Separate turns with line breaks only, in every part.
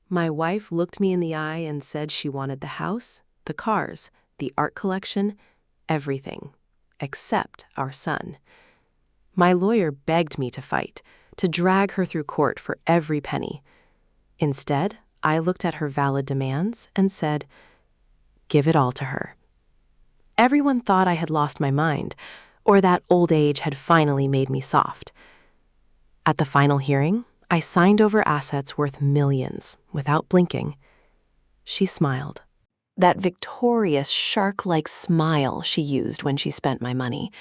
My wife looked me in the eye and said she wanted the house, the cars, the art collection, everything, except our son. My lawyer begged me to fight, to drag her through court for every penny. Instead, I looked at her valid demands and said, "Give it all to her." Everyone thought I had lost my mind, or that old age had finally made me soft. At the final hearing, I signed over assets worth millions without blinking. She smiled. That victorious shark-like smile she used when she spent my money.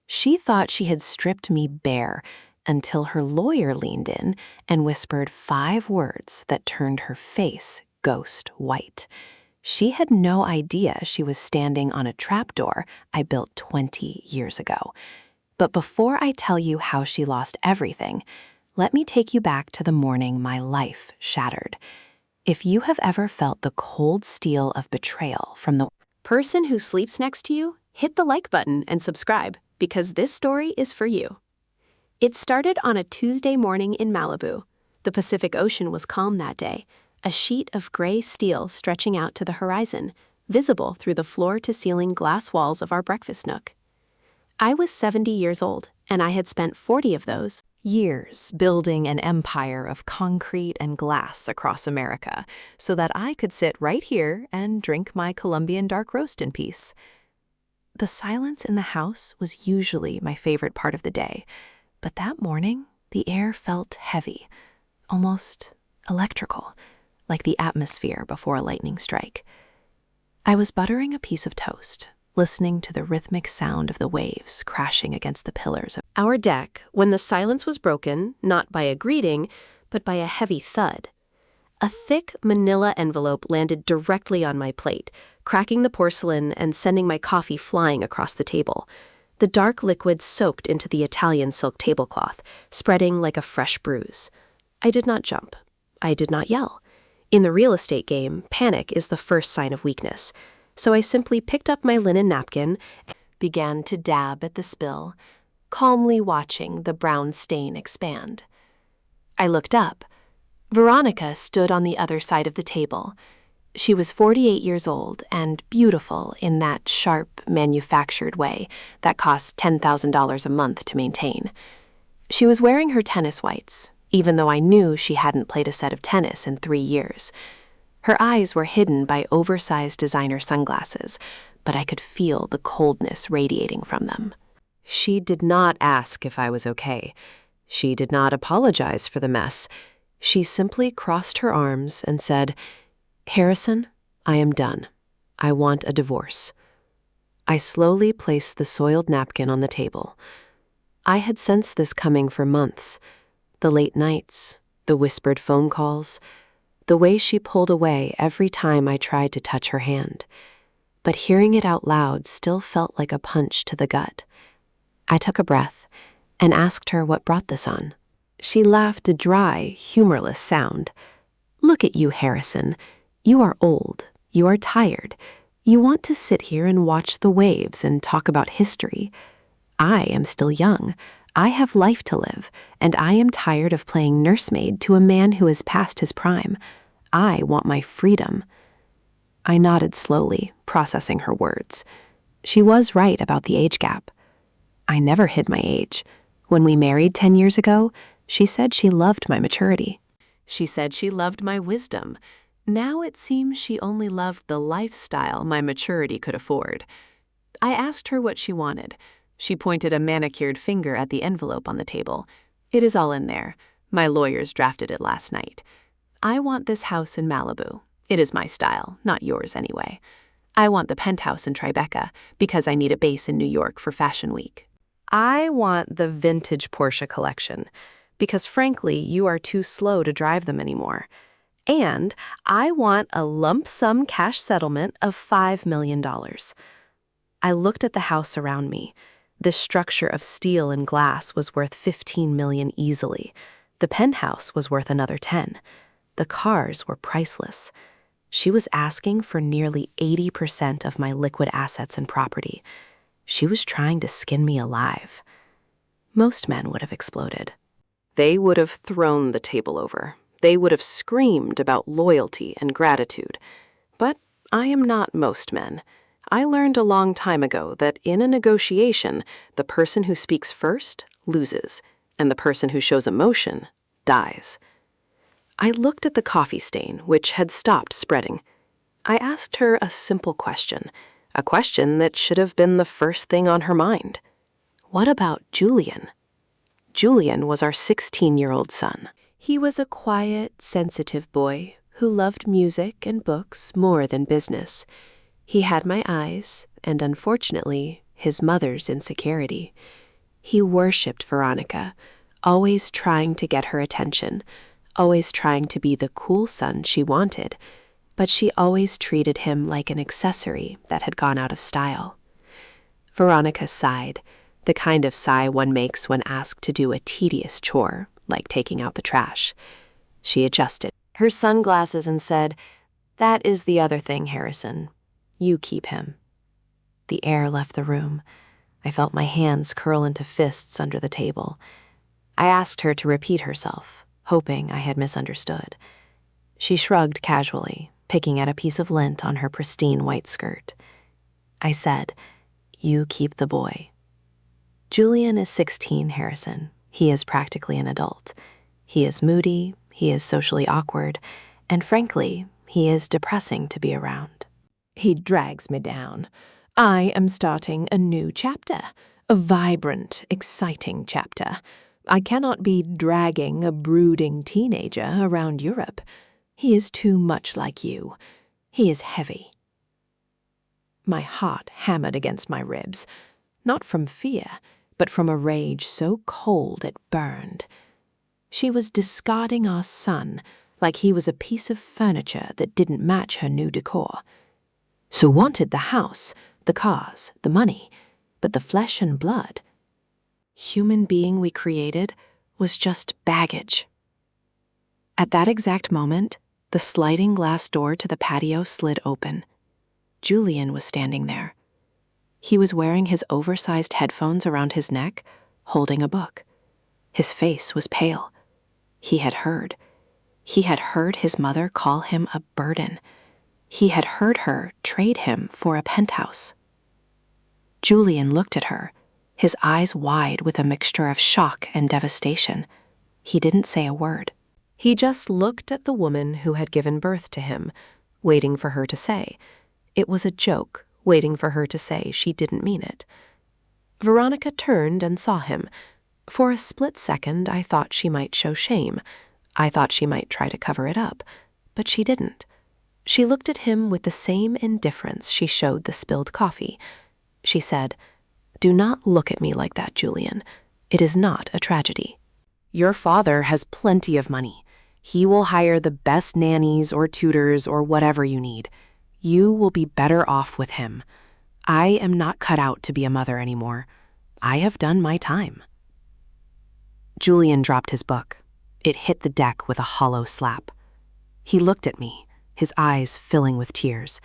She thought she had stripped me bare until her lawyer leaned in and whispered 5 words that turned her face ghost white. She had no idea she was standing on a trapdoor I built 20 years ago. But before I tell you how she lost everything, let me take you back to the morning my life shattered. If you have ever felt the cold steel of betrayal from the person who sleeps next to you, hit the like button and subscribe, because this story is for you. It started on a Tuesday morning in Malibu. The Pacific Ocean was calm that day, a sheet of gray steel stretching out to the horizon, visible through the floor-to-ceiling glass walls of our breakfast nook. I was 70 years old, and I had spent 40 of those years building an empire of concrete and glass across America so that I could sit right here and drink my Colombian dark roast in peace. The silence in the house was usually my favorite part of the day, but that morning the air felt heavy, almost electrical, like the atmosphere before a lightning strike. I was buttering a piece of toast, listening to the rhythmic sound of the waves crashing against the pillars of our deck when the silence was broken, not by a greeting, but by a heavy thud. A thick manila envelope landed directly on my plate, cracking the porcelain and sending my coffee flying across the table. The dark liquid soaked into the Italian silk tablecloth, spreading like a fresh bruise. I did not jump. I did not yell. In the real estate game, panic is the first sign of weakness. So I simply picked up my linen napkin and began to dab at the spill, calmly watching the brown stain expand. I looked up. Veronica stood on the other side of the table. She was 48 years old and beautiful in that sharp, manufactured way that costs $10,000 a month to maintain. She was wearing her tennis whites, even though I knew she hadn't played a set of tennis in 3 years. Her eyes were hidden by oversized designer sunglasses, but I could feel the coldness radiating from them. She did not ask if I was okay. She did not apologize for the mess. She simply crossed her arms and said, "Harrison, I am done. I want a divorce." I slowly placed the soiled napkin on the table. I had sensed this coming for months. The late nights, the whispered phone calls, the way she pulled away every time I tried to touch her hand. But hearing it out loud still felt like a punch to the gut. I took a breath and asked her what brought this on. She laughed a dry, humorless sound. "Look at you, Harrison. You are old. You are tired. You want to sit here and watch the waves and talk about history. I am still young. I have life to live, and I am tired of playing nursemaid to a man who is past his prime. I want my freedom." I nodded slowly, processing her words. She was right about the age gap. I never hid my age. When we married 10 years ago, she said she loved my maturity. She said she loved my wisdom. Now it seems she only loved the lifestyle my maturity could afford. I asked her what she wanted. She pointed a manicured finger at the envelope on the table. "It is all in there. My lawyers drafted it last night. I want this house in Malibu. It is my style, not yours anyway. I want the penthouse in Tribeca because I need a base in New York for Fashion Week. I want the vintage Porsche collection because, frankly, you are too slow to drive them anymore. And I want a lump sum cash settlement of $5 million. I looked at the house around me. This structure of steel and glass was worth $15 million easily. The penthouse was worth another 10. The cars were priceless. She was asking for nearly 80% of my liquid assets and property. She was trying to skin me alive. Most men would have exploded. They would have thrown the table over. They would have screamed about loyalty and gratitude. But I am not most men. I learned a long time ago that in a negotiation, the person who speaks first loses, and the person who shows emotion dies. I looked at the coffee stain, which had stopped spreading. I asked her a simple question, a question that should have been the first thing on her mind. What about Julian? Julian was our 16-year-old son. He was a quiet, sensitive boy who loved music and books more than business. He had my eyes, and unfortunately, his mother's insecurity. He worshipped Veronica, always trying to get her attention, always trying to be the cool son she wanted, but she always treated him like an accessory that had gone out of style. Veronica sighed, the kind of sigh one makes when asked to do a tedious chore, like taking out the trash. She adjusted her sunglasses and said, "That is the other thing, Harrison. You keep him." The air left the room. I felt my hands curl into fists under the table. I asked her to repeat herself, hoping I had misunderstood. She shrugged casually, picking at a piece of lint on her pristine white skirt. I said, "You keep the boy." Julian is 16, Harrison. He is practically an adult. He is moody, he is socially awkward, and frankly, he is depressing to be around. He drags me down. I am starting a new chapter, a vibrant, exciting chapter. I cannot be dragging a brooding teenager around Europe. He is too much like you. He is heavy. My heart hammered against my ribs, not from fear, but from a rage so cold it burned. She was discarding our son like he was a piece of furniture that didn't match her new decor. Sue wanted the house, the cars, the money, but the flesh and blood, human being we created, was just baggage. At that exact moment, the sliding glass door to the patio slid open. Julian was standing there. He was wearing his oversized headphones around his neck, holding a book. His face was pale. He had heard. He had heard his mother call him a burden. He had heard her trade him for a penthouse. Julian looked at her, his eyes wide with a mixture of shock and devastation. He didn't say a word. He just looked at the woman who had given birth to him, waiting for her to say. It was a joke, waiting for her to say she didn't mean it. Veronica turned and saw him. For a split second, I thought she might show shame. I thought she might try to cover it up, but she didn't. She looked at him with the same indifference she showed the spilled coffee. She said, "Do not look at me like that, Julian. It is not a tragedy. Your father has plenty of money. He will hire the best nannies or tutors or whatever you need. You will be better off with him. I am not cut out to be a mother anymore. I have done my time." Julian dropped his book. It hit the deck with a hollow slap. He looked at me, his eyes filling with tears,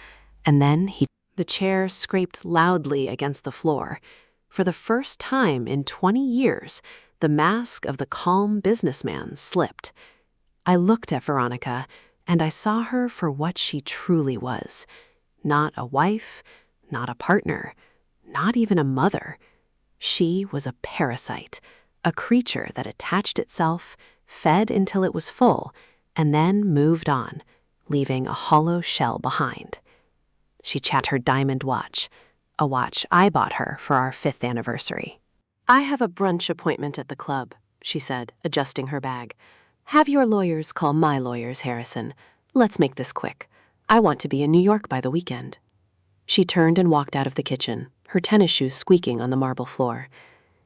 and then the chair scraped loudly against the floor. For the first time in 20 years, the mask of the calm businessman slipped. I looked at Veronica, and I saw her for what she truly was. Not a wife, not a partner, not even a mother. She was a parasite, a creature that attached itself, fed until it was full, and then moved on, leaving a hollow shell behind. She checked her diamond watch, a watch I bought her for our 5th anniversary. "I have a brunch appointment at the club," she said, adjusting her bag. "Have your lawyers call my lawyers, Harrison. Let's make this quick. I want to be in New York by the weekend." She turned and walked out of the kitchen, her tennis shoes squeaking on the marble floor.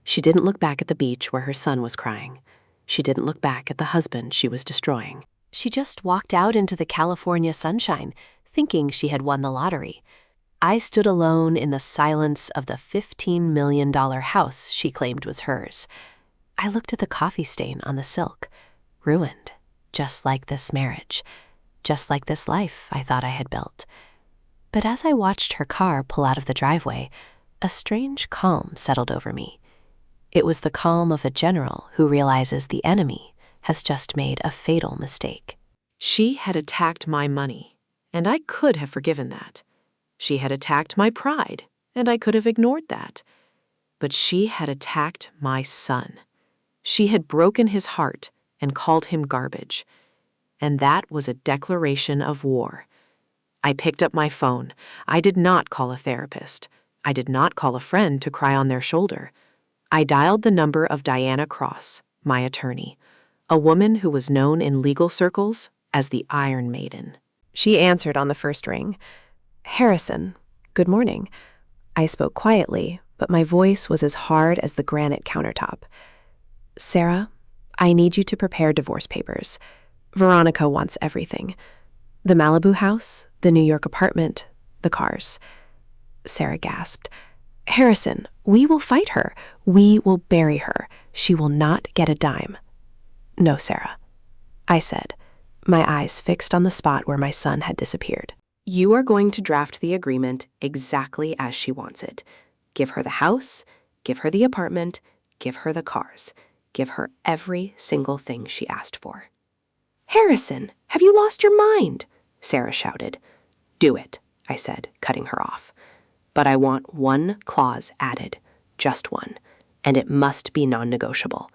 She didn't look back at the beach where her son was crying. She didn't look back at the husband she was destroying. She just walked out into the California sunshine, thinking she had won the lottery. I stood alone in the silence of the $15 million house she claimed was hers. I looked at the coffee stain on the silk, ruined, just like this marriage, just like this life I thought I had built. But as I watched her car pull out of the driveway, a strange calm settled over me. It was the calm of a general who realizes the enemy has just made a fatal mistake. She had attacked my money, and I could have forgiven that. She had attacked my pride, and I could have ignored that. But she had attacked my son. She had broken his heart and called him garbage. And that was a declaration of war. I picked up my phone. I did not call a therapist. I did not call a friend to cry on their shoulder. I dialed the number of Diana Cross, my attorney, a woman who was known in legal circles as the Iron Maiden. She answered on the first ring. "Harrison, good morning." I spoke quietly, but my voice was as hard as the granite countertop. "Sarah, I need you to prepare divorce papers. Veronica wants everything. The Malibu house, the New York apartment, the cars." Sarah gasped. "Harrison, we will fight her. We will bury her. She will not get a dime." "No, Sarah," I said, my eyes fixed on the spot where my son had disappeared. "You are going to draft the agreement exactly as she wants it. Give her the house, give her the apartment, give her the cars. Give her every single thing she asked for." "Harrison, have you lost your mind?" Sarah shouted. "Do it," I said, cutting her off. "But I want one clause added, just one, and it must be non-negotiable.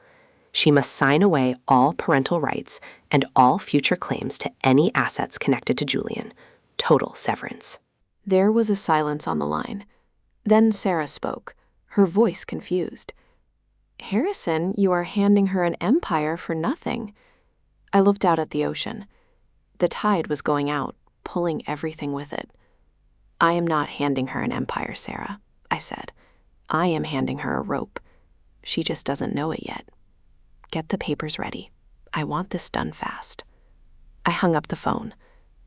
She must sign away all parental rights and all future claims to any assets connected to Julian. Total severance." There was a silence on the line. Then Sarah spoke, her voice confused. "Harrison, you are handing her an empire for nothing." I looked out at the ocean. The tide was going out, pulling everything with it. "I am not handing her an empire, Sarah," I said. "I am handing her a rope. She just doesn't know it yet. Get the papers ready. I want this done fast." I hung up the phone.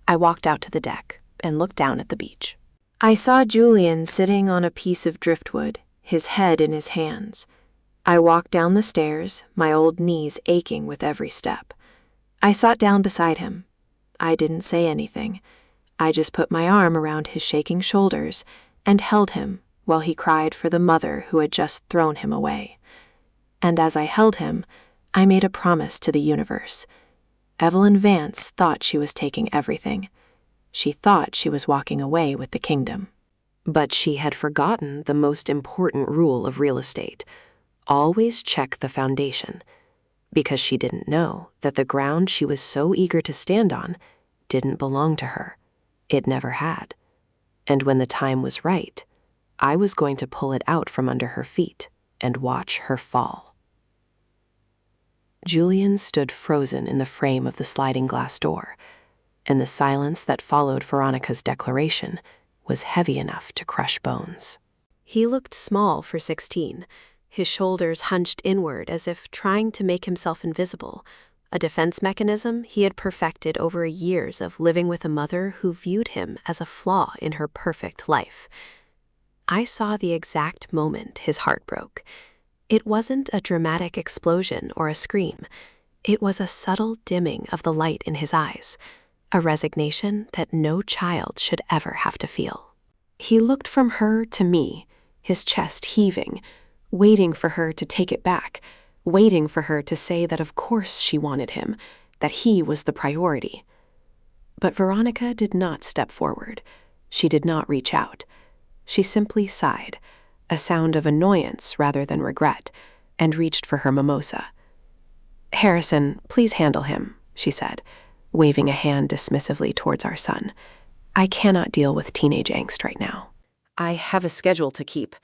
I walked out to the deck and looked down at the beach. I saw Julian sitting on a piece of driftwood, his head in his hands. I walked down the stairs, my old knees aching with every step. I sat down beside him. I didn't say anything. I just put my arm around his shaking shoulders and held him while he cried for the mother who had just thrown him away. And as I held him, I made a promise to the universe. Evelyn Vance thought she was taking everything. She thought she was walking away with the kingdom. But she had forgotten the most important rule of real estate. Always check the foundation, because she didn't know that the ground she was so eager to stand on didn't belong to her. It never had. And when the time was right, I was going to pull it out from under her feet and watch her fall. Julian stood frozen in the frame of the sliding glass door, and the silence that followed Veronica's declaration was heavy enough to crush bones. He looked small for 16, his shoulders hunched inward as if trying to make himself invisible, a defense mechanism he had perfected over years of living with a mother who viewed him as a flaw in her perfect life. I saw the exact moment his heart broke. It wasn't a dramatic explosion or a scream. It was a subtle dimming of the light in his eyes, a resignation that no child should ever have to feel. He looked from her to me, his chest heaving, waiting for her to take it back, waiting for her to say that of course she wanted him, that he was the priority. But Veronica did not step forward. She did not reach out. She simply sighed, a sound of annoyance rather than regret, and reached for her mimosa. "Harrison, please handle him," she said, waving a hand dismissively towards our son. "I cannot deal with teenage angst right now." I have a schedule to keep.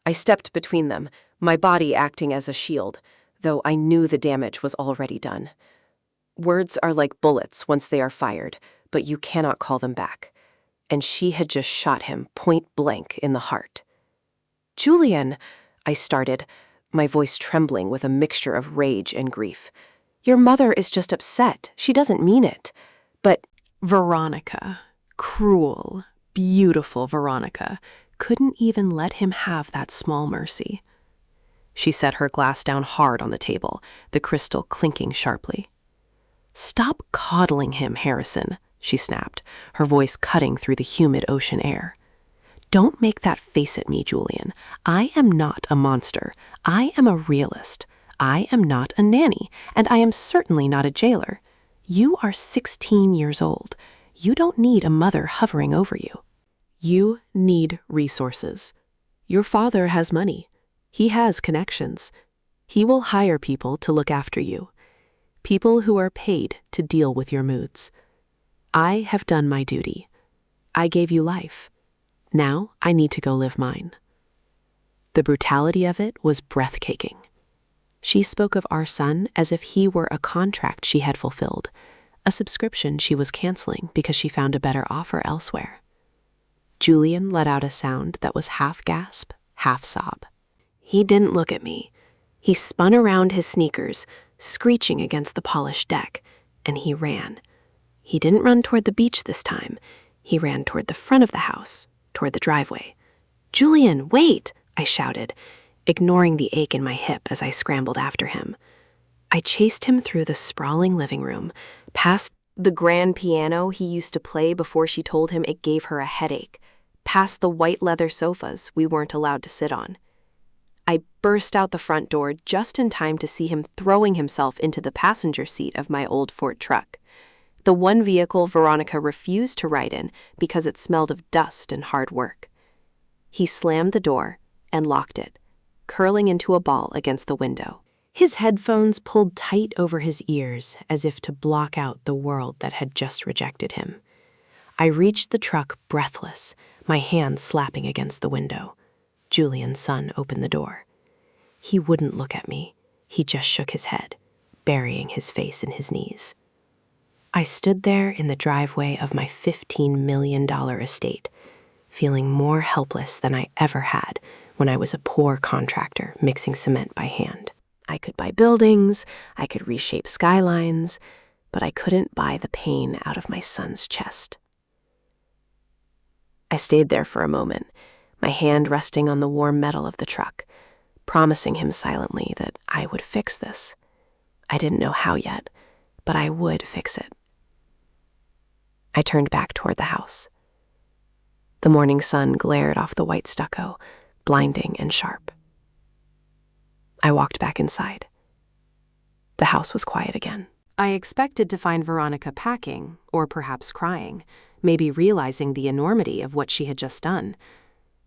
I stepped between them, my body acting as a shield, though I knew the damage was already done. Words are like bullets once they are fired, but you cannot call them back. And she had just shot him point blank in the heart. "Julian," I started, my voice trembling with a mixture of rage and grief. "Your mother is just upset. She doesn't mean it." But Veronica, cruel, beautiful Veronica, couldn't even let him have that small mercy. She set her glass down hard on the table, the crystal clinking sharply. "Stop coddling him, Harrison," she snapped, her voice cutting through the humid ocean air. "Don't make that face at me, Julian. I am not a monster. I am a realist. I am not a nanny, and I am certainly not a jailer. You are 16 years old. You don't need a mother hovering over you. You need resources. Your father has money. He has connections. He will hire people to look after you. People who are paid to deal with your moods. I have done my duty. I gave you life. Now I need to go live mine. The brutality of it was breathtaking. She spoke of our son as if he were a contract she had fulfilled, a subscription she was canceling because she found a better offer elsewhere. Julian let out a sound that was half gasp, half sob. He didn't look at me. He spun around his sneakers, screeching against the polished deck, and he ran. He didn't run toward the beach this time. He ran toward the front of the house, toward the driveway. "Julian, wait!" I shouted, ignoring the ache in my hip as I scrambled after him. I chased him through the sprawling living room, past the grand piano he used to play before she told him it gave her a headache, past the white leather sofas we weren't allowed to sit on. I burst out the front door just in time to see him throwing himself into the passenger seat of my old Ford truck, the one vehicle Veronica refused to ride in because it smelled of dust and hard work. He slammed the door and locked it, curling into a ball against the window. His headphones pulled tight over his ears as if to block out the world that had just rejected him. I reached the truck breathless, my hand slapping against the window. Julian's son opened the door. He wouldn't look at me. He just shook his head, burying his face in his knees. I stood there in the driveway of my $15 million estate, feeling more helpless than I ever had when I was a poor contractor mixing cement by hand. I could buy buildings, I could reshape skylines, but I couldn't buy the pain out of my son's chest. I stayed there for a moment, my hand resting on the warm metal of the truck, promising him silently that I would fix this. I didn't know how yet, but I would fix it. I turned back toward the house. The morning sun glared off the white stucco, blinding and sharp. I walked back inside. The house was quiet again. I expected to find Veronica packing, or perhaps crying, maybe realizing the enormity of what she had just done.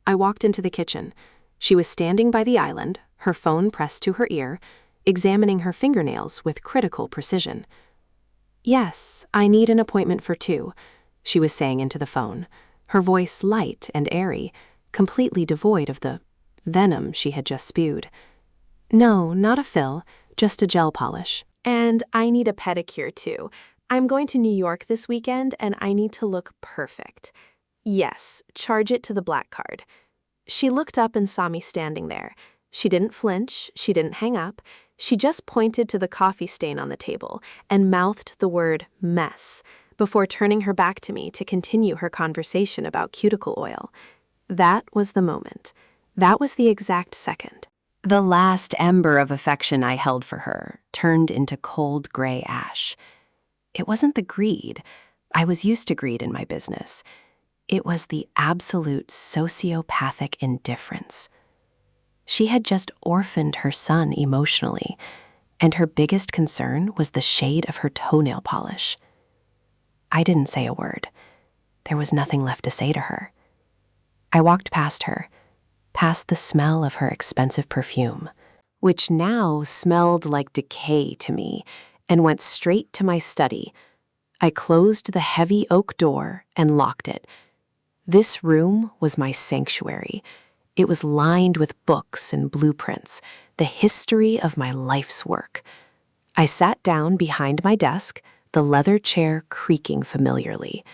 I walked into the kitchen. She was standing by the island, her phone pressed to her ear, examining her fingernails with critical precision. "Yes, I need an appointment for 2, she was saying into the phone, her voice light and airy, completely devoid of the venom she had just spewed. "No, not a fill, just a gel polish. And I need a pedicure too. I'm going to New York this weekend and I need to look perfect. Yes, charge it to the black card." She looked up and saw me standing there. She didn't flinch, she didn't hang up. She just pointed to the coffee stain on the table and mouthed the word mess before turning her back to me to continue her conversation about cuticle oil. That was the moment. That was the exact second. The last ember of affection I held for her turned into cold gray ash. It wasn't the greed. I was used to greed in my business. It was the absolute sociopathic indifference. She had just orphaned her son emotionally, and her biggest concern was the shade of her toenail polish. I didn't say a word. There was nothing left to say to her. I walked past her, past the smell of her expensive perfume, which now smelled like decay to me, and went straight to my study. I closed the heavy oak door and locked it. This room was my sanctuary. It was lined with books and blueprints, the history of my life's work. I sat down behind my desk, the leather chair creaking familiarly.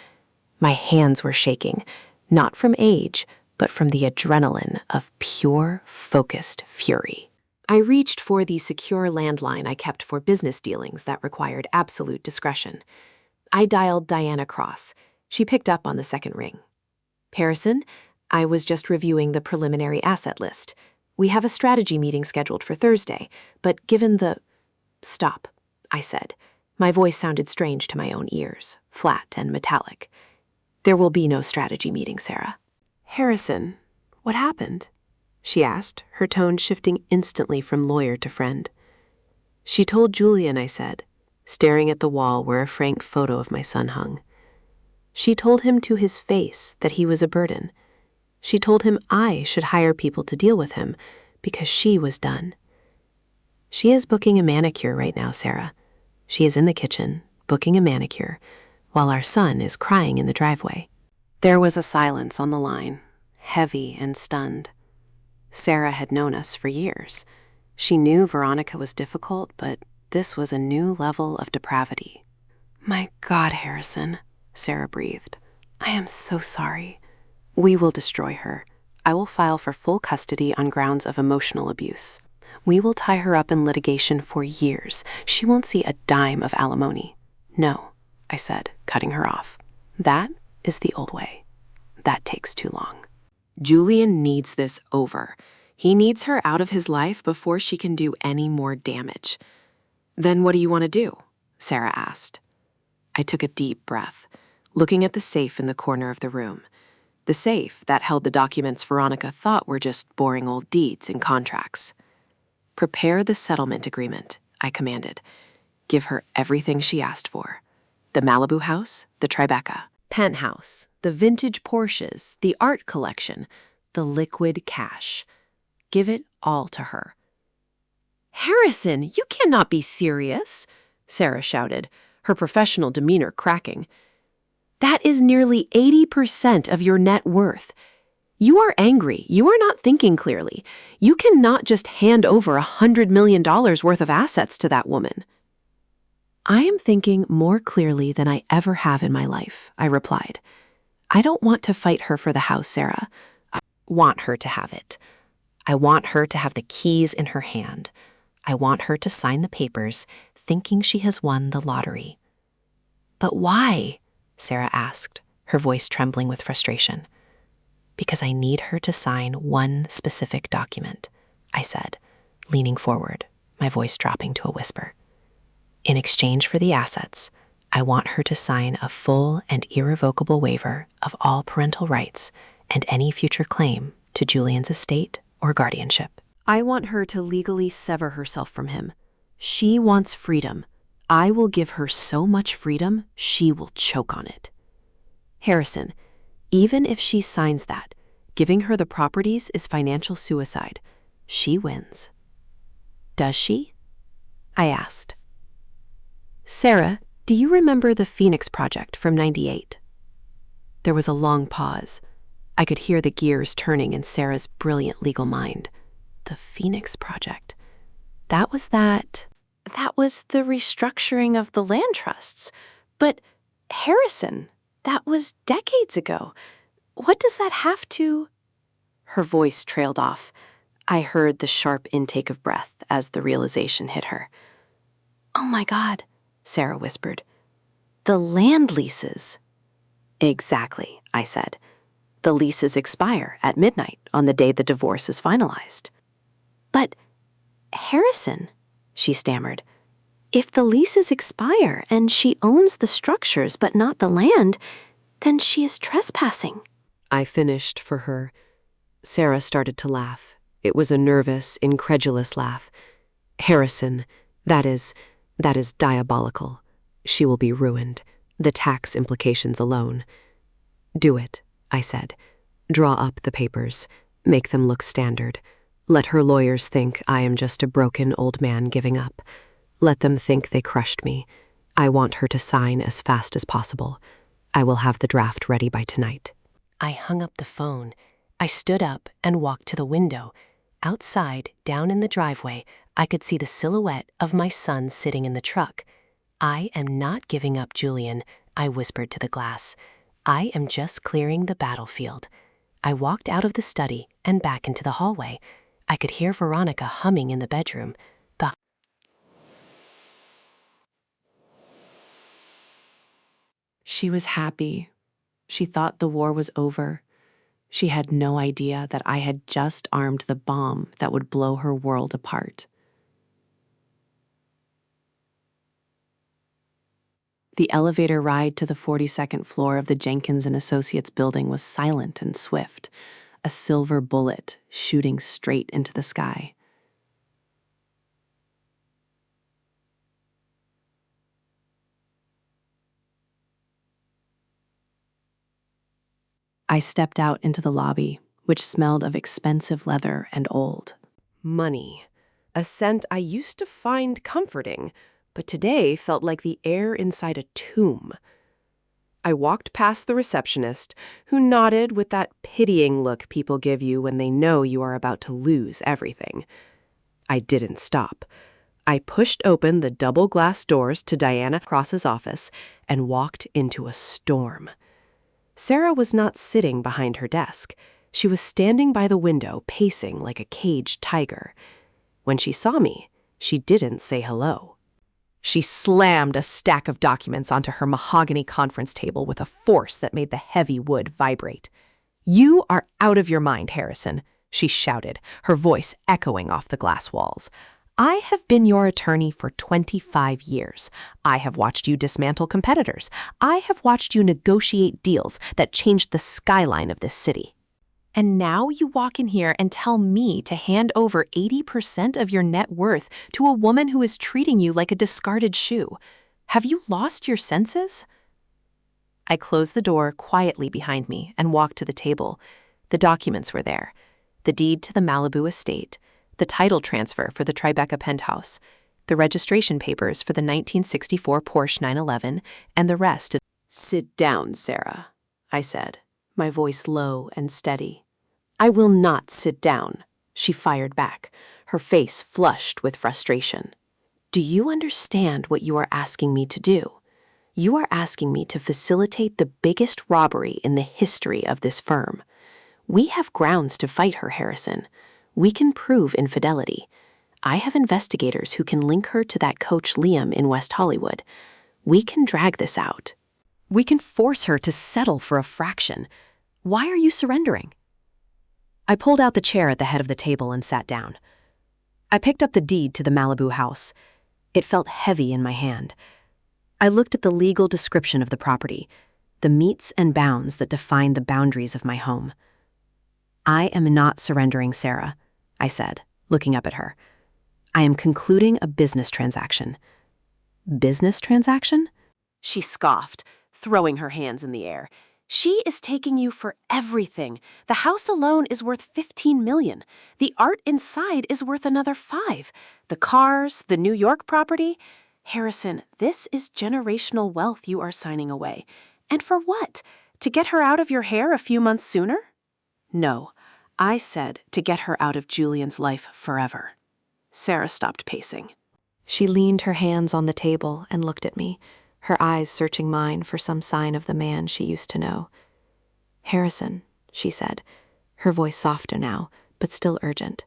My hands were shaking, not from age, but from the adrenaline of pure, focused fury. I reached for the secure landline I kept for business dealings that required absolute discretion. I dialed Diana Cross. She picked up on the second ring. "Harrison, I was just reviewing the preliminary asset list. We have a strategy meeting scheduled for Thursday, but given the—" "Stop," I said. My voice sounded strange to my own ears, flat and metallic. "There will be no strategy meeting, Sarah." "Harrison, what happened?" she asked, her tone shifting instantly from lawyer to friend. She told Julian, I said, staring at the wall where a framed photo of my son hung. She told him to his face that he was a burden. She told him I should hire people to deal with him because she was done. She is booking a manicure right now, Sarah. She is in the kitchen, booking a manicure, while our son is crying in the driveway. There was a silence on the line, heavy and stunned. Sarah had known us for years. She knew Veronica was difficult, but this was a new level of depravity. "My God, Harrison," Sarah breathed. "I am so sorry. We will destroy her. I will file for full custody on grounds of emotional abuse. We will tie her up in litigation for years. She won't see a dime of alimony." "No," I said, cutting her off. "That is the old way. That takes too long. Julian needs this over. He needs her out of his life before she can do any more damage." "Then what do you want to do?" Sarah asked. I took a deep breath, looking at the safe in the corner of the room. The safe that held the documents Veronica thought were just boring old deeds and contracts. "Prepare the settlement agreement," I commanded. "Give her everything she asked for. The Malibu house, the Tribeca, Penthouse, the vintage Porsches, the art collection, the liquid cash. Give it all to her." "Harrison, you cannot be serious," Sarah shouted, her professional demeanor cracking. "That is nearly 80% of your net worth. You are angry. You are not thinking clearly. You cannot just hand over $100 million worth of assets to that woman." "I am thinking more clearly than I ever have in my life," I replied. "I don't want to fight her for the house, Sarah. I want her to have it. I want her to have the keys in her hand. I want her to sign the papers, thinking she has won the lottery." "But why?" Sarah asked, her voice trembling with frustration. "Because I need her to sign one specific document," I said, leaning forward, my voice dropping to a whisper. "In exchange for the assets, I want her to sign a full and irrevocable waiver of all parental rights and any future claim to Julian's estate or guardianship. I want her to legally sever herself from him. She wants freedom. I will give her so much freedom, she will choke on it. Harrison, even if she signs that, giving her the properties is financial suicide. She wins." "Does she?" I asked. "Sarah, do you remember the Phoenix Project from '98? There was a long pause. I could hear the gears turning in Sarah's brilliant legal mind. The Phoenix Project. That was the restructuring of the land trusts. But, Harrison, that was decades ago. What does that have to—" Her voice trailed off. I heard the sharp intake of breath as the realization hit her. "Oh my God," Sarah whispered. "The land leases." "Exactly," I said. "The leases expire at midnight on the day the divorce is finalized." "But, Harrison," she stammered, "if the leases expire and she owns the structures but not the land, then she is trespassing." I finished for her. Sarah started to laugh. It was a nervous, incredulous laugh. "Harrison, that is diabolical. She will be ruined. The tax implications alone." "Do it," I said. "Draw up the papers. Make them look standard. Let her lawyers think I am just a broken old man giving up. Let them think they crushed me. I want her to sign as fast as possible. I will have the draft ready by tonight." I hung up the phone. I stood up and walked to the window. Outside, down in the driveway, I could see the silhouette of my son sitting in the truck. "I am not giving up Julian," I whispered to the glass. "I am just clearing the battlefield." I walked out of the study and back into the hallway. I could hear Veronica humming in the bedroom. She was happy. She thought the war was over. She had no idea that I had just armed the bomb that would blow her world apart. The elevator ride to the 42nd floor of the Jenkins & Associates building was silent and swift, a silver bullet shooting straight into the sky. I stepped out into the lobby, which smelled of expensive leather and old. Money. A scent I used to find comforting, but today felt like the air inside a tomb. I walked past the receptionist, who nodded with that pitying look people give you when they know you are about to lose everything. I didn't stop. I pushed open the double glass doors to Diana Cross's office and walked into a storm. Sarah was not sitting behind her desk. She was standing by the window, pacing like a caged tiger. When she saw me, she didn't say hello. She slammed a stack of documents onto her mahogany conference table with a force that made the heavy wood vibrate. "You are out of your mind, Harrison," she shouted, her voice echoing off the glass walls. "I have been your attorney for 25 years. I have watched you dismantle competitors. I have watched you negotiate deals that changed the skyline of this city. And now you walk in here and tell me to hand over 80% of your net worth to a woman who is treating you like a discarded shoe. Have you lost your senses?" I closed the door quietly behind me and walked to the table. The documents were there. The deed to the Malibu estate, the title transfer for the Tribeca Penthouse, the registration papers for the 1964 Porsche 911, and the rest. "Sit down, Sarah," I said, my voice low and steady. "I will not sit down," she fired back, her face flushed with frustration. "Do you understand what you are asking me to do? You are asking me to facilitate the biggest robbery in the history of this firm. We have grounds to fight her, Harrison. We can prove infidelity. I have investigators who can link her to that coach Liam in West Hollywood. We can drag this out. We can force her to settle for a fraction. Why are you surrendering?" I pulled out the chair at the head of the table and sat down. I picked up the deed to the Malibu house. It felt heavy in my hand. I looked at the legal description of the property, the metes and bounds that define the boundaries of my home. "I am not surrendering, Sarah," I said, looking up at her. "I am concluding a business transaction." "Business transaction?" She scoffed, throwing her hands in the air. "She is taking you for everything. The house alone is worth $15 million. The art inside is worth another $5 million. The cars, the New York property. Harrison, this is generational wealth you are signing away. And for what? To get her out of your hair a few months sooner?" "No," I said, "to get her out of Julian's life forever." Sarah stopped pacing. She leaned her hands on the table and looked at me, her eyes searching mine for some sign of the man she used to know. "Harrison," she said, her voice softer now, but still urgent.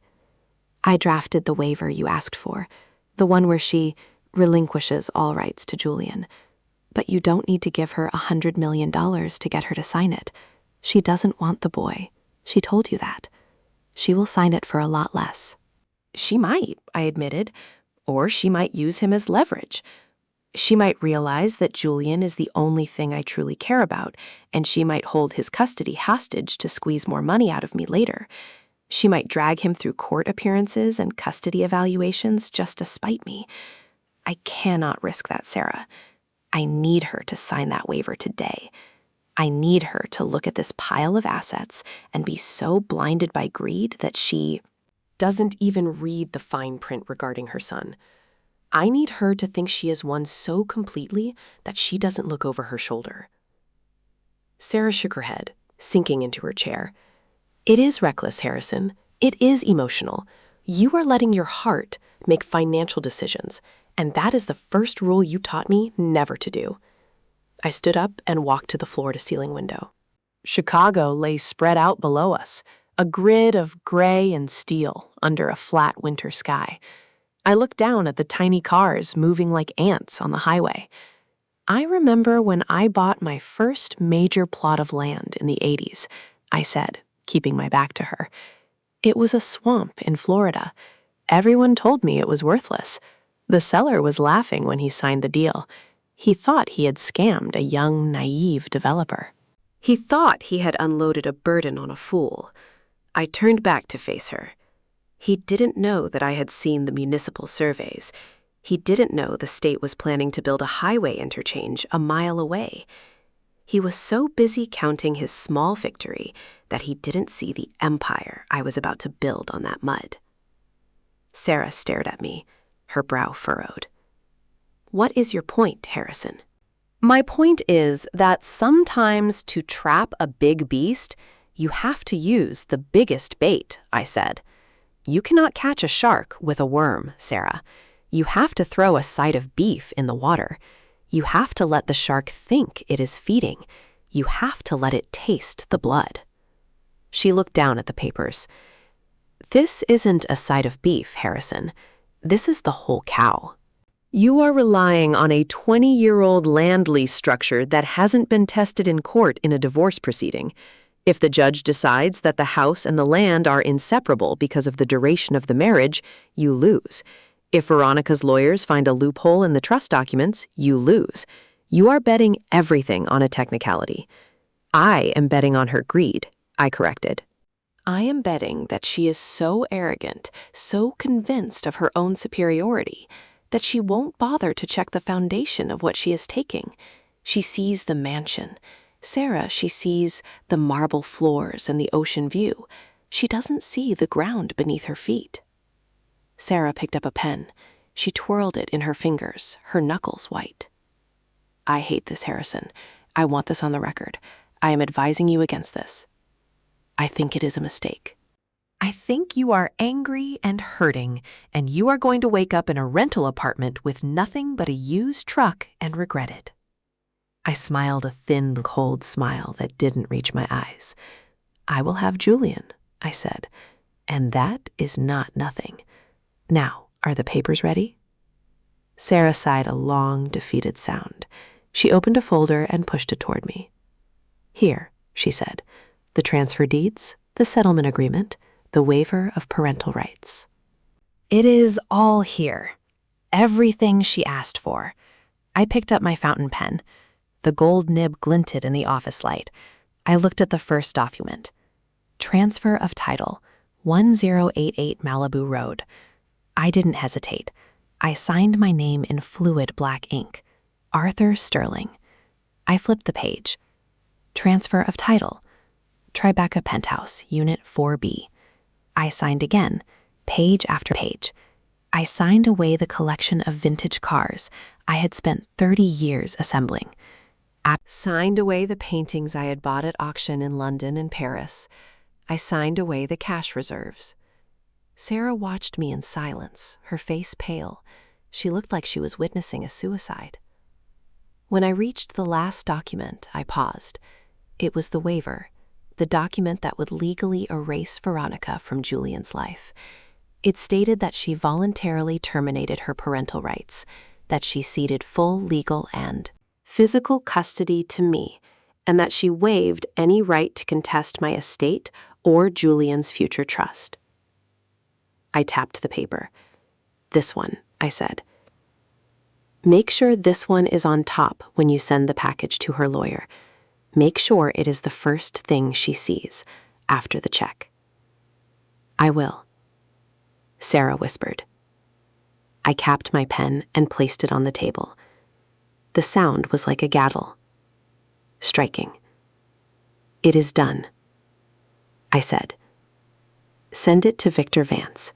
"I drafted the waiver you asked for, the one where she relinquishes all rights to Julian. But you don't need to give her $100 million to get her to sign it. She doesn't want the boy. She told you that. She will sign it for a lot less." "She might," I admitted, "or she might use him as leverage. She might realize that Julian is the only thing I truly care about, and she might hold his custody hostage to squeeze more money out of me later. She might drag him through court appearances and custody evaluations just to spite me. I cannot risk that, Sarah. I need her to sign that waiver today. I need her to look at this pile of assets and be so blinded by greed that she doesn't even read the fine print regarding her son. I need her to think she has won so completely that she doesn't look over her shoulder." Sarah shook her head, sinking into her chair. "It is reckless, Harrison. It is emotional. You are letting your heart make financial decisions, and that is the first rule you taught me never to do." I stood up and walked to the floor-to-ceiling window. Chicago lay spread out below us, a grid of gray and steel under a flat winter sky. I looked down at the tiny cars moving like ants on the highway. "I remember when I bought my first major plot of land in the 80s, I said, keeping my back to her. "It was a swamp in Florida. Everyone told me it was worthless. The seller was laughing when he signed the deal. He thought he had scammed a young, naive developer. He thought he had unloaded a burden on a fool." I turned back to face her. He didn't know that I had seen the municipal surveys. He didn't know the state was planning to build a highway interchange a mile away. He was so busy counting his small victory that he didn't see the empire I was about to build on that mud. Sarah stared at me, her brow furrowed. "What is your point, Harrison?" "My point is that sometimes to trap a big beast, you have to use the biggest bait," I said. "You cannot catch a shark with a worm, Sarah. You have to throw a side of beef in the water. You have to let the shark think it is feeding. You have to let it taste the blood." She looked down at the papers. "This isn't a side of beef, Harrison. This is the whole cow. You are relying on a 20-year-old land lease structure that hasn't been tested in court in a divorce proceeding. If the judge decides that the house and the land are inseparable because of the duration of the marriage, you lose. If Veronica's lawyers find a loophole in the trust documents, you lose. You are betting everything on a technicality. I am betting on her greed," I corrected. "I am betting that she is so arrogant, so convinced of her own superiority, that she won't bother to check the foundation of what she is taking. She sees the mansion. Sarah, she sees the marble floors and the ocean view. She doesn't see the ground beneath her feet." Sarah picked up a pen. She twirled it in her fingers, her knuckles white. "I hate this, Harrison. I want this on the record. I am advising you against this. I think it is a mistake. I think you are angry and hurting, and you are going to wake up in a rental apartment with nothing but a used truck and regret it." I smiled a thin, cold smile that didn't reach my eyes. "I will have Julian," I said, "and that is not nothing. Now, are the papers ready?" Sarah sighed a long, defeated sound. She opened a folder and pushed it toward me. "Here," she said, "the transfer deeds, the settlement agreement, the waiver of parental rights." It is all here. Everything she asked for. I picked up my fountain pen. The gold nib glinted in the office light. I looked at the first document. Transfer of title, 1088 Malibu Road. I didn't hesitate. I signed my name in fluid black ink. Arthur Sterling. I flipped the page. Transfer of title. Tribeca Penthouse, Unit 4B. I signed again, page after page. I signed away the collection of vintage cars I had spent 30 years assembling. I signed away the paintings I had bought at auction in London and Paris. I signed away the cash reserves. Sarah watched me in silence, her face pale. She looked like she was witnessing a suicide. When I reached the last document, I paused. It was the waiver, the document that would legally erase Veronica from Julian's life. It stated that she voluntarily terminated her parental rights, that she ceded full legal and physical custody to me, and that she waived any right to contest my estate or Julian's future trust. I tapped the paper. "This one," I said. "Make sure this one is on top when you send the package to her lawyer. Make sure it is the first thing she sees after the check." "I will," Sarah whispered. I capped my pen and placed it on the table. The sound was like a gavel. Striking. "It is done," I said. "Send it to Victor Vance.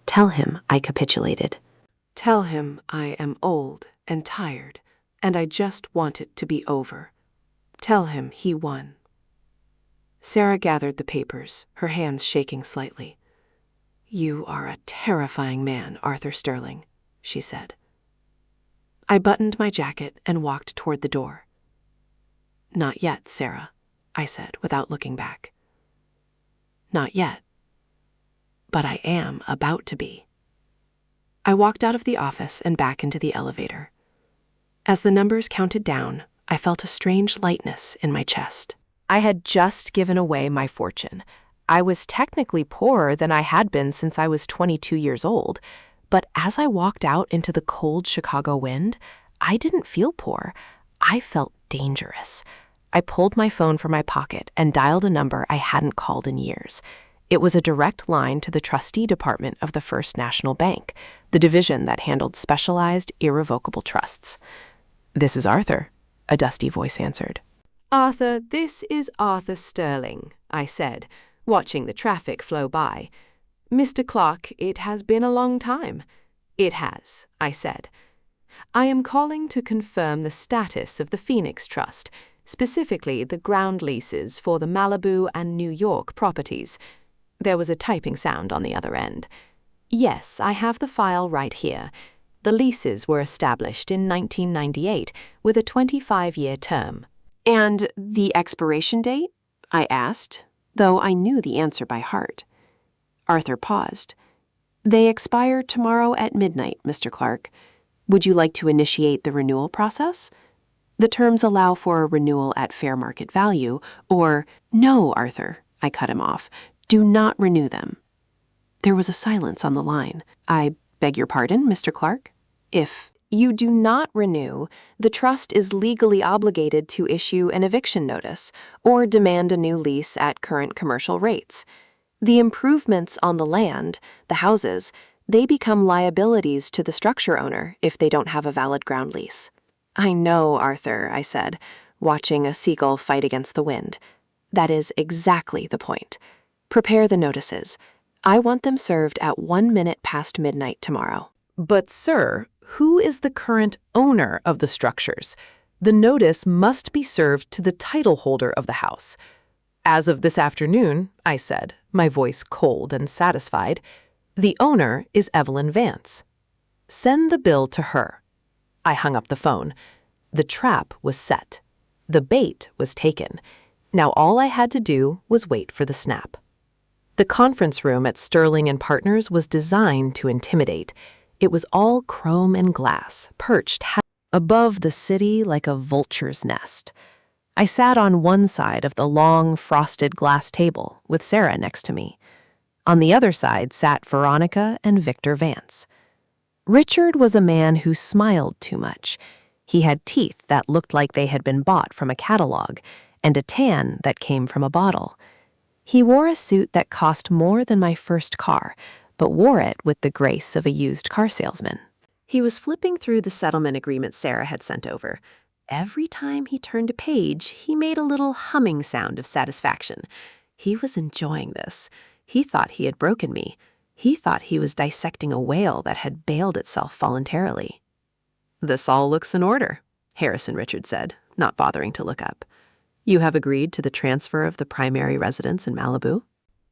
Tell him I capitulated. Tell him I am old and tired, and I just want it to be over. Tell him he won." Sarah gathered the papers, her hands shaking slightly. "You are a terrifying man, Arthur Sterling," she said. I buttoned my jacket and walked toward the door. "Not yet, Sarah," I said without looking back. "Not yet. But I am about to be." I walked out of the office and back into the elevator. As the numbers counted down, I felt a strange lightness in my chest. I had just given away my fortune. I was technically poorer than I had been since I was 22 years old, but as I walked out into the cold Chicago wind, I didn't feel poor. I felt dangerous. I pulled my phone from my pocket and dialed a number I hadn't called in years. It was a direct line to the trustee department of the First National Bank, the division that handled specialized, irrevocable trusts. "This is Arthur," a dusty voice answered.
"Arthur, this is Arthur Sterling," I said, watching the traffic flow by. "Mr. Clark, it has been a long time." "It has," I said. "I am calling to confirm the status of the Phoenix Trust, specifically the ground leases for the Malibu and New York properties." There was a typing sound on the other end. "Yes, I have the file right here. The leases were established in 1998 with a 25-year term."
"And the expiration date?" I asked, though I knew the answer by heart. Arthur paused. "They expire tomorrow at midnight, Mr. Clark. Would you like to initiate the renewal process? The terms allow for a renewal at fair market value, or—" "No, Arthur," I cut him off. "Do not renew them." There was a silence on the line. "I beg your pardon, Mr. Clark?" "If you do not renew, the trust is legally obligated to issue an eviction notice or demand a new lease at current commercial rates. The improvements on the land, the houses, they become liabilities to the structure owner if they don't have a valid ground lease." "I know, Arthur," I said, watching a seagull fight against the wind. "That is exactly the point. Prepare the notices. I want them served at 1 minute past midnight tomorrow."
"But, sir, who is the current owner of the structures? The notice must be served to the title holder of the house." "As of this afternoon," I said, my voice cold and satisfied, "the owner is Evelyn Vance. Send the bill to her." I hung up the phone. The trap was set. The bait was taken. Now all I had to do was wait for the snap. The conference room at Sterling & Partners was designed to intimidate. It was all chrome and glass, perched above the city like a vulture's nest. I sat on one side of the long, frosted glass table with Sarah next to me. On the other side sat Veronica and Victor Vance. Richard was a man who smiled too much. He had teeth that looked like they had been bought from a catalog, and a tan that came from a bottle. He wore a suit that cost more than my first car, but wore it with the grace of a used car salesman. He was flipping through the settlement agreement Sarah had sent over. Every time he turned a page, he made a little humming sound of satisfaction. He was enjoying this. He thought he had broken me. He thought he was dissecting a whale that had bailed itself voluntarily. "This all looks in order," Harrison Richard said, not bothering to look up. "You have agreed to the transfer of the primary residence in Malibu.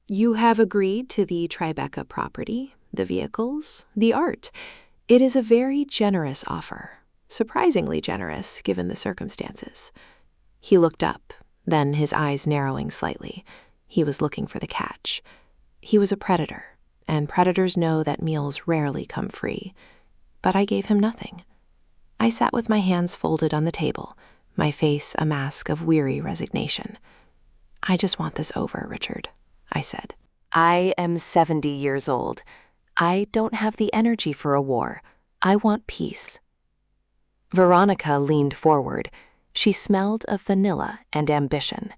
You have agreed to the Tribeca property, the vehicles, the art. It is a very generous offer, surprisingly generous given the circumstances." He looked up, then his eyes narrowing slightly. He was looking for the catch. He was a predator, and predators know that meals rarely come free. But I gave him nothing. I sat with my hands folded on the table, my face a mask of weary resignation. "I just want this over, Richard," I said. "I am 70 years old. I don't have the energy for a war. I want peace." Veronica leaned forward. She smelled of vanilla and ambition.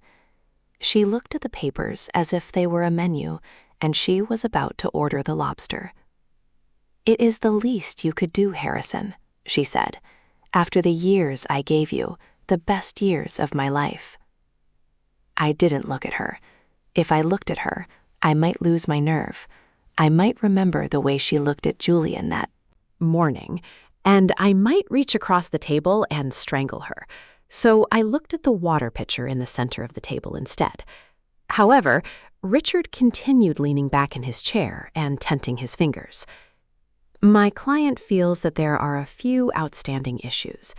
She looked at the papers as if they were a menu, and she was about to order the lobster. "It is the least you could do, Harrison," she said, "after the years I gave you, the best years of my life." I didn't look at her. If I looked at her, I might lose my nerve. I might remember the way she looked at Julian that morning, and I might reach across the table and strangle her. So I looked at the water pitcher in the center of the table instead. However, Richard continued leaning back in his chair and tenting his fingers. "My client feels that there are a few outstanding issues.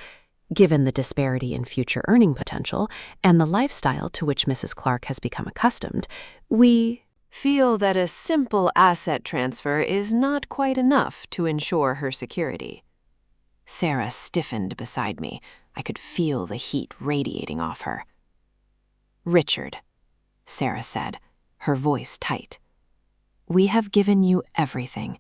Given the disparity in future earning potential and the lifestyle to which Mrs. Clark has become accustomed, we feel that a simple asset transfer is not quite enough to ensure her security." Sarah stiffened beside me. I could feel the heat radiating off her. "Richard," Sarah said, her voice tight, "we have given you everything.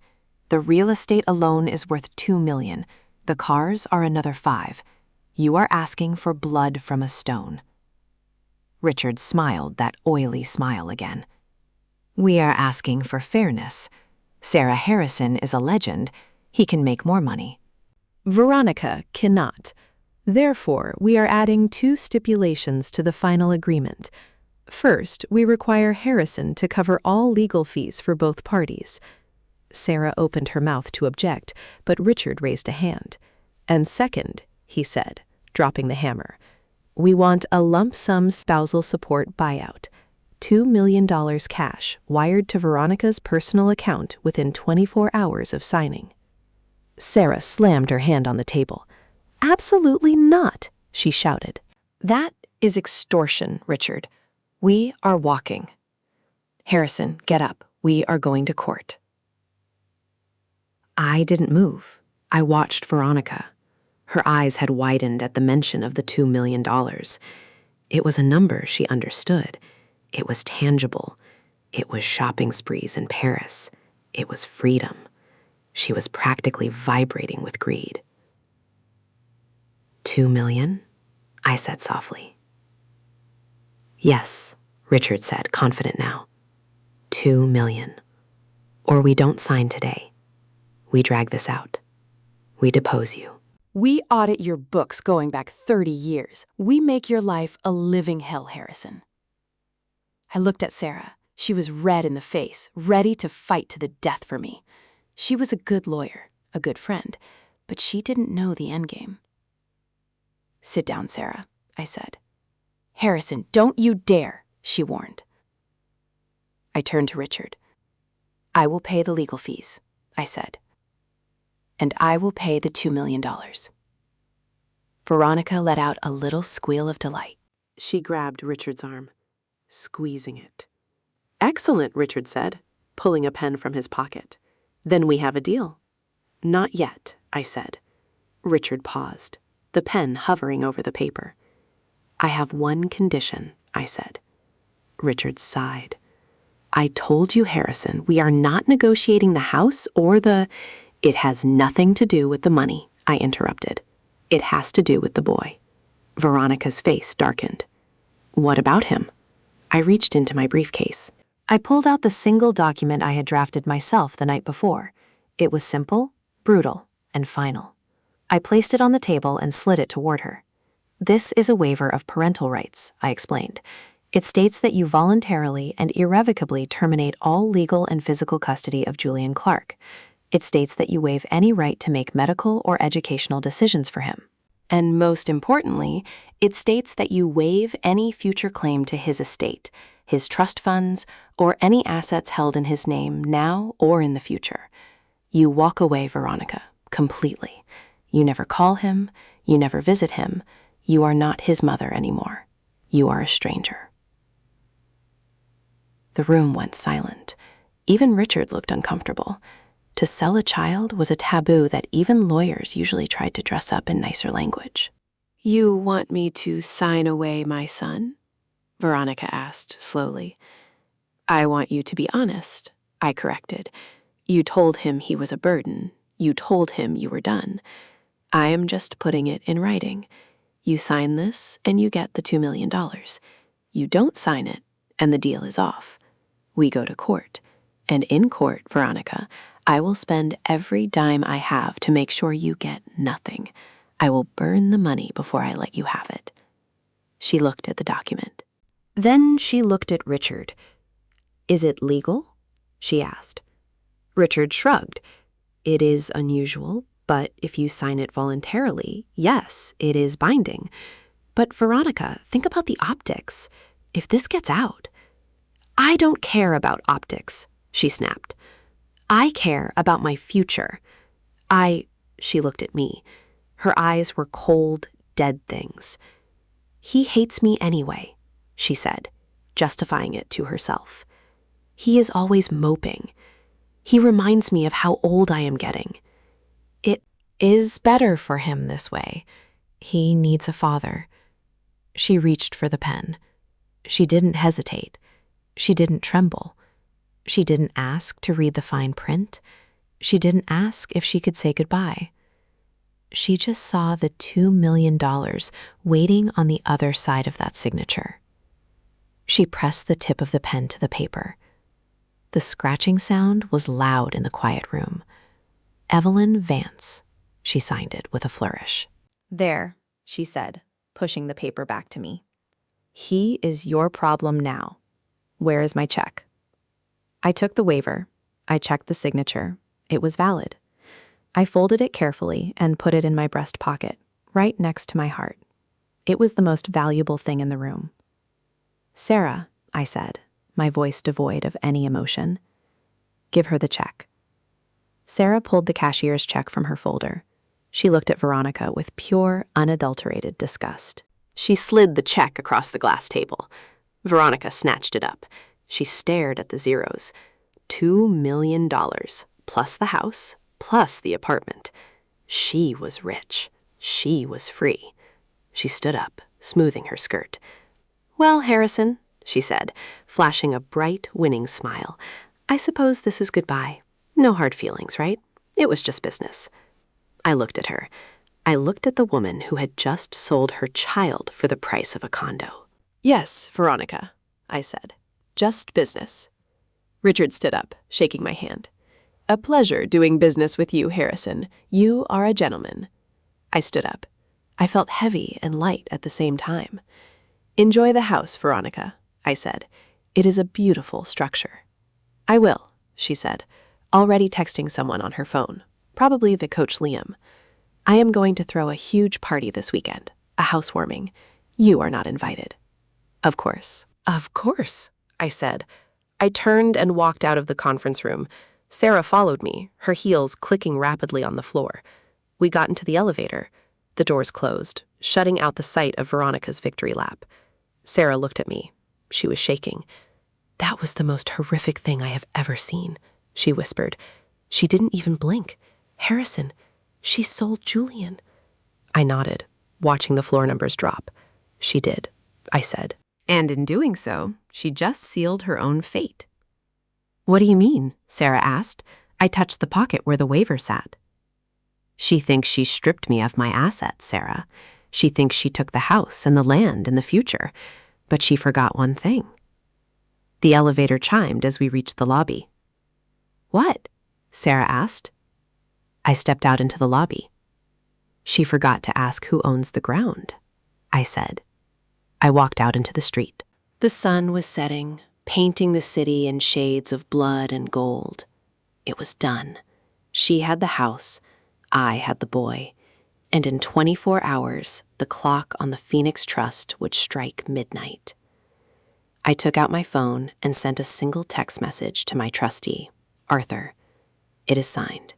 The real estate alone is worth $2 million. The cars are another $5 million. You are asking for blood from a stone." Richard smiled that oily smile again. "We are asking for fairness. Sarah Harrison is a legend. He can make more money. Veronica cannot.
Therefore, we are adding 2 stipulations to the final agreement. First, we require Harrison to cover all legal fees for both parties. Sarah opened her mouth to object, but Richard raised a hand. And second, he said, dropping the hammer, we want a lump sum spousal support buyout. $2 million cash wired to Veronica's personal account within 24 hours of signing. Sarah slammed her hand on the table. Absolutely not, she shouted. That is extortion, Richard. We are walking. Harrison, get up. We are going to court. I didn't move. I watched Veronica. Her eyes had widened at the mention of the $2 million. It was a number she understood. It was tangible. It was shopping sprees in Paris. It was freedom. She was practically vibrating with greed. $2 million? I said softly. Yes, Richard said, confident now. $2 million. Or we don't sign today. We drag this out. We depose you.
We audit your books going back 30 years. We make your life a living hell, Harrison. I looked at Sarah. She was red in the face, ready to fight to the death for me. She was a good lawyer, a good friend, but she didn't know the endgame. Sit down, Sarah, I said. Harrison, don't you dare, she warned. I turned to Richard. I will pay the legal fees, I said. And I will pay the $2 million. Veronica let out a little squeal of delight.
She grabbed Richard's arm, squeezing it. Excellent, Richard said, pulling a pen from his pocket. Then we have a deal. Not yet, I said. Richard paused, the pen hovering over the paper. I have one condition, I said. Richard sighed. I told you, Harrison, we are not negotiating the house or the... It has nothing to do with the money, I interrupted. It has to do with the boy. Veronica's face darkened. What about him? I reached into my briefcase. I pulled out the single document I had drafted myself the night before. It was simple, brutal, and final. I placed it on the table and slid it toward her. This is a waiver of parental rights, I explained. It states that you voluntarily and irrevocably terminate all legal and physical custody of Julian Clark. It states that you waive any right to make medical or educational decisions for him. And most importantly, it states that you waive any future claim to his estate, his trust funds, or any assets held in his name now or in the future. You walk away, Veronica, completely. You never call him, you never visit him, you are not his mother anymore. You are a stranger. The room went silent. Even Richard looked uncomfortable. To sell a child was a taboo that even lawyers usually tried to dress up in nicer language. You want me to sign away my son? Veronica asked slowly. I want you to be honest, I corrected. You told him he was a burden. You told him you were done. I am just putting it in writing. You sign this and you get the $2 million. You don't sign it and the deal is off. We go to court. And in court, Veronica, I will spend every dime I have to make sure you get nothing. I will burn the money before I let you have it. She looked at the document. Then she looked at Richard. Is it legal? She asked. Richard shrugged. It is unusual, but if you sign it voluntarily, yes, it is binding. But Veronica, think about the optics. If this gets out... I don't care about optics, she snapped. I care about my future. She looked at me. Her eyes were cold, dead things. He hates me anyway, she said, justifying it to herself. He is always moping. He reminds me of how old I am getting. It is better for him this way. He needs a father. She reached for the pen. She didn't hesitate. She didn't tremble. She didn't ask to read the fine print. She didn't ask if she could say goodbye. She just saw the $2 million waiting on the other side of that signature. She pressed the tip of the pen to the paper. The scratching sound was loud in the quiet room. Evelyn Vance, she signed it with a flourish.
There,
she said, pushing the paper back to me. He is your problem now. Where is my check? I took the waiver. I checked the signature. It was valid. I folded it carefully and put it in my breast pocket, right next to my heart. It was the most valuable thing in the room. Sarah, I said, my voice devoid of any emotion. Give her the check. Sarah pulled the cashier's check from her folder. She looked at Veronica with pure, unadulterated disgust. She slid the check across the glass table. Veronica snatched it up. She stared at the zeros. $2 million, plus the house, plus the apartment. She was rich. She was free. She stood up, smoothing her skirt. Well, Harrison, she said, flashing a bright, winning smile, I suppose this is goodbye. No hard feelings, right? It was just business. I looked at her. I looked at the woman who had just sold her child for the price of a condo. Yes, Veronica, I said. Just business. Richard stood up, shaking my hand. A pleasure doing business with you, Harrison. You are a gentleman. I stood up. I felt heavy and light at the same time. Enjoy the house, Veronica, I said. It is a beautiful structure. I will, she said, already texting someone on her phone, probably the coach Liam. I am going to throw a huge party this weekend, a housewarming. You are not invited. Of course. Of course, I said. I turned and walked out of the conference room. Sarah followed me, her heels clicking rapidly on the floor. We got into the elevator. The doors closed, shutting out the sight of Veronica's victory lap. Sarah looked at me. She was shaking. That was the most horrific thing I have ever seen, she whispered. She didn't even blink. Harrison, she sold Julian. I nodded, watching the floor numbers drop. She did, I said. And in doing so, she just sealed her own fate. What do you mean? Sarah asked. I touched the pocket where the waiver sat. She thinks she stripped me of my assets, Sarah. She thinks she took the house and the land in the future. But she forgot one thing. The elevator chimed as we reached the lobby. What? Sarah asked. I stepped out into the lobby. She forgot to ask who owns the ground, I said. I walked out into the street. The sun was setting, painting the city in shades of blood and gold. It was done. She had the house, I had the boy, and in 24 hours, the clock on the Phoenix Trust would strike midnight. I took out my phone and sent a single text message to my trustee, Arthur. It is signed.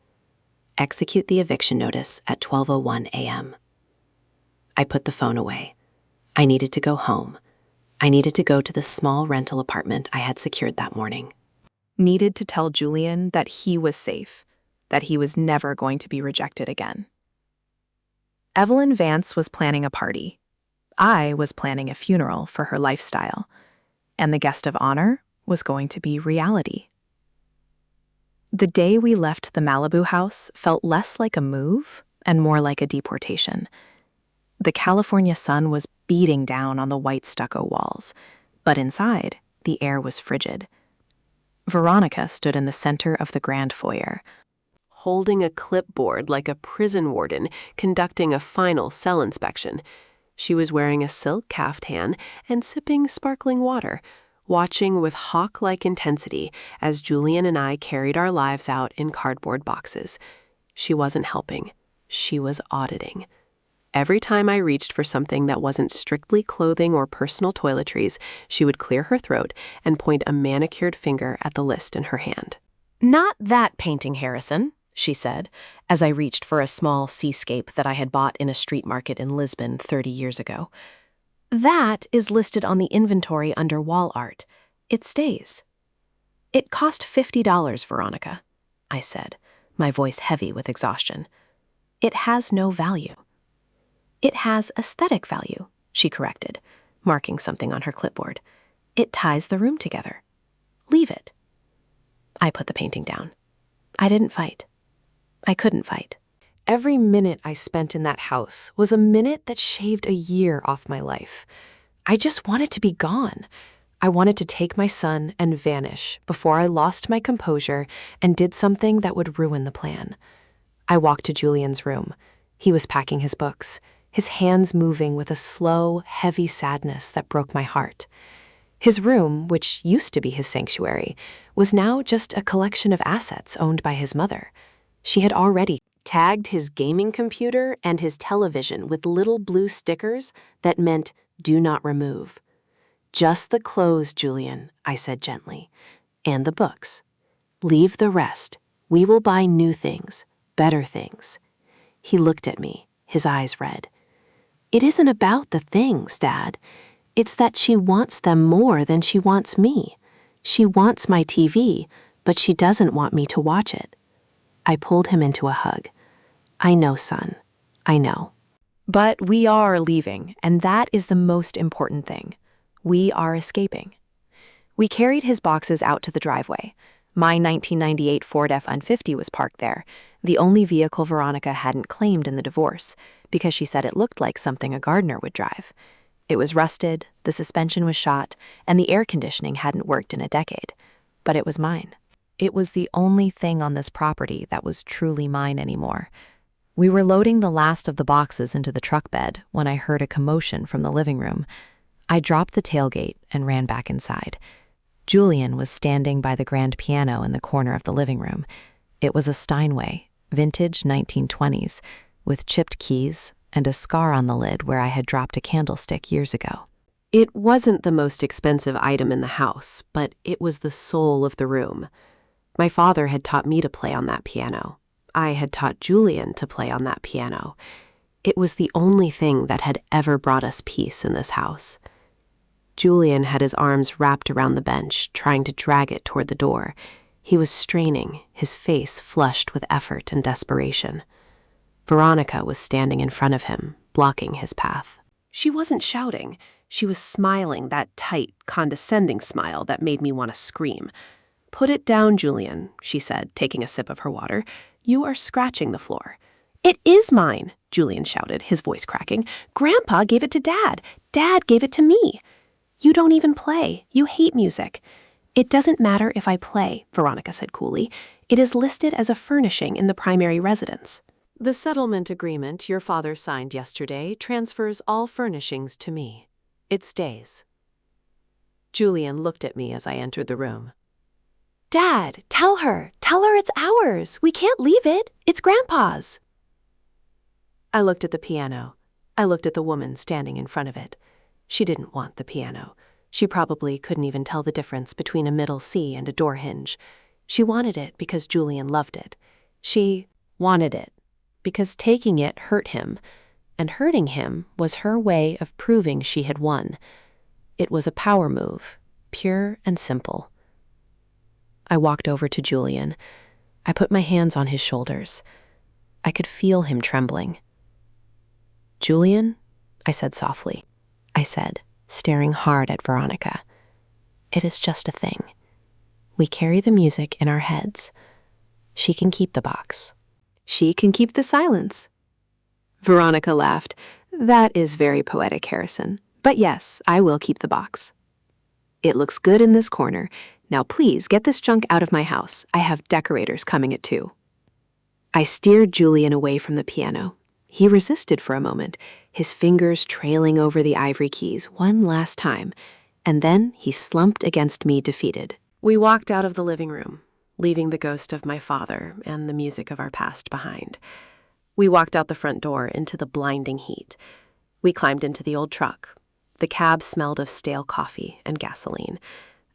Execute the eviction notice at 12:01 a.m. I put the phone away. I needed to go home. I needed to go to the small rental apartment I had secured that morning. Needed to tell Julian that he was safe, that he was never going to be rejected again. Evelyn Vance was planning a party. I was planning a funeral for her lifestyle. And the guest of honor was going to be reality. The day we left the Malibu house felt less like a move and more like a deportation. The California sun was beating down on the white stucco walls, but inside, the air was frigid. Veronica stood in the center of the grand foyer, holding a clipboard like a prison warden conducting a final cell inspection. She was wearing a silk caftan and sipping sparkling water, watching with hawk-like intensity as Julian and I carried our lives out in cardboard boxes. She wasn't helping. She was auditing. Every time I reached for something that wasn't strictly clothing or personal toiletries, she would clear her throat and point a manicured finger at the list in her hand. Not that painting, Harrison, she said, as I reached for a small seascape that I had bought in a street market in Lisbon 30 years ago. That is listed on the inventory under wall art. It stays. It cost $50, Veronica, I said, my voice heavy with exhaustion. It has no value. It has aesthetic value, she corrected, marking something on her clipboard. It ties the room together. Leave it. I put the painting down. I didn't fight. I couldn't fight. Every minute I spent in that house was a minute that shaved a year off my life. I just wanted to be gone. I wanted to take my son and vanish before I lost my composure and did something that would ruin the plan. I walked to Julian's room. He was packing his books. his hands moving with a slow, heavy sadness that broke my heart. His room, which used to be his sanctuary, was now just a collection of assets owned by his mother. She had already tagged his gaming computer and his television with little blue stickers that meant "Do not remove." "Just the clothes, Julian," I said gently, "and the books. Leave the rest. We will buy new things, better things." He looked at me, his eyes red. "It isn't about the things, Dad. It's that she wants them more than she wants me. She wants my TV, but she doesn't want me to watch it." I pulled him into a hug. "I know, son. I know."
But we are leaving, and that is the most important thing. We are escaping. We carried his boxes out to the driveway. My 1998 Ford F-150 was parked there, the only vehicle Veronica hadn't claimed in the divorce, because she said it looked like something a gardener would drive. It was rusted, the suspension was shot, and the air conditioning hadn't worked in a decade. But it was mine. It was the only thing on this property that was truly mine anymore. We were loading the last of the boxes into the truck bed when I heard a commotion from the living room. I dropped the tailgate and ran back inside. Julian was standing by the grand piano in the corner of the living room. It was a Steinway, vintage 1920s, with chipped keys and a scar on the lid where I had dropped a candlestick years ago.
It wasn't the most expensive item in the house, but it was the soul of the room. My father had taught me to play on that piano. I had taught Julian to play on that piano. It was the only thing that had ever brought us peace in this house. Julian had his arms wrapped around the bench, trying to drag it toward the door. He was straining, his face flushed with effort and desperation. Veronica was standing in front of him, blocking his path. She wasn't shouting. She was smiling, that tight, condescending smile that made me want to scream. "Put it down, Julian," she said, taking a sip of her water. "You are scratching the floor." "It is mine," Julian shouted, his voice cracking. "Grandpa gave it to Dad. Dad gave it to me." "You don't even play. You hate music." "It doesn't matter if I play," Veronica said coolly. "It is listed as a furnishing in the primary residence." "The settlement agreement your father signed yesterday transfers all furnishings to me. It stays." Julian looked at me as I entered the room. "Dad, tell her it's ours. We can't leave it. It's Grandpa's." I looked at the piano. I looked at the woman standing in front of it. She didn't want the piano. She probably couldn't even tell the difference between a middle C and a door hinge. She wanted it because Julian loved it. She wanted it because taking it hurt him, and hurting him was her way of proving she had won. It was a power move, pure and simple. I walked over to Julian. I put my hands on his shoulders. I could feel him trembling. "Julian," I said softly. I said, staring hard at Veronica. "It is just a thing. We carry the music in our heads. She can keep the box. She can keep the silence." Veronica laughed. "That is very poetic, Harrison. But yes, I will keep the box. It looks good in this corner. Now please get this junk out of my house. I have decorators coming at 2. I steered Julian away from the piano. He resisted for a moment, his fingers trailing over the ivory keys one last time, and then he slumped against me defeated. We walked out of the living room, leaving the ghost of my father and the music of our past behind. We walked out the front door into the blinding heat. We climbed into the old truck. The cab smelled of stale coffee and gasoline,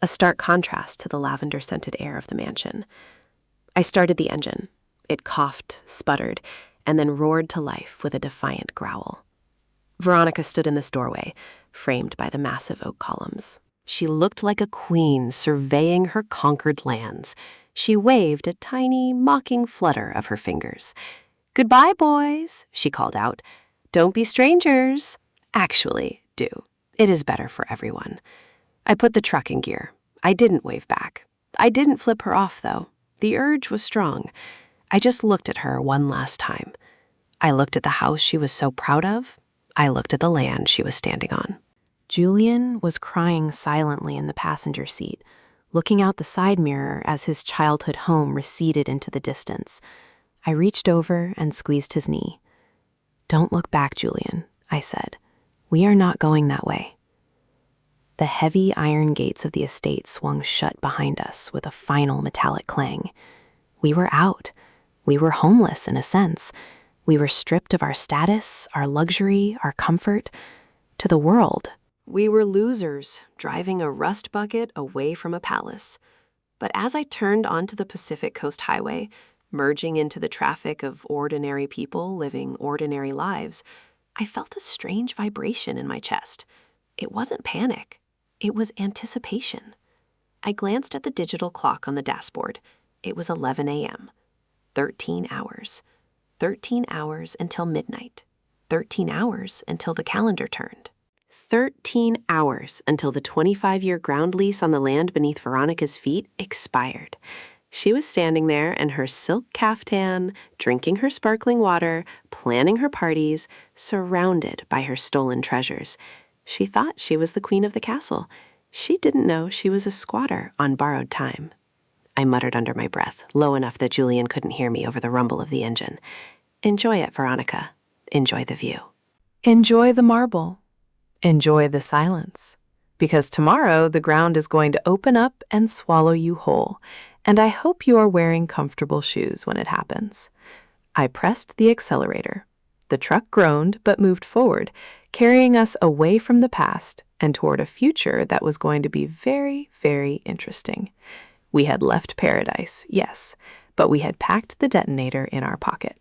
a stark contrast to the lavender-scented air of the mansion. I started the engine. It coughed, sputtered, and then roared to life with a defiant growl. Veronica stood in this doorway, framed by the massive oak columns. She looked like a queen surveying her conquered lands. She waved a tiny, mocking flutter of her fingers. "Goodbye, boys," she called out. "Don't be strangers. Actually, do. It is better for everyone." I put the truck in gear. I didn't wave back. I didn't flip her off, though. The urge was strong. I just looked at her one last time. I looked at the house she was so proud of. I looked at the land she was standing on. Julian was crying silently in the passenger seat, looking out the side mirror as his childhood home receded into the distance. I reached over and squeezed his knee. Don't look back, Julian, I said. We are not going that way. The heavy iron gates of the estate swung shut behind us with a final metallic clang. We were out. We were homeless in a sense. We were stripped of our status, our luxury, our comfort. To the world, we were losers, driving a rust bucket away from a palace. But as I turned onto the Pacific Coast Highway, merging into the traffic of ordinary people living ordinary lives, I felt a strange vibration in my chest. It wasn't panic. It was anticipation. I glanced at the digital clock on the dashboard. It was 11 a.m. 13 hours. 13 hours until midnight. 13 hours until the calendar turned. 13 hours until the 25-year ground lease on the land beneath Veronica's feet expired. She was standing there in her silk caftan, drinking her sparkling water, planning her parties, surrounded by her stolen treasures. She thought she was the queen of the castle. She didn't know she was a squatter on borrowed time. I muttered under my breath, low enough that Julian couldn't hear me over the rumble of the engine. Enjoy it, Veronica. Enjoy the view.
Enjoy the marble. Enjoy the silence. Because tomorrow the ground is going to open up and swallow you whole, and I hope you are wearing comfortable shoes when it happens. I pressed the accelerator. The truck groaned but moved forward, carrying us away from the past and toward a future that was going to be very, very interesting. We had left paradise, yes, but we had packed the detonator in our pocket.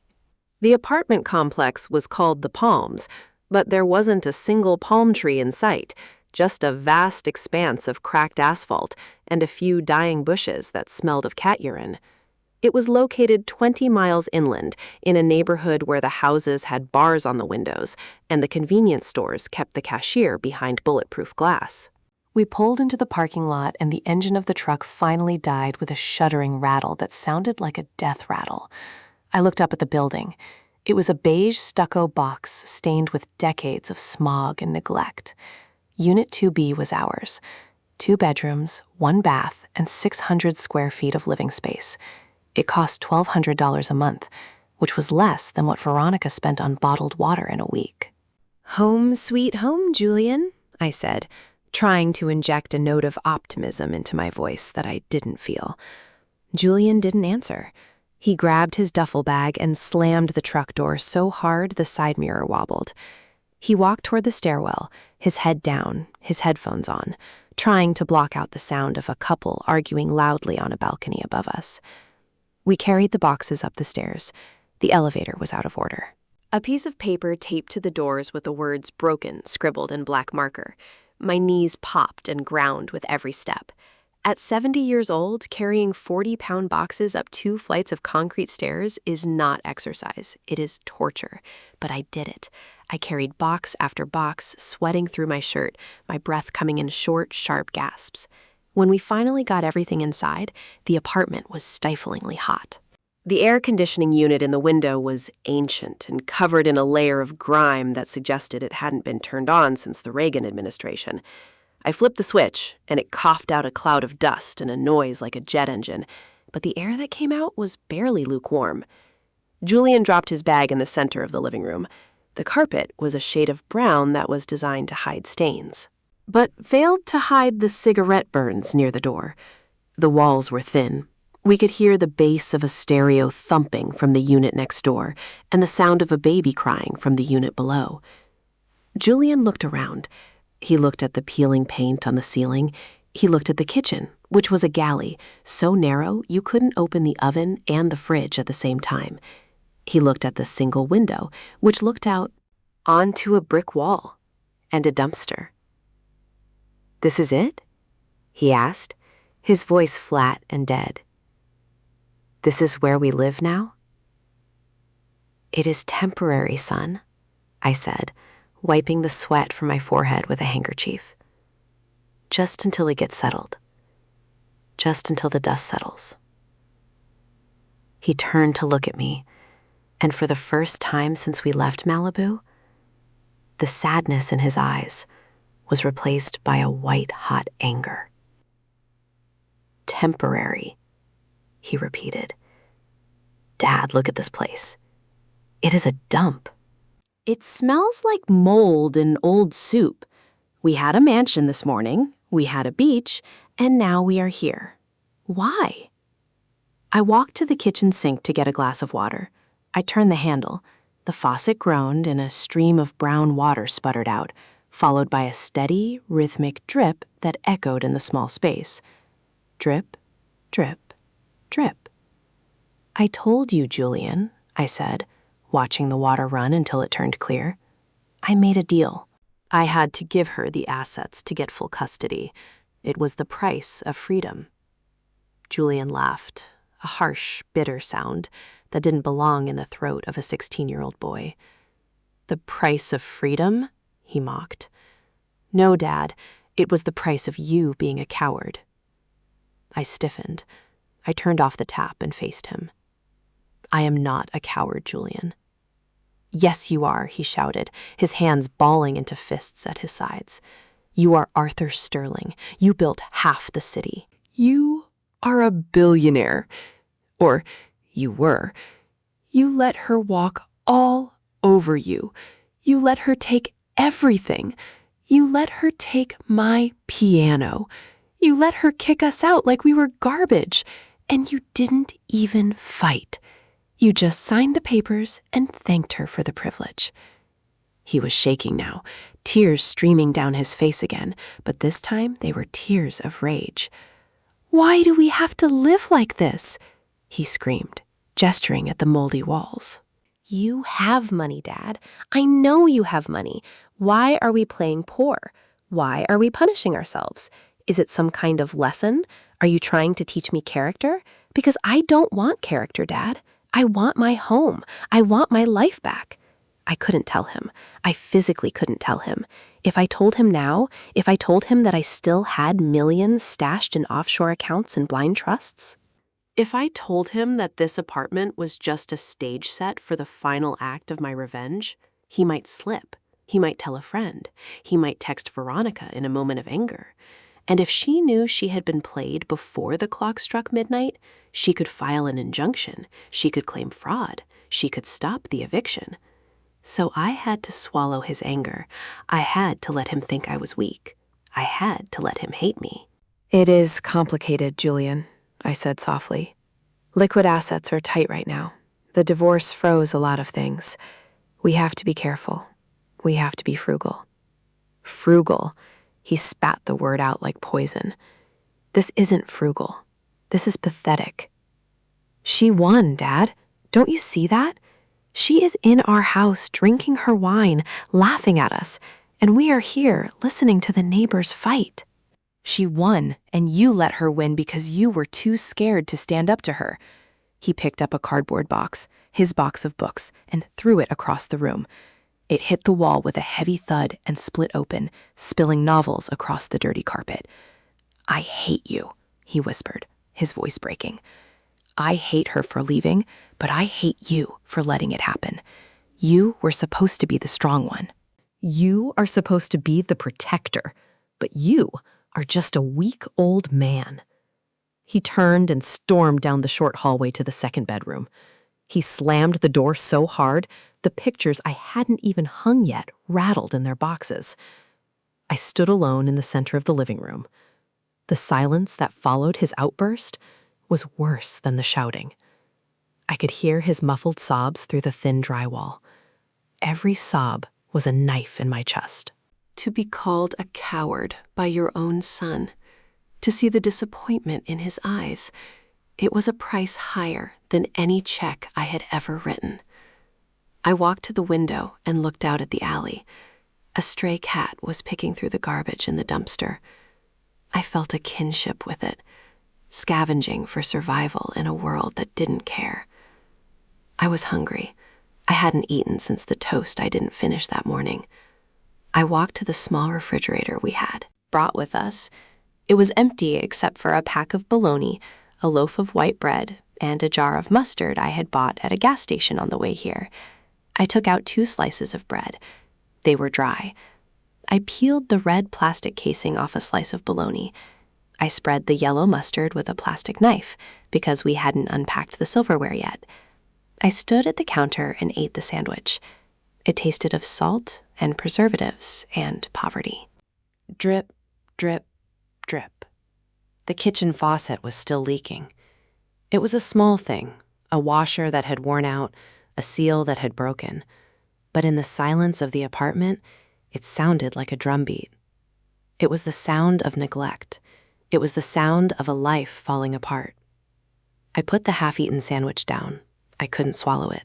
The apartment complex was called the Palms, but there wasn't a single palm tree in sight, just a vast expanse of cracked asphalt and a few dying bushes that smelled of cat urine. It was located 20 miles inland in a neighborhood where the houses had bars on the windows and the convenience stores kept the cashier behind bulletproof glass. We pulled into the parking lot and the engine of the truck finally died with a shuddering rattle that sounded like a death rattle. I looked up at the building. It was a beige stucco box stained with decades of smog and neglect. Unit 2B was ours. 2 bedrooms, 1 bath, and 600 square feet of living space. It cost $1,200 a month, which was less than what Veronica spent on bottled water in a week. "Home sweet home, Julian," I said, trying to inject a note of optimism into my voice that I didn't feel. Julian didn't answer. He grabbed his duffel bag and slammed the truck door so hard the side mirror wobbled. He walked toward the stairwell, his head down, his headphones on, trying to block out the sound of a couple arguing loudly on a balcony above us. We carried the boxes up the stairs. The elevator was out of order. A piece of paper taped to the doors with the words "broken" scribbled in black marker. My knees popped and ground with every step. At 70 years old, carrying 40-pound boxes up 2 flights of concrete stairs is not exercise. It is torture. But I did it. I carried box after box, sweating through my shirt, my breath coming in short, sharp gasps. When we finally got everything inside, the apartment was stiflingly hot. The air conditioning unit in the window was ancient and covered in a layer of grime that suggested it hadn't been turned on since the Reagan administration. I flipped the switch, and it coughed out a cloud of dust and a noise like a jet engine, but the air that came out was barely lukewarm. Julian dropped his bag in the center of the living room. The carpet was a shade of brown that was designed to hide stains, but failed to hide the cigarette burns near the door. The walls were thin. We could hear the bass of a stereo thumping from the unit next door and the sound of a baby crying from the unit below. Julian looked around. He looked at the peeling paint on the ceiling. He looked at the kitchen, which was a galley, so narrow you couldn't open the oven and the fridge at the same time. He looked at the single window, which looked out onto a brick wall and a dumpster. "This is it?" he asked, his voice flat and dead. "This is where we live now?" "It is temporary, son," I said, wiping the sweat from my forehead with a handkerchief. "Just until it gets settled. Just until the dust settles." He turned to look at me, and for the first time since we left Malibu, the sadness in his eyes was replaced by a white-hot anger. "Temporary," he repeated. "Dad, look at this place. It is a dump." It smells like mold and old soup. We had a mansion this morning, we had a beach, and now we are here. Why? I walked to the kitchen sink to get a glass of water. I turned the handle. The faucet groaned and a stream of brown water sputtered out, followed by a steady, rhythmic drip that echoed in the small space. Drip, drip, drip. I told you, Julian, I said, watching the water run until it turned clear. I made a deal. I had to give her the assets to get full custody. It was the price of freedom. Julian laughed, a harsh, bitter sound that didn't belong in the throat of a 16-year-old boy. The price of freedom? He mocked. No, Dad, it was the price of you being a coward. I stiffened. I turned off the tap and faced him. I am not a coward, Julian. Yes, you are, he shouted, his hands balling into fists at his sides. You are Arthur Sterling. You built half the city.
You are a billionaire. Or you were. You let her walk all over you. You let her take everything. You let her take my piano. You let her kick us out like we were garbage. And you didn't even fight. You just signed the papers and thanked her for the privilege. He was shaking now, tears streaming down his face again, but this time they were tears of rage. Why do we have to live like this? He screamed, gesturing at the moldy walls.
You have money, Dad. I know you have money. Why are we playing poor? Why are we punishing ourselves? Is it some kind of lesson? Are you trying to teach me character? Because I don't want character, Dad. I want my home. I want my life back. I couldn't tell him. I physically couldn't tell him. If I told him now, if I told him that I still had millions stashed in offshore accounts and blind trusts, if I told him that this apartment was just a stage set for the final act of my revenge, he might slip. He might tell a friend. He might text Veronica in a moment of anger. And if she knew she had been played before the clock struck midnight, she could file an injunction. She could claim fraud. She could stop the eviction. So I had to swallow his anger. I had to let him think I was weak. I had to let him hate me.
It is complicated, Julian, I said softly. Liquid assets are tight right now. The divorce froze a lot of things. We have to be careful. We have to be frugal. Frugal. He spat the word out like poison. This isn't frugal. This is pathetic. She won, Dad. Don't you see that? She is in our house drinking her wine, laughing at us, and we are here listening to the neighbors fight. She won, and you let her win because you were too scared to stand up to her. He picked up a cardboard box, his box of books, and threw it across the room. It hit the wall with a heavy thud and split open, spilling novels across the dirty carpet. I hate you, he whispered, his voice breaking. I hate her for leaving, but I hate you for letting it happen. You were supposed to be the strong one. You are supposed to be the protector, but you are just a weak old man. He turned and stormed down the short hallway to the second bedroom. He slammed the door so hard, the pictures I hadn't even hung yet rattled in their boxes. I stood alone in the center of the living room. The silence that followed his outburst was worse than the shouting. I could hear his muffled sobs through the thin drywall. Every sob was a knife in my chest. To be called a coward by your own son, to see the disappointment in his eyes, it was a price higher than any check I had ever written. I walked to the window and looked out at the alley. A stray cat was picking through the garbage in the dumpster. I felt a kinship with it, scavenging for survival in a world that didn't care. I was hungry. I hadn't eaten since the toast I didn't finish that morning. I walked to the small refrigerator we had brought with us. It was empty except for a pack of bologna, a loaf of white bread, and a jar of mustard I had bought at a gas station on the way here. I took out 2 slices of bread. They were dry. I peeled the red plastic casing off a slice of bologna. I spread the yellow mustard with a plastic knife because we hadn't unpacked the silverware yet. I stood at the counter and ate the sandwich.
It tasted of salt and preservatives and poverty. Drip, drip, drip. The kitchen faucet was still leaking. It was a small thing, a washer that had worn out, a seal that had broken. But in the silence of the apartment, it sounded like a drumbeat. It was the sound of neglect. It was the sound of a life falling apart. I put the half-eaten sandwich down. I couldn't swallow it.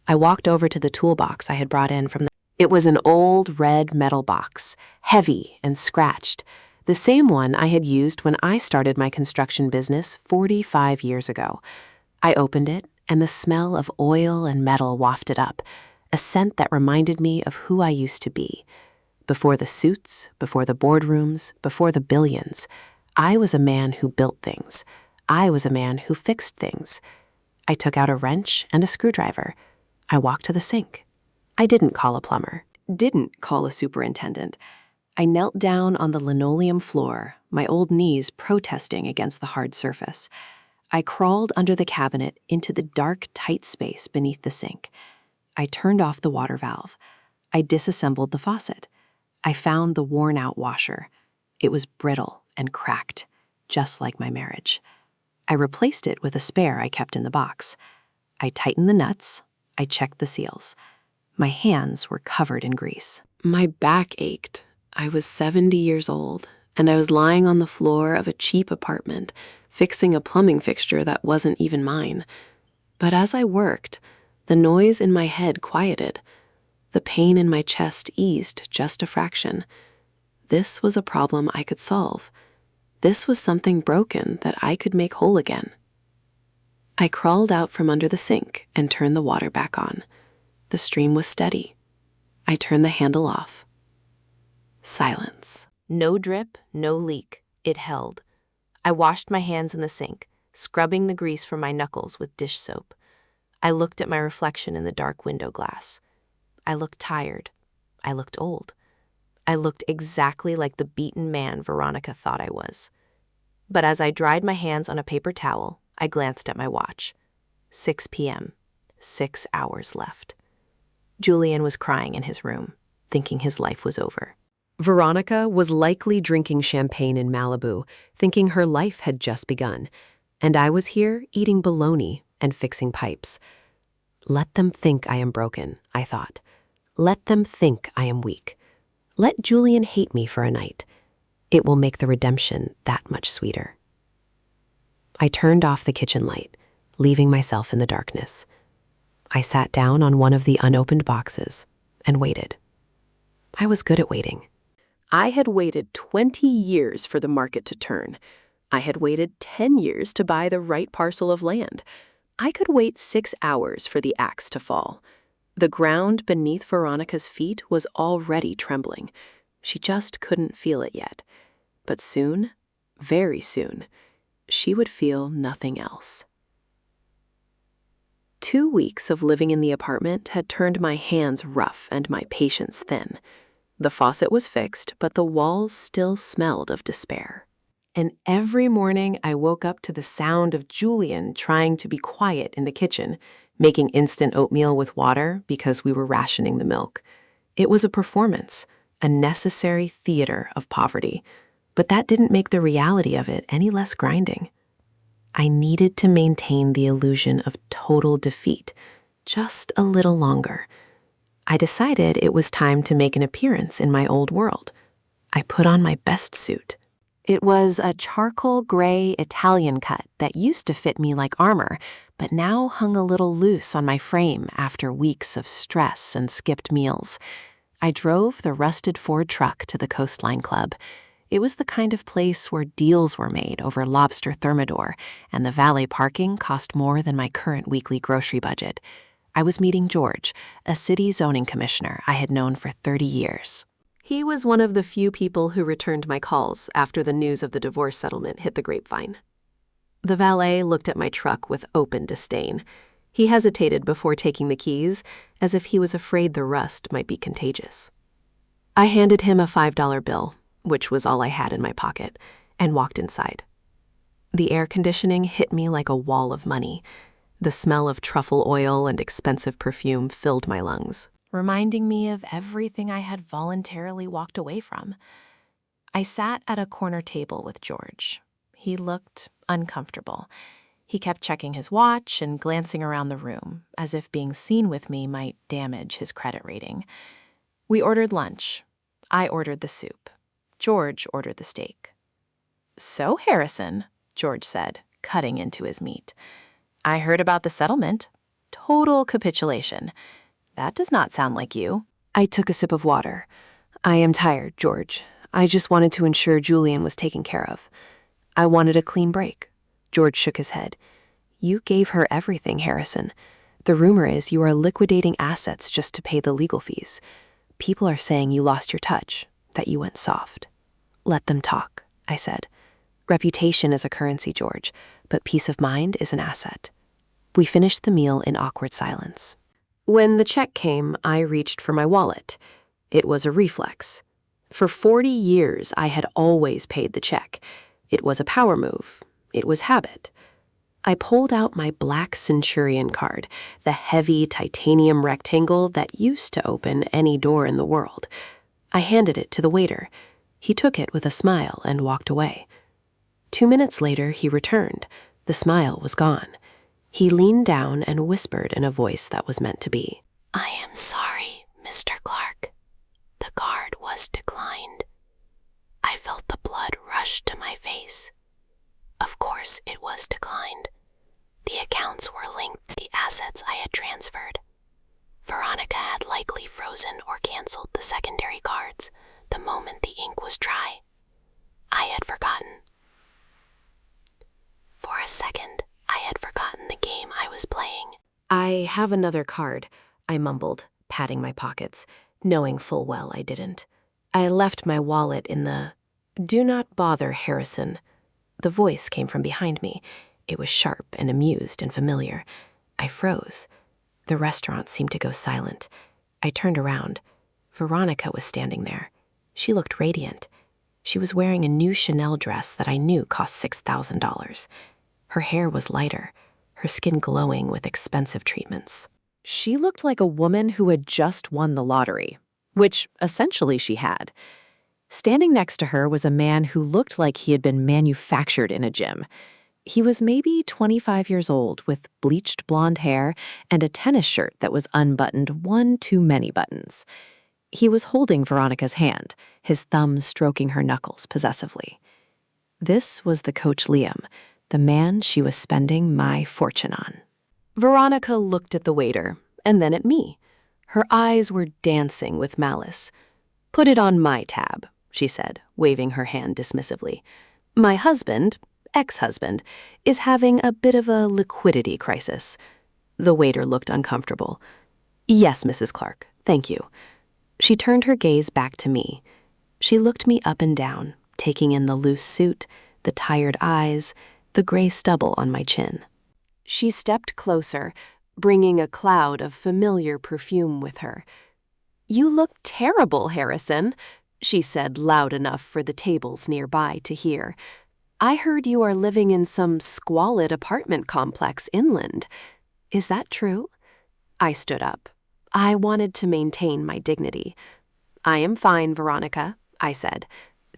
I walked over to the toolbox I had brought in from the... It was an old red metal box, heavy and scratched, the same one I had used when I started my construction business 45 years ago. I opened it, and the smell of oil and metal wafted up, a scent that reminded me of who I used to be. Before the suits, before the boardrooms, before the billions, I was a man who built things. I was a man who fixed things. I took out a wrench and a screwdriver. I walked to the sink. I didn't call a plumber, didn't call a superintendent. I knelt down on the linoleum floor, my old knees protesting against the hard surface. I crawled under the cabinet into the dark, tight space beneath the sink. I turned off the water valve. I disassembled the faucet. I found the worn-out washer. It was brittle and cracked, just like my marriage. I replaced it with a spare I kept in the box. I tightened the nuts. I checked the seals. My hands were covered in grease. My back ached. I was 70 years old, and I was lying on the floor of a cheap apartment, fixing a plumbing fixture that wasn't even mine. But as I worked, the noise in my head quieted. The pain in my chest eased just a fraction. This was a problem I could solve. This was something broken that I could make whole again. I crawled out from under the sink and turned the water back on. The stream was steady. I turned the handle off. Silence. No drip, no leak. It held. I washed my hands in the sink, scrubbing the grease from my knuckles with dish soap. I looked at my reflection in the dark window glass. I looked tired. I looked old. I looked exactly like the beaten man Veronica thought I was. But as I dried my hands on a paper towel, I glanced at my watch. 6 p.m. 6 hours left. Julian was crying in his room, thinking his life was over. Veronica was likely drinking champagne in Malibu, thinking her life had just begun. And I was here eating bologna and fixing pipes. Let them think I am broken, I thought. Let them think I am weak. Let Julian hate me for a night. It will make the redemption that much sweeter. I turned off the kitchen light, leaving myself in the darkness. I sat down on one of the unopened boxes and waited. I was good at waiting. I had waited 20 years for the market to turn. I had waited 10 years to buy the right parcel of land. I could wait 6 hours for the axe to fall. The ground beneath Veronica's feet was already trembling. She just couldn't feel it yet. But soon, very soon, she would feel nothing else. 2 weeks of living in the apartment had turned my hands rough and my patience thin. The faucet was fixed, but the walls still smelled of despair. And every morning I woke up to the sound of Julian trying to be quiet in the kitchen, making instant oatmeal with water because we were rationing the milk. It was a performance, a necessary theater of poverty, but that didn't make the reality of it any less grinding. I needed to maintain the illusion of total defeat just a little longer. I decided it was time to make an appearance in my old world. I put on my best suit. It was a charcoal gray Italian cut that used to fit me like armor, but now hung a little loose on my frame after weeks of stress and skipped meals. I drove the rusted Ford truck to the Coastline Club. It was the kind of place where deals were made over lobster thermidor, and the valet parking cost more than my current weekly grocery budget. I was meeting George, a city zoning commissioner I had known for 30 years. He was one of the few people who returned my calls after the news of the divorce settlement hit the grapevine. The valet looked at my truck with open disdain. He hesitated before taking the keys, as if he was afraid the rust might be contagious. I handed him a $5 bill, which was all I had in my pocket, and walked inside. The air conditioning hit me like a wall of money. The smell of truffle oil and expensive perfume filled my lungs. reminding me of everything I had voluntarily walked away from. I sat at a corner table with George. He looked uncomfortable. He kept checking his watch and glancing around the room, as if being seen with me might damage his credit rating. We ordered lunch. I ordered the soup. George ordered the steak. "So, Harrison," George said, cutting into his meat, "I heard about the settlement. Total capitulation. That does not sound like you."
I took a sip of water. "I am tired, George. I just wanted to ensure Julian was taken care of. I wanted a clean break." George shook his head. "You gave her everything, Harrison. The rumor is you are liquidating assets just to pay the legal fees. People are saying you lost your touch, that you went soft." "Let them talk," I said. "Reputation is a currency, George, but peace of mind is an asset." We finished the meal in awkward silence. When the check came, I reached for my wallet. It was a reflex. For 40 years, I had always paid the check. It was a power move. It was habit. I pulled out my black Centurion card, the heavy titanium rectangle that used to open any door in the world. I handed it to the waiter. He took it with a smile and walked away. 2 minutes later, he returned. The smile was gone. He leaned down and whispered in a voice that was meant to be, "I am sorry, Mr. Clark. The card was declined." I felt the blood rush to my face. Of course it was declined. The accounts were linked to the assets I had transferred. Veronica had likely frozen or canceled the secondary cards the moment the ink was dry. I had forgotten. For a second, I had forgotten the game I was playing. "I have another card," I mumbled, patting my pockets, knowing full well I didn't. I left my wallet in the... "Do not bother, Harrison." The voice came from behind me. It was sharp and amused and familiar. I froze. The restaurant seemed to go silent. I turned around. Veronica was standing there. She looked radiant. She was wearing a new Chanel dress that I knew cost $6,000. Her hair was lighter, her skin glowing with expensive treatments.
She looked like a woman who had just won the lottery, which essentially she had. Standing next to her was a man who looked like he had been manufactured in a gym. He was maybe 25 years old with bleached blonde hair and a tennis shirt that was unbuttoned one too many buttons. He was holding Veronica's hand, his thumb stroking her knuckles possessively. This was the coach Liam, the man she was spending my fortune on. Veronica looked at the waiter and then at me. Her eyes were dancing with malice. "Put it on my tab," she said, waving her hand dismissively. "My husband, ex-husband, is having a bit of a liquidity crisis." The waiter looked uncomfortable. "Yes, Mrs. Clark, thank you." She turned her gaze back to me. She looked me up and down, taking in the loose suit, the tired eyes, the gray stubble on my chin. She stepped closer, bringing a cloud of familiar perfume with her. "You look terrible, Harrison," she said loud enough for the tables nearby to hear. "I heard you are living in some squalid apartment complex inland. Is that true?" I stood up. I wanted to maintain my dignity. "I am fine, Veronica," I said.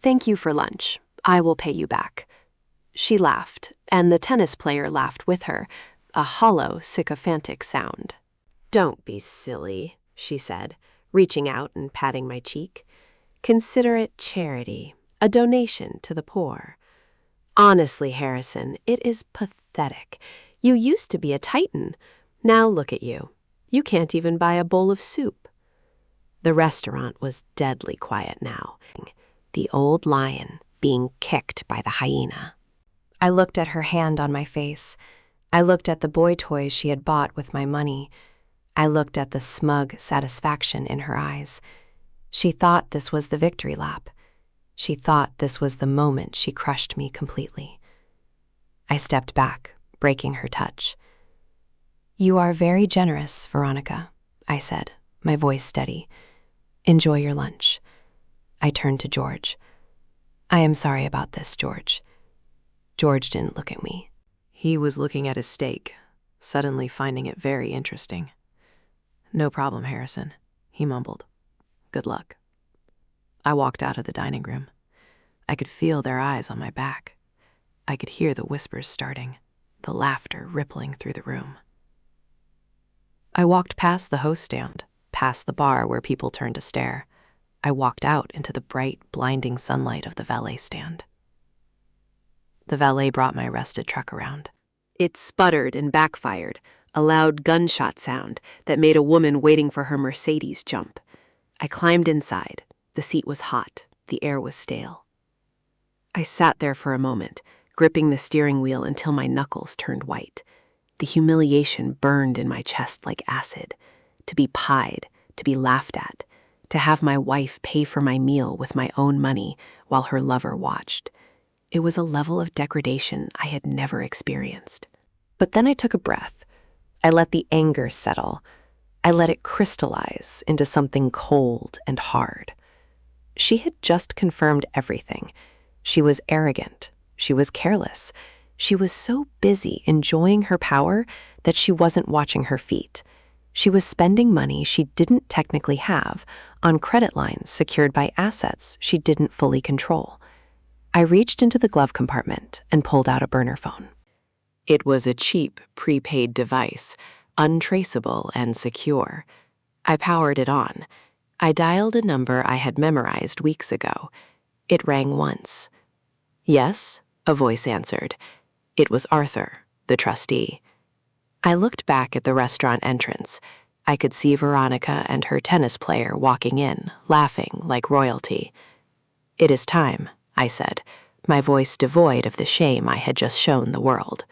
"Thank you for lunch. I will pay you back." She laughed, and the tennis player laughed with her, a hollow, sycophantic sound. "Don't be silly," she said, reaching out and patting my cheek. "Consider it charity, a donation to the poor. Honestly, Harrison, it is pathetic. You used to be a titan. Now look at you. You can't even buy a bowl of soup." The restaurant was deadly quiet now, the old lion being kicked by the hyena. I looked at her hand on my face. I looked at the boy toys she had bought with my money. I looked at the smug satisfaction in her eyes. She thought this was the victory lap. She thought this was the moment she crushed me completely. I stepped back, breaking her touch. "You are very generous, Veronica," I said, my voice steady. "Enjoy your lunch." I turned to George. "I am sorry about this, George." George didn't look at me. He was looking at his steak, suddenly finding it very interesting. "No problem, Harrison.
he mumbled. "Good luck." I walked out of the dining room. I could feel their eyes on my back. I could hear the whispers starting, the laughter rippling through the room. I walked past the host stand, past the bar where people turned to stare. I walked out into the bright, blinding sunlight of the valet stand. The valet brought my arrested truck around. It sputtered and backfired, a loud gunshot sound that made a woman waiting for her Mercedes jump. I climbed inside. The seat was hot. The air was stale. I sat there for a moment, gripping the steering wheel until my knuckles turned white. The humiliation burned in my chest like acid. To be pied, to be laughed at, to have my wife pay for my meal with my own money while her lover watched. It was a level of degradation I had never experienced. But then I took a breath. I let the anger settle. I let it crystallize into something cold and hard. She had just confirmed everything. She was arrogant. She was careless. She was so busy enjoying her power that she wasn't watching her feet. She was spending money she didn't technically have on credit lines secured by assets she didn't fully control. I reached into the glove compartment and pulled out a burner phone. It was a cheap, prepaid device, untraceable and secure. I powered it on. I dialed a number I had memorized weeks ago. It rang once. "Yes," a voice answered. It was Arthur, the trustee. I looked back at the restaurant entrance. I could see Veronica and her tennis player walking in, laughing like royalty. "It is time," I said, my voice devoid of the shame I had just shown the world.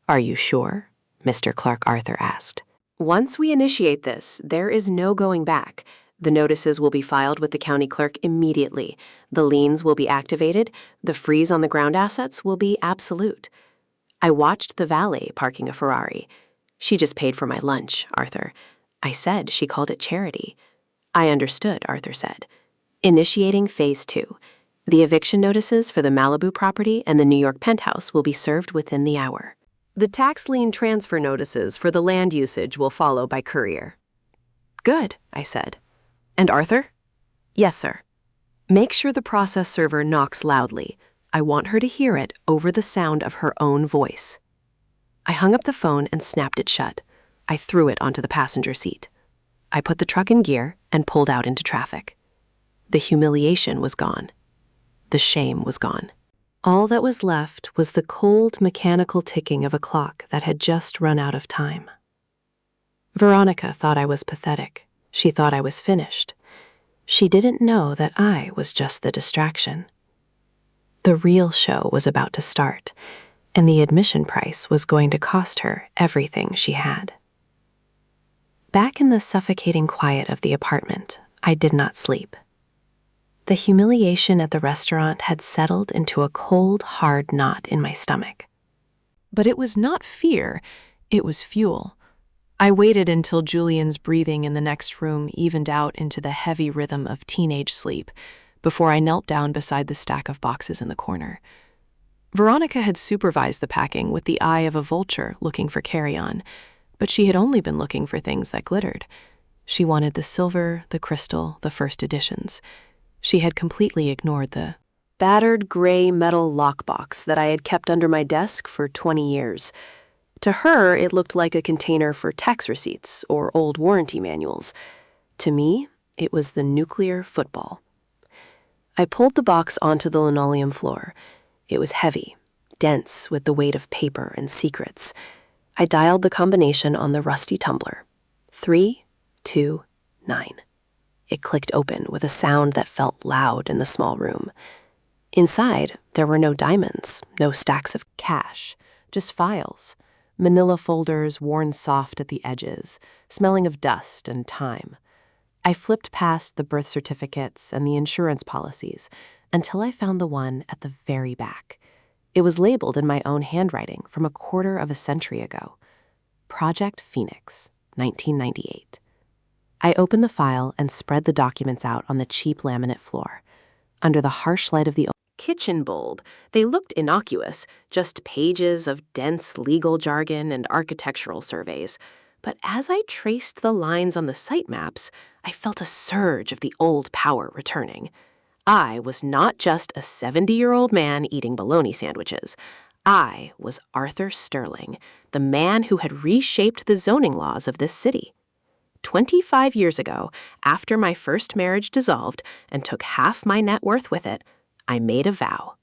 "Are you sure?" Mr. Clark Arthur asked. "Once we initiate this, there is no going back. The notices will be filed with the county clerk immediately. The liens will be activated. The freeze on the ground assets will be absolute." I watched the valet parking a Ferrari. "She just paid for my lunch, Arthur." I said she called it charity. "I understood," Arthur said. "Initiating Phase 2. The eviction notices for the Malibu property and the New York penthouse will be served within the hour. The tax lien transfer notices for the land usage will follow by courier." "Good," I said. "And Arthur?" "Yes, sir. Make sure the process server knocks loudly. I want her to hear it over the sound of her own voice." I hung up the phone and snapped it shut. I threw it onto the passenger seat. I put the truck in gear and pulled out into traffic. The humiliation was gone. The shame was gone. All that was left was the cold, mechanical ticking of a clock that had just run out of time. Veronica thought I was pathetic. She thought I was finished. She didn't know that I was just the distraction. The real show was about to start, and the admission price was going to cost her everything she had. Back in the suffocating quiet of the apartment, I did not sleep. The humiliation at the restaurant had settled into a cold, hard knot in my stomach. But it was not fear, it was fuel. I waited until Julian's breathing in the next room evened out into the heavy rhythm of teenage sleep before I knelt down beside the stack of boxes in the corner. Veronica had supervised the packing with the eye of a vulture looking for carry-on, but she had only been looking for things that glittered. She wanted the silver, the crystal, the first editions. She had completely ignored the battered gray metal lockbox that I had kept under my desk for 20 years. To her, it looked like a container for tax receipts or old warranty manuals. To me, it was the nuclear football. I pulled the box onto the linoleum floor. It was heavy, dense with the weight of paper and secrets. I dialed the combination on the rusty tumbler. 3, 2, 9. It clicked open with a sound that felt loud in the small room. Inside, there were no diamonds, no stacks of cash, just files. Manila folders worn soft at the edges, smelling of dust and time. I flipped past the birth certificates and the insurance policies until I found the one at the very back. It was labeled in my own handwriting from a quarter of a century ago. Project Phoenix, 1998. I opened the file and spread the documents out on the cheap laminate floor. Under the harsh light of the kitchen bulb, they looked innocuous, just pages of dense legal jargon and architectural surveys. But as I traced the lines on the site maps, I felt a surge of the old power returning. I was not just a 70-year-old man eating bologna sandwiches. I was Arthur Sterling, the man who had reshaped the zoning laws of this city. 25 years ago, after my first marriage dissolved and took half my net worth with it, I made a vow.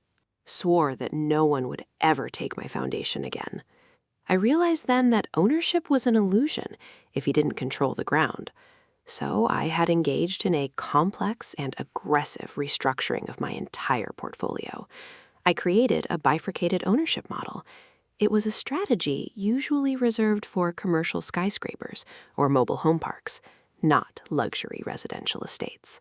Swore that no one would ever take my foundation again. I realized then that ownership was an illusion if you didn't control the ground. So I had engaged in a complex and aggressive restructuring of my entire portfolio. I created a bifurcated ownership model. It was a strategy usually reserved for commercial skyscrapers or mobile home parks, not luxury residential estates.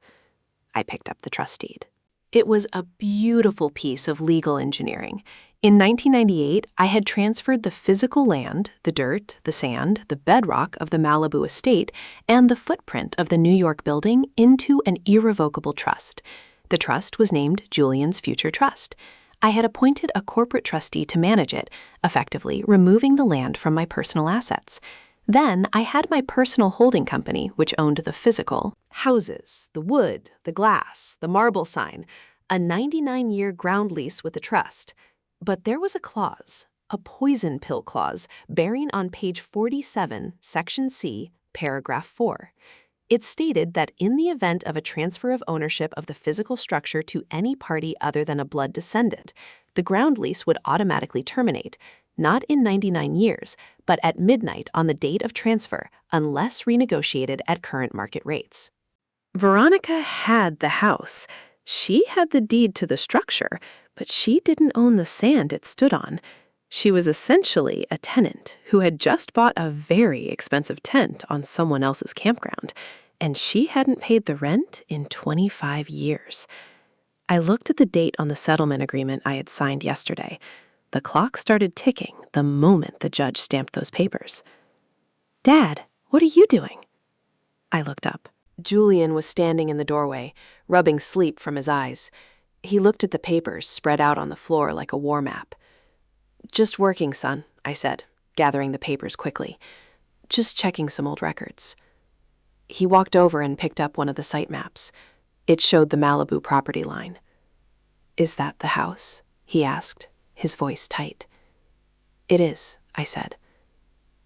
I picked up the trust deed. It was a beautiful piece of legal engineering. In 1998, I had transferred the physical land, the dirt, the sand, the bedrock of the Malibu estate, and the footprint of the New York building into an irrevocable trust. The trust was named Julian's Future Trust. I had appointed a corporate trustee to manage it, effectively removing the land from my personal assets. Then I had my personal holding company, which owned the physical houses, the wood, the glass, the marble sign, a 99-year ground lease with the trust. But there was a clause, a poison pill clause, bearing on page 47, section C, paragraph 4. It stated that in the event of a transfer of ownership of the physical structure to any party other than a blood descendant, the ground lease would automatically terminate, not in 99 years, but at midnight on the date of transfer, unless renegotiated at current market rates. Veronica had the house. She had the deed to the structure, but she didn't own the sand it stood on. She was essentially a tenant who had just bought a very expensive tent on someone else's campground, and she hadn't paid the rent in 25 years. I looked at the date on the settlement agreement I had signed yesterday. The clock started ticking the moment the judge stamped those papers. "Dad, what are you doing?" I looked up. Julian was standing in the doorway, rubbing sleep from his eyes. He looked at the papers spread out on the floor like a war map. "Just working, son," I said, gathering the papers quickly. "Just checking some old records." He walked over and picked up one of the site maps. It showed the Malibu property line. "Is that the house?" he asked, his voice tight. "It is," I said.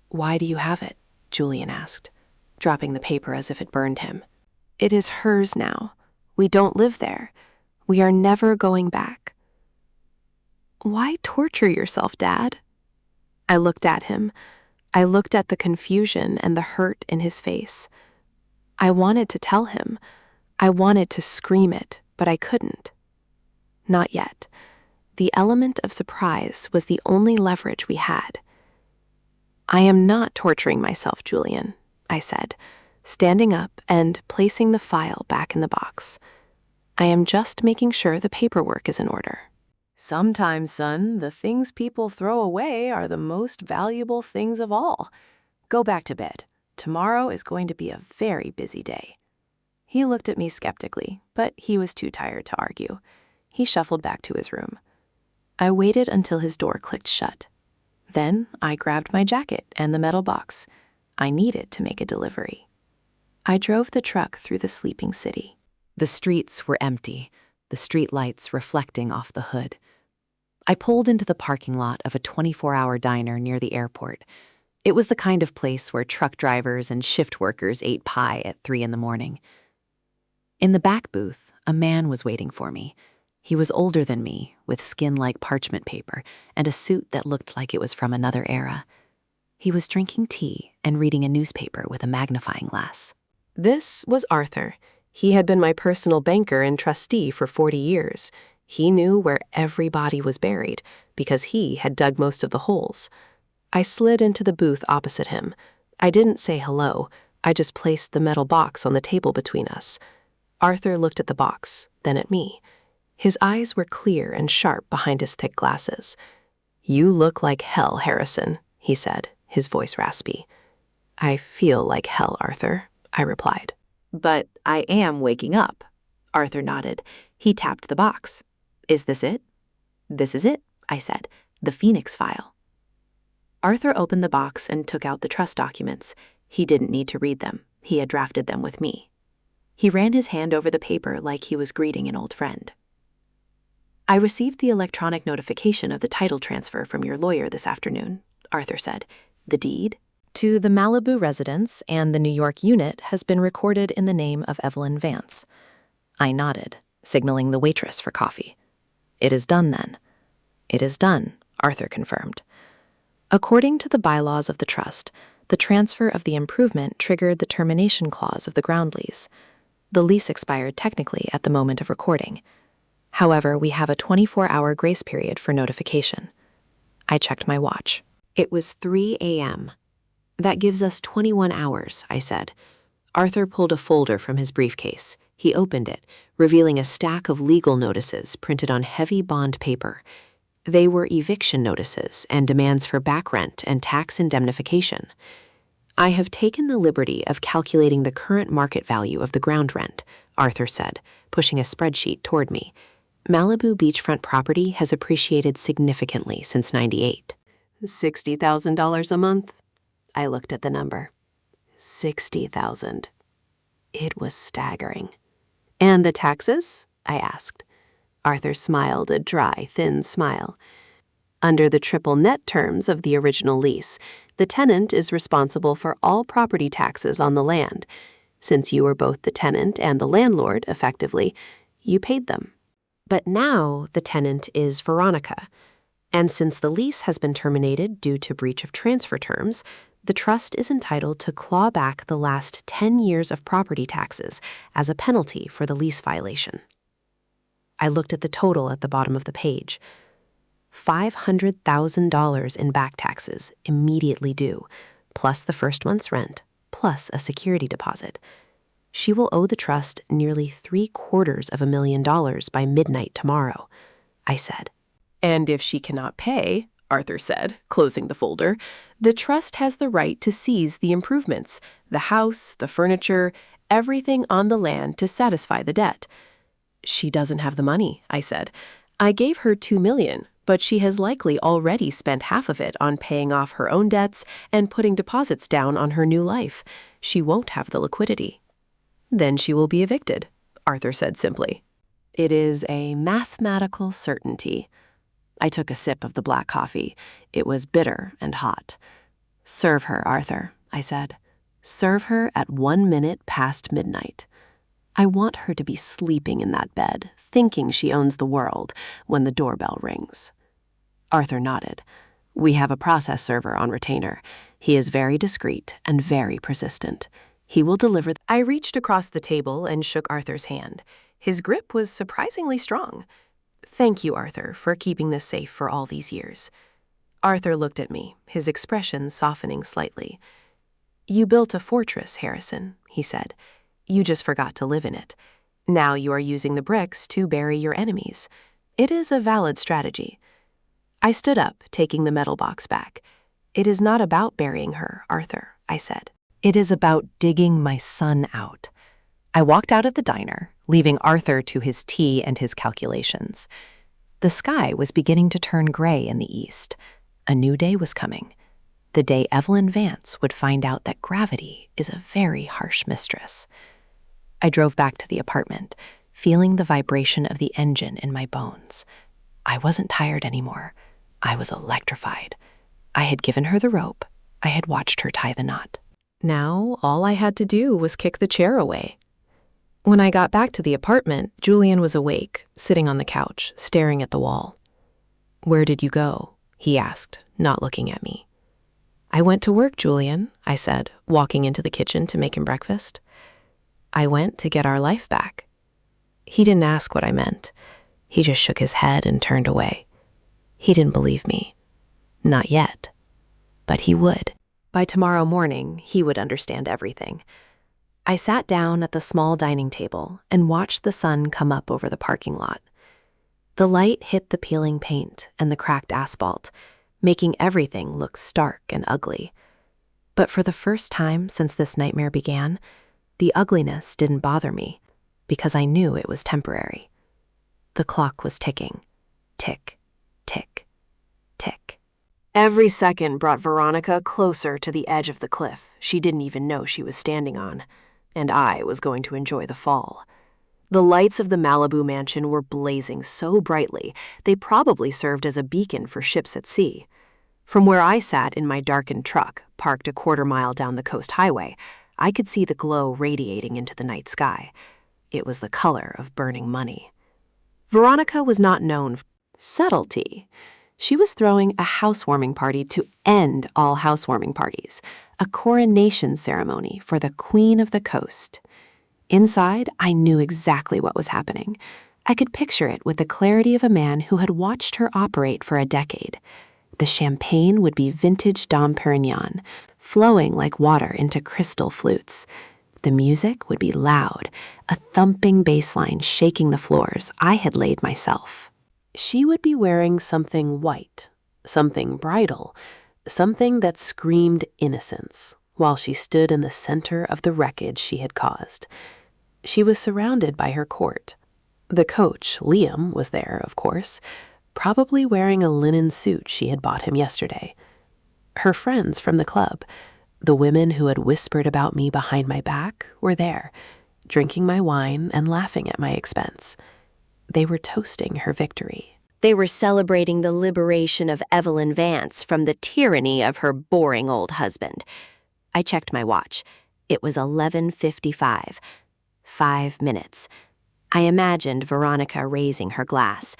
"Why do you have it?" Julian asked, dropping the paper as if it burned him. "It is hers now. We don't live there. We are never going back." "Why torture yourself, Dad?" I looked at him. I looked at the confusion and the hurt in his face. I wanted to tell him. I wanted to scream it, but I couldn't. Not yet. The element of surprise was the only leverage we had. "I am not torturing myself, Julian," I said, standing up and placing the file back in the box. "I am just making sure the paperwork is in order." "Sometimes, son, the things people throw away are the most valuable things of all. Go back to bed. Tomorrow is going to be a very busy day." He looked at me skeptically, but he was too tired to argue. He shuffled back to his room. I waited until his door clicked shut. Then I grabbed my jacket and the metal box. I needed to make a delivery. I drove the truck through the sleeping city. The streets were empty, the street lights reflecting off the hood. I pulled into the parking lot of a 24-hour diner near the airport. It was the kind of place where truck drivers and shift workers ate pie at 3 a.m. In the back booth, a man was waiting for me. He was older than me, with skin like parchment paper and a suit that looked like it was from another era. He was drinking tea and reading a newspaper with a magnifying glass. This was Arthur. He had been my personal banker and trustee for 40 years. He knew where every body was buried because he had dug most of the holes. I slid into the booth opposite him. I didn't say hello. I just placed the metal box on the table between us. Arthur looked at the box, then at me. His eyes were clear and sharp behind his thick glasses. "You look like hell, Harrison," he said, his voice raspy. "I feel like hell, Arthur," I replied. "But I am waking up." Arthur nodded. He tapped the box. "Is this it?" "This is it," I said. "The Phoenix file." Arthur opened the box and took out the trust documents. He didn't need to read them. He had drafted them with me. He ran his hand over the paper like he was greeting an old friend. "I received the electronic notification of the title transfer from your lawyer this afternoon," Arthur said. "The deed to the Malibu residence and the New York unit has been recorded in the name of Evelyn Vance." I nodded, signaling the waitress for coffee. "It is done, then." "It is done," Arthur confirmed. According to the bylaws of the trust, the transfer of the improvement triggered the termination clause of the ground lease. The lease expired technically at the moment of recording. However, we have a 24-hour grace period for notification. I checked my watch. It was 3 a.m. "That gives us 21 hours, I said. Arthur pulled a folder from his briefcase. He opened it, revealing a stack of legal notices printed on heavy bond paper. They were eviction notices and demands for back rent and tax indemnification. "I have taken the liberty of calculating the current market value of the ground rent," Arthur said, pushing a spreadsheet toward me. "Malibu beachfront property has appreciated significantly since '98. $60,000 a month." I looked at the number. 60,000. It was staggering. "And the taxes?" I asked. Arthur smiled a dry, thin smile. "Under the triple net terms of the original lease, the tenant is responsible for all property taxes on the land. Since you were both the tenant and the landlord, effectively, you paid them. But now the tenant is Veronica. And since the lease has been terminated due to breach of transfer terms, the trust is entitled to claw back the last 10 years of property taxes as a penalty for the lease violation." I looked at the total at the bottom of the page. $500,000 in back taxes immediately due, plus the first month's rent, plus a security deposit. She will owe the trust nearly $750,000 by midnight tomorrow, I said. "And if she cannot pay," Arthur said, closing the folder, "the trust has the right to seize the improvements, the house, the furniture, everything on the land to satisfy the debt." "She doesn't have the money," I said. "I gave her $2 million, but she has likely already spent half of it on paying off her own debts and putting deposits down on her new life. She won't have the liquidity." "Then she will be evicted," Arthur said simply. "It is a mathematical certainty." I took a sip of the black coffee. It was bitter and hot. "Serve her, Arthur," I said. "Serve her at 1 minute past midnight. I want her to be sleeping in that bed, thinking she owns the world, when the doorbell rings." Arthur nodded. "We have a process server on retainer. He is very discreet and very persistent. He will deliver." I reached across the table and shook Arthur's hand. His grip was surprisingly strong. "Thank you, Arthur, for keeping this safe for all these years." Arthur looked at me, his expression softening slightly. "You built a fortress, Harrison," he said. "You just forgot to live in it. Now you are using the bricks to bury your enemies. It is a valid strategy." I stood up, taking the metal box back. "It is not about burying her, Arthur," I said. "It is about digging my son out." I walked out of the diner, leaving Arthur to his tea and his calculations. The sky was beginning to turn gray in the east. A new day was coming. The day Evelyn Vance would find out that gravity is a very harsh mistress. I drove back to the apartment, feeling the vibration of the engine in my bones. I wasn't tired anymore. I was electrified. I had given her the rope. I had watched her tie the knot. Now, all I had to do was kick the chair away. When I got back to the apartment, Julian was awake, sitting on the couch, staring at the wall. "Where did you go?" he asked, not looking at me. "I went to work, Julian," I said, walking into the kitchen to make him breakfast. "I went to get our life back." He didn't ask what I meant. He just shook his head and turned away. He didn't believe me. Not yet. But he would. By tomorrow morning, he would understand everything. I sat down at the small dining table and watched the sun come up over the parking lot. The light hit the peeling paint and the cracked asphalt, making everything look stark and ugly. But for the first time since this nightmare began, the ugliness didn't bother me because I knew it was temporary. The clock was ticking. Tick, tick, tick. Every second brought Veronica closer to the edge of the cliff she didn't even know she was standing on, and I was going to enjoy the fall. The lights of the Malibu mansion were blazing so brightly they probably served as a beacon for ships at sea. From where I sat in my darkened truck, parked a quarter-mile down the coast highway, I could see the glow radiating into the night sky. It was the color of burning money. Veronica was not known for subtlety. She was throwing a housewarming party to end all housewarming parties, a coronation ceremony for the Queen of the Coast. Inside, I knew exactly what was happening. I could picture it with the clarity of a man who had watched her operate for a decade. The champagne would be vintage Dom Perignon, flowing like water into crystal flutes. The music would be loud, a thumping bass line shaking the floors I had laid myself. She would be wearing something white, something bridal, something that screamed innocence, while she stood in the center of the wreckage she had caused. She was surrounded by her court. The coach, Liam, was there, of course, probably wearing a linen suit she had bought him yesterday. Her friends from the club, the women who had whispered about me behind my back, were there, drinking my wine and laughing at my expense. They were toasting her victory.
They were celebrating the liberation of Evelyn Vance from the tyranny of her boring old husband. I checked my watch. It was 11:55. 5 minutes. I imagined Veronica raising her glass.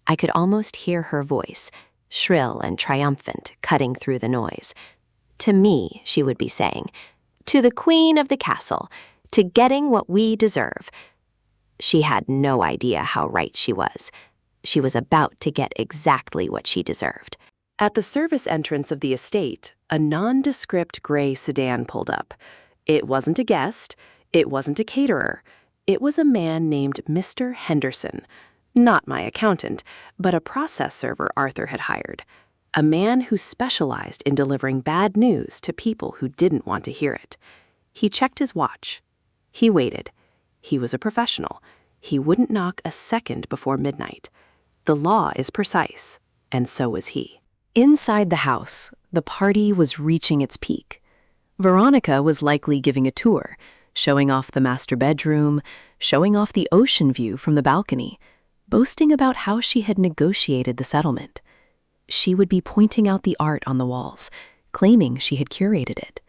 I could almost hear her voice, shrill and triumphant, cutting through the noise. To me, she would be saying, "To the Queen of the Castle, to getting what we deserve." She had no idea how right she was. She was about to get exactly what she deserved.
At the service entrance of the estate, a nondescript gray sedan pulled up. It wasn't a guest. It wasn't a caterer. It was a man named Mr. Henderson. Not my accountant, but a process server Arthur had hired. A man who specialized in delivering bad news to people who didn't want to hear it. He checked his watch. He waited. He was a professional. He wouldn't knock a second before midnight. The law is precise, and so was he. Inside the house, the party was reaching its peak. Veronica was likely giving a tour, showing off the master bedroom, showing off the ocean view from the balcony, boasting about how she had negotiated the settlement. She would be pointing out the art on the walls, claiming she had curated it.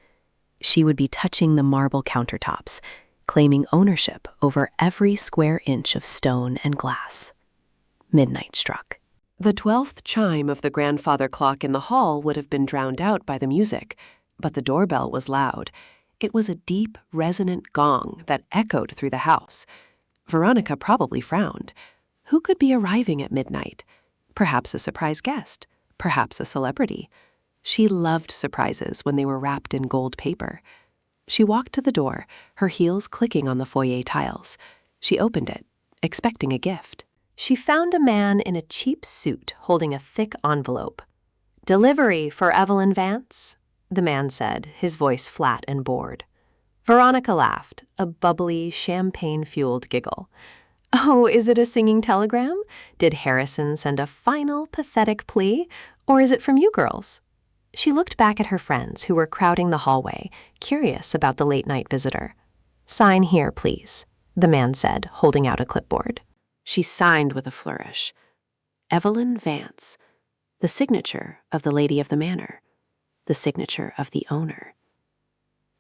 She would be touching the marble countertops, claiming ownership over every square inch of stone and glass. Midnight struck. The 12th chime of the grandfather clock in the hall would have been drowned out by the music, but the doorbell was loud. It was a deep, resonant gong that echoed through the house. Veronica probably frowned. Who could be arriving at midnight? Perhaps a surprise guest. Perhaps a celebrity. She loved surprises when they were wrapped in gold paper. She walked to the door, her heels clicking on the foyer tiles. She opened it, expecting a gift. She found a man in a cheap suit holding a thick envelope. "Delivery for Evelyn Vance?" the man said, his voice flat and bored. Veronica laughed, a bubbly, champagne-fueled giggle. "Oh, is it a singing telegram? Did Harrison send a final, pathetic plea? Or is it from you girls?" She looked back at her friends who were crowding the hallway, curious about the late-night visitor. "Sign here, please," the man said, holding out a clipboard. She signed with a flourish. Evelyn Vance, the signature of the lady of the manor, the signature of the owner.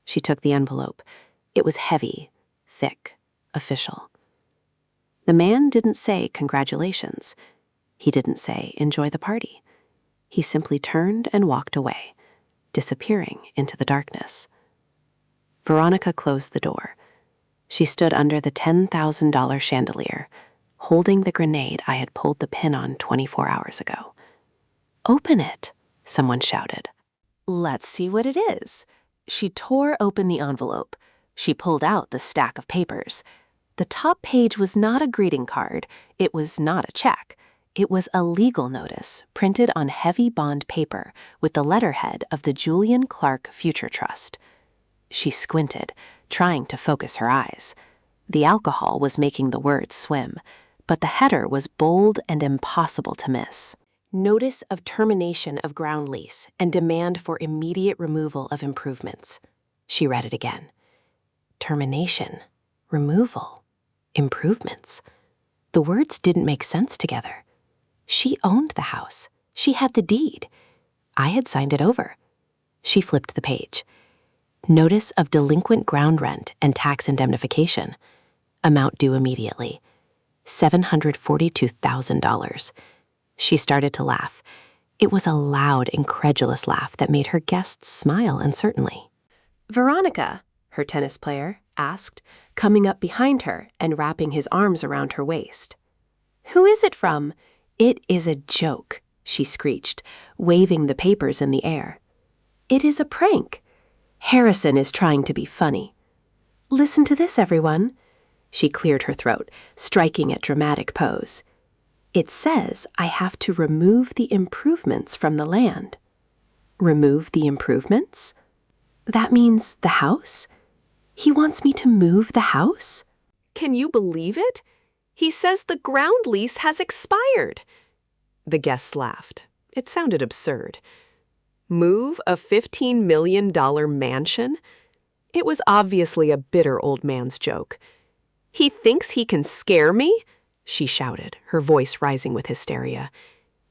She took the envelope. It was heavy, thick, official. The man didn't say congratulations. He didn't say enjoy the party. He simply turned and walked away, disappearing into the darkness. Veronica closed the door. She stood under the $10,000 chandelier, holding the grenade I had pulled the pin on 24 hours ago. "Open it," someone shouted. "Let's see what it is." She tore open the envelope. She pulled out the stack of papers. The top page was not a greeting card. It was not a check. It was a legal notice printed on heavy bond paper with the letterhead of the Julian Clark Future Trust. She squinted, trying to focus her eyes. The alcohol was making the words swim, but the header was bold and impossible to miss. Notice of termination of ground lease and demand for immediate removal of improvements. She read it again. Termination, removal, improvements. The words didn't make sense together. She owned the house. She had the deed. I had signed it over. She flipped the page. Notice of delinquent ground rent and tax indemnification. Amount due immediately. $742,000. She started to laugh. It was a loud, incredulous laugh that made her guests smile uncertainly. Veronica, her tennis player, asked, coming up behind her and wrapping his arms around her waist. Who is it from? It is a joke, she screeched, waving the papers in the air. It is a prank. Harrison is trying to be funny. Listen to this, everyone. She cleared her throat, striking at dramatic pose. It says I have to remove the improvements from the land. Remove the improvements? That means the house? He wants me to move the house?
Can you believe it? He says the ground lease has expired. The guests laughed. It sounded absurd. Move a $15 million mansion? It was obviously a bitter old man's joke. He thinks he can scare me? She shouted, her voice rising with hysteria.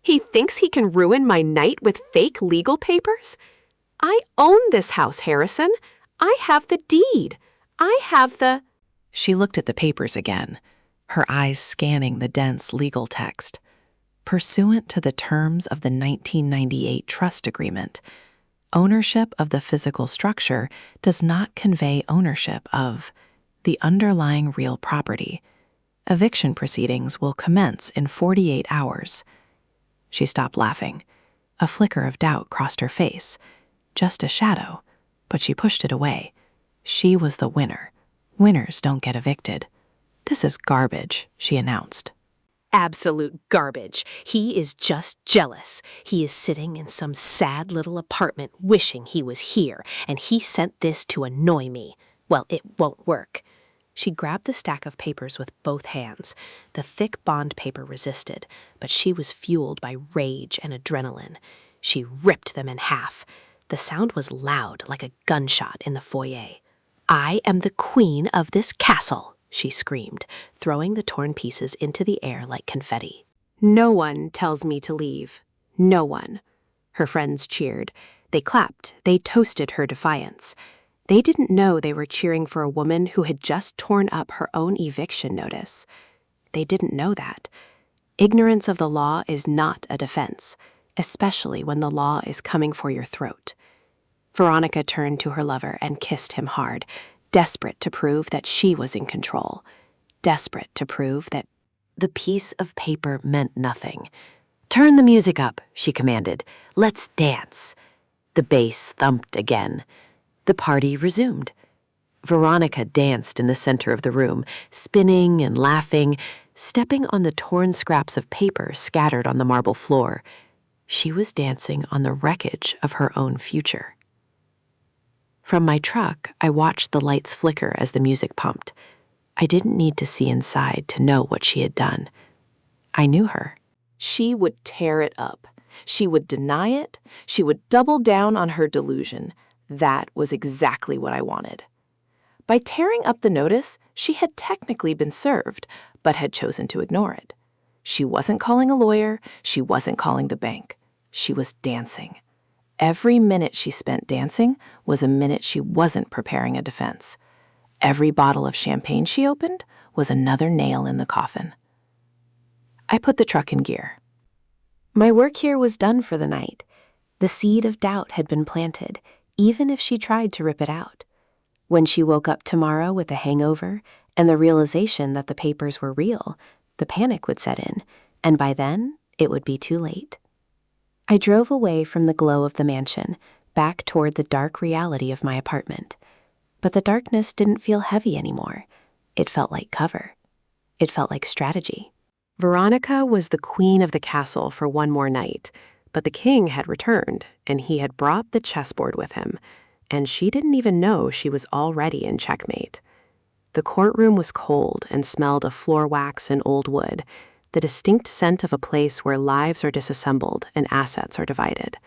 He thinks he can ruin my night with fake legal papers? I own this house, Harrison. I have the deed. I have the...
She looked at the papers again, her eyes scanning the dense legal text. Pursuant to the terms of the 1998 trust agreement, ownership of the physical structure does not convey ownership of the underlying real property. Eviction proceedings will commence in 48 hours. She stopped laughing. A flicker of doubt crossed her face. Just a shadow, but she pushed it away. She was the winner. Winners don't get evicted. This is garbage, she announced.
Absolute garbage. He is just jealous. He is sitting in some sad little apartment wishing he was here, and he sent this to annoy me. Well, it won't work. She grabbed the stack of papers with both hands. The thick bond paper resisted, but she was fueled by rage and adrenaline. She ripped them in half. The sound was loud, like a gunshot in the foyer. I am the queen of this castle, she screamed, throwing the torn pieces into the air like confetti. No one tells me to leave. No one. Her friends cheered. They clapped. They toasted her defiance. They didn't know they were cheering for a woman who had just torn up her own eviction notice. They didn't know that. Ignorance of the law is not a defense, especially when the law is coming for your throat. Veronica turned to her lover and kissed him hard, desperate to prove that she was in control, desperate to prove that the piece of paper meant nothing. "Turn the music up," she commanded. "Let's dance." The bass thumped again. The party resumed. Veronica danced in the center of the room, spinning and laughing, stepping on the torn scraps of paper scattered on the marble floor. She was dancing on the wreckage of her own future. From my truck, I watched the lights flicker as the music pumped. I didn't need to see inside to know what she had done. I knew her. She would tear it up. She would deny it. She would double down on her delusion. That was exactly what I wanted. By tearing up the notice, she had technically been served, but had chosen to ignore it. She wasn't calling a lawyer. She wasn't calling the bank. She was dancing. Every minute she spent dancing was a minute she wasn't preparing a defense. Every bottle of champagne she opened was another nail in the coffin. I put the truck in gear. My work here was done for the night. The seed of doubt had been planted, even if she tried to rip it out. When she woke up tomorrow with a hangover and the realization that the papers were real, the panic would set in, and by then, it would be too late. I drove away from the glow of the mansion, back toward the dark reality of my apartment. But the darkness didn't feel heavy anymore. It felt like cover. It felt like strategy. Veronica was the queen of the castle for one more night, but the king had returned, and he had brought the chessboard with him, and she didn't even know she was already in checkmate. The courtroom was cold and smelled of floor wax and old wood.
the distinct scent of a place where lives are disassembled and assets are divided.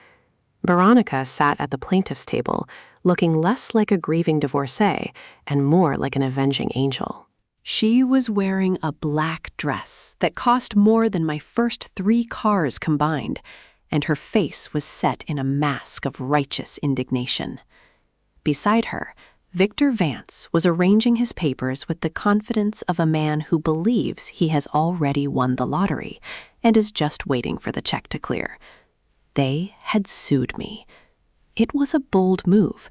Veronica sat at the plaintiff's table, looking less like a grieving divorcee and more like an avenging angel.
She was wearing a black dress that cost more than my first 3 cars combined, and her face was set in a mask of righteous indignation. Beside her, Victor Vance was arranging his papers with the confidence of a man who believes he has already won the lottery and is just waiting for the check to clear. They had sued me. It was a bold move.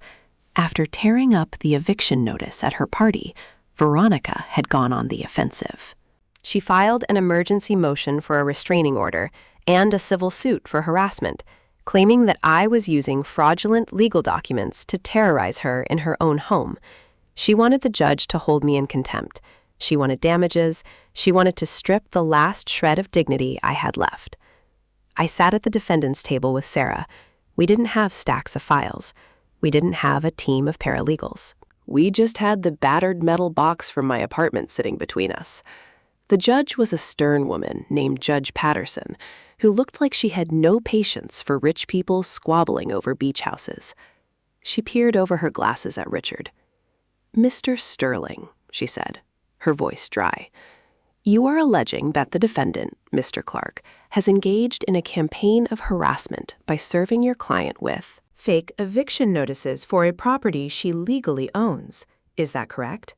After tearing up the eviction notice at her party, Veronica had gone on the offensive.
She filed an emergency motion for a restraining order and a civil suit for harassment, claiming that I was using fraudulent legal documents to terrorize her in her own home. She wanted the judge to hold me in contempt. She wanted damages. She wanted to strip the last shred of dignity I had left. I sat at the defendant's table with Sarah. We didn't have stacks of files. We didn't have a team of paralegals. We just had the battered metal box from my apartment sitting between us. The judge was a stern woman named Judge Patterson, who looked like she had no patience for rich people squabbling over beach houses. She peered over her glasses at Richard. "Mr. Sterling," she said, her voice dry, "you are alleging that the defendant, Mr. Clark, has engaged in a campaign of harassment by serving your client with fake eviction notices for a property she legally owns. Is that correct?"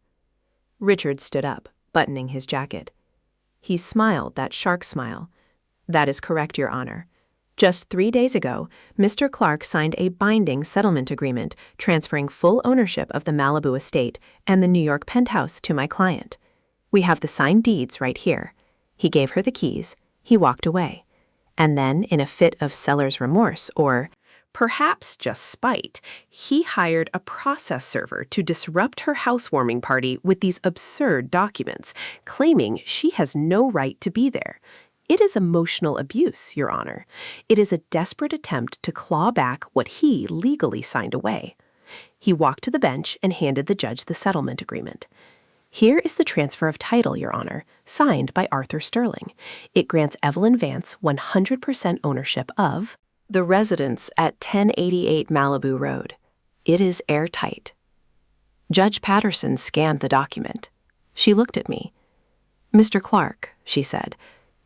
Richard stood up, buttoning his jacket. He smiled that shark smile. "That is correct, Your Honor. Just 3 days ago, Mr. Clark signed a binding settlement agreement transferring full ownership of the Malibu estate and the New York penthouse to my client. We have the signed deeds right here. He gave her the keys. He walked away. And then, in a fit of seller's remorse, or perhaps just spite, he hired a process server to disrupt her housewarming party with these absurd documents, claiming she has no right to be there. It is emotional abuse, Your Honor. It is a desperate attempt to claw back what he legally signed away." He walked to the bench and handed the judge the settlement agreement. "Here is the transfer of title, Your Honor, signed by Arthur Sterling. It grants Evelyn Vance 100% ownership of the residence at 1088 Malibu Road. It is airtight." Judge Patterson scanned the document. She looked at me. "Mr. Clark," she said,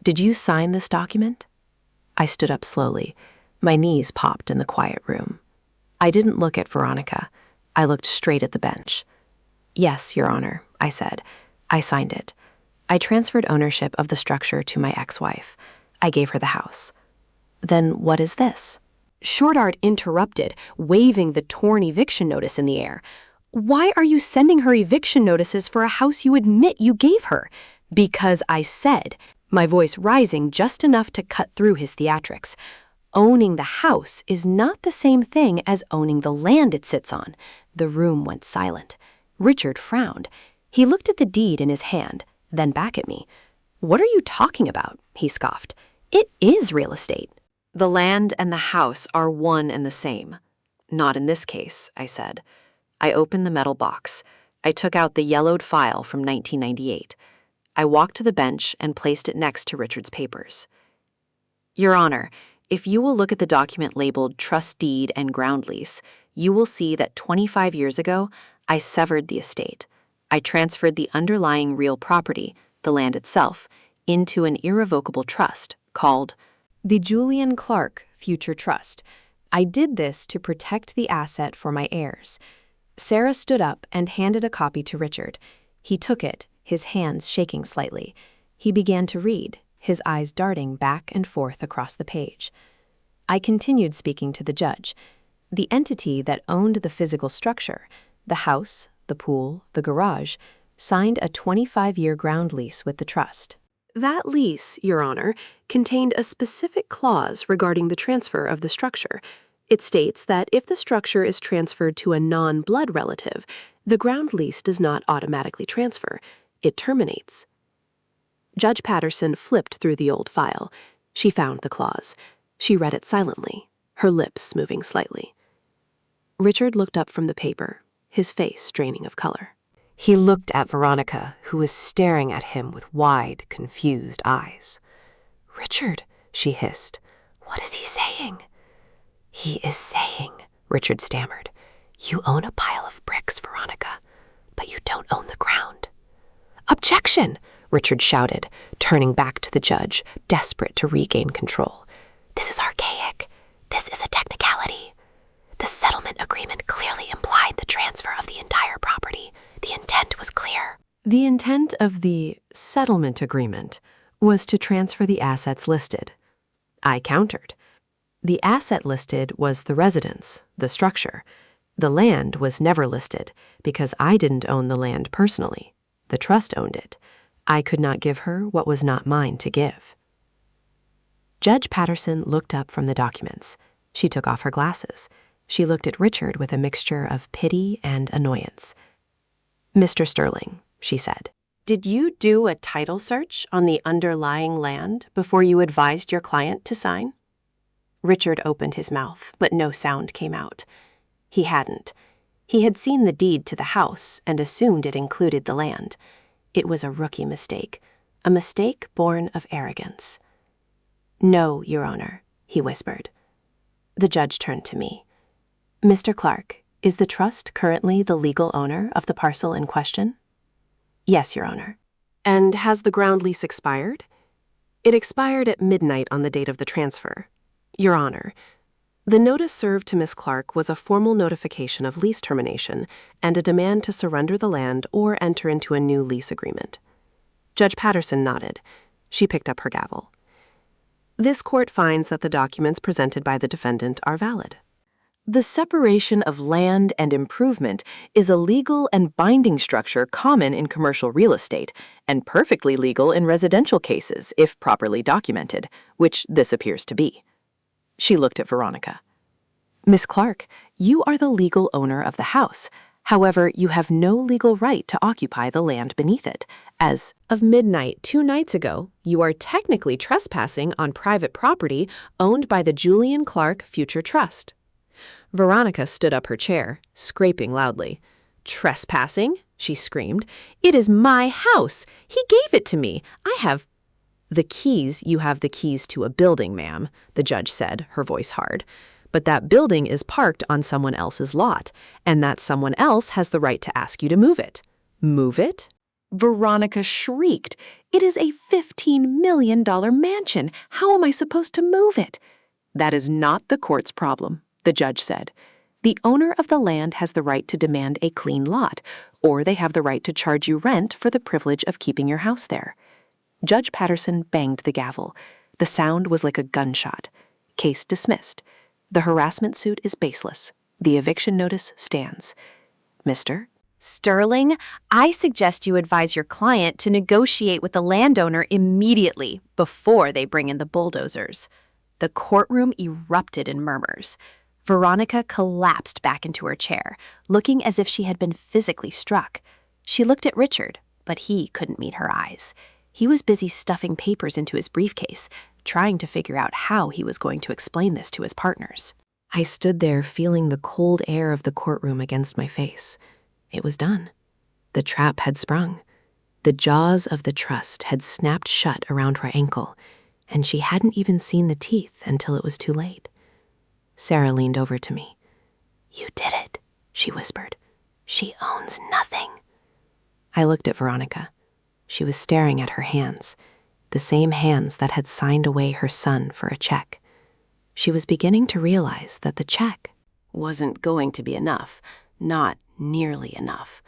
"did you sign this document?" I stood up slowly. My knees popped in the quiet room. I didn't look at Veronica. I looked straight at the bench. "Yes, Your Honor," I said. "I signed it. I transferred ownership of the structure to my ex-wife. I gave her the house." "Then what is this?"
Shortart interrupted, waving the torn eviction notice in the air. "Why are you sending her eviction notices for a house you admit you gave her?" "Because I said," my voice rising just enough to cut through his theatrics, "owning the house is not the same thing as owning the land it sits on." The room went silent. Richard frowned. He looked at the deed in his hand, then back at me. "What are you talking about?" he scoffed. "It is real estate."
"The land and the house are one and the same." "Not in this case," I said. I opened the metal box. I took out the yellowed file from 1998. I walked to the bench and placed it next to Richard's papers. "Your Honor, if you will look at the document labeled Trust Deed and Ground Lease, you will see that 25 years ago, I severed the estate. I transferred the underlying real property, the land itself, into an irrevocable trust called the Julian Clark Future Trust. I did this to protect the asset for my heirs." Sarah stood up and handed a copy to Richard. He took it, his hands shaking slightly. He began to read, his eyes darting back and forth across the page. I continued speaking to the judge. The entity that owned the physical structure, the house, the pool, the garage, signed a 25-year ground lease with the trust. That lease, Your Honor, contained a specific clause regarding the transfer of the structure. It states that if the structure is transferred to a non-blood relative, the ground lease does not automatically transfer. It terminates. Judge Patterson flipped through the old file. She found the clause. She read it silently, her lips moving slightly. Richard looked up from the paper, his face draining of color. He looked at Veronica, who was staring at him with wide, confused eyes. "Richard," she hissed, "what is he saying?" "He is saying," Richard stammered, "you own a pile of bricks, Veronica, but you don't own the ground." "Objection!" Richard shouted, turning back to the judge, desperate to regain control. "This is archaic. This is a technicality. The settlement agreement clearly implied the transfer of the entire property. The intent was clear." The intent of the settlement agreement was to transfer the assets listed. I countered. The asset listed was the residence, the structure. The land was never listed because I didn't own the land personally. The trust owned it. I could not give her what was not mine to give. Judge Patterson looked up from the documents. She took off her glasses. She looked at Richard with a mixture of pity and annoyance. "Mr. Sterling," she said, "did you do a title search on the underlying land before you advised your client to sign?" Richard opened his mouth, but no sound came out. He hadn't. He had seen the deed to the house and assumed it included the land. It was a rookie mistake, a mistake born of arrogance. "No, Your Honor," he whispered. The judge turned to me. "Mr. Clark, is the trust currently the legal owner of the parcel in question?" "Yes, Your Honor." "And has the ground lease expired?" "It expired at midnight on the date of the transfer. Your Honor, the notice served to Miss Clark was a formal notification of lease termination and a demand to surrender the land or enter into a new lease agreement." Judge Patterson nodded. She picked up her gavel. "This court finds that the documents presented by the defendant are valid." The separation of land and improvement is a legal and binding structure common in commercial real estate and perfectly legal in residential cases if properly documented, which this appears to be. She looked at Veronica. "Miss Clark, you are the legal owner of the house. However, you have no legal right to occupy the land beneath it. As of midnight 2 nights ago, you are technically trespassing on private property owned by the Julian Clark Future Trust." Veronica stood up her chair, scraping loudly. "Trespassing?" she screamed. "It is my house. He gave it to me. I have—" "The keys, you have the keys to a building, ma'am," the judge said, her voice hard. "But that building is parked on someone else's lot, and that someone else has the right to ask you to move it." "Move it?" Veronica shrieked. "It is a $15 million mansion. How am I supposed to move it?" "That is not the court's problem," the judge said. "The owner of the land has the right to demand a clean lot, or they have the right to charge you rent for the privilege of keeping your house there." Judge Patterson banged the gavel. The sound was like a gunshot. Case dismissed. The harassment suit is baseless. The eviction notice stands. Mr.
Sterling, I suggest you advise your client to negotiate with the landowner immediately before they bring in the bulldozers. The courtroom erupted in murmurs. Veronica collapsed back into her chair, looking as if she had been physically struck. She looked at Richard, but he couldn't meet her eyes. He was busy stuffing papers into his briefcase, trying to figure out how he was going to explain this to his partners. I stood there feeling the cold air of the courtroom against my face. It was done. The trap had sprung. The jaws of the trust had snapped shut around her ankle, and she hadn't even seen the teeth until it was too late. Sarah leaned over to me. "You did it," she whispered. "She owns nothing." I looked at Veronica. She was staring at her hands, the same hands that had signed away her son for a check. She was beginning to realize that the check wasn't going to be enough, not nearly enough.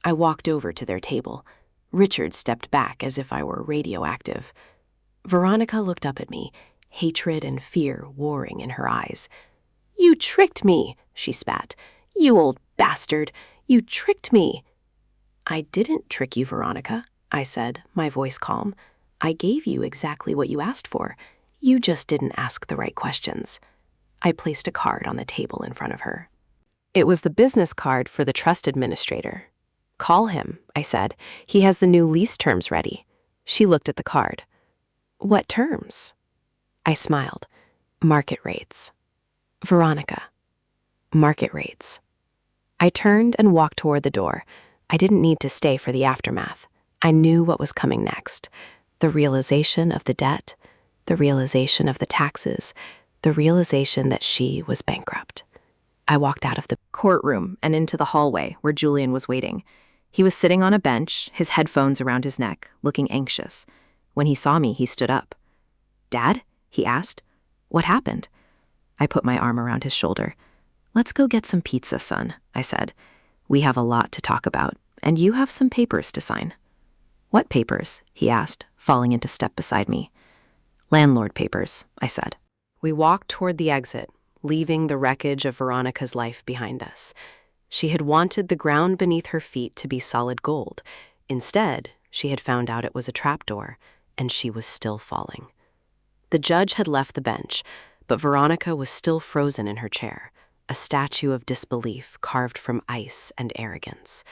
I walked over to their table. Richard stepped back as if I were radioactive. Veronica looked up at me, hatred and fear warring in her eyes. "You tricked me," she spat. "You old bastard. You tricked me." "I didn't trick you, Veronica," I said, my voice calm. "I gave you exactly what you asked for. You just didn't ask the right questions." I placed a card on the table in front of her. It was the business card for the trust administrator. "Call him," I said. "He has the new lease terms ready." She looked at the card. "What terms?" I smiled. "Market rates." "Veronica." "Market rates." I turned and walked toward the door.
I didn't need to stay for the aftermath. I knew what was coming next. The realization of the debt, the realization of the taxes, the realization that she was bankrupt. I walked out of the
courtroom and into the hallway where Julian was waiting. He was sitting on a bench, his headphones around his neck, looking anxious. When he saw me, he stood up. "Dad?" he asked. "What happened?" I put my arm around his shoulder. "Let's go get some pizza, son," I said. "We have a lot to talk about, and you have some papers to sign." "What papers?" he asked, falling into step beside me. "Landlord papers," I said.
We walked toward the exit, leaving the wreckage of Veronica's life behind us. She had wanted the ground beneath her feet to be solid gold. Instead, she had found out it was a trapdoor, and she was still falling. The judge had left the bench, but Veronica was still frozen in her chair, a statue of disbelief carved from ice and arrogance.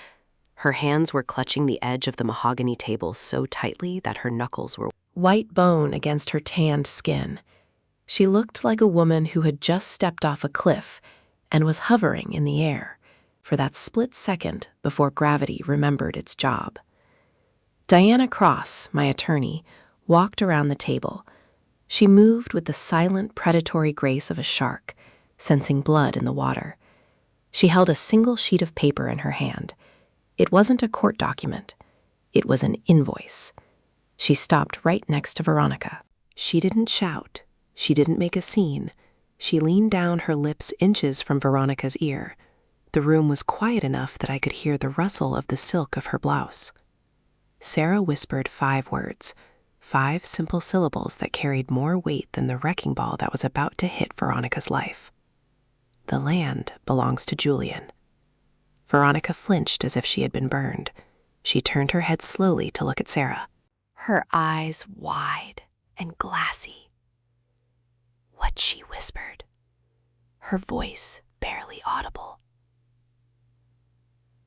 Her hands were clutching the edge of the mahogany table so tightly that her knuckles were white bone against her tanned skin. She looked like a woman who had just stepped off a cliff and was hovering in the air for that split second before gravity remembered its job. Diana Cross, my attorney, walked around the table. She moved with the silent, predatory grace of a shark, sensing blood in the water. She held a single sheet of paper in her hand. It wasn't a court document. It was an invoice. She stopped right next to Veronica. She didn't shout. She didn't make a scene. She leaned down, her lips inches from Veronica's ear. The room was quiet enough that I could hear the rustle of the silk of her blouse. Sarah whispered 5 words, 5 simple syllables that carried more weight than the wrecking ball that was about to hit Veronica's life. "The land belongs to Julian." Veronica flinched as if she had been burned. She turned her head slowly to look at Sarah, her eyes wide and glassy. "What?" she whispered, her voice barely audible.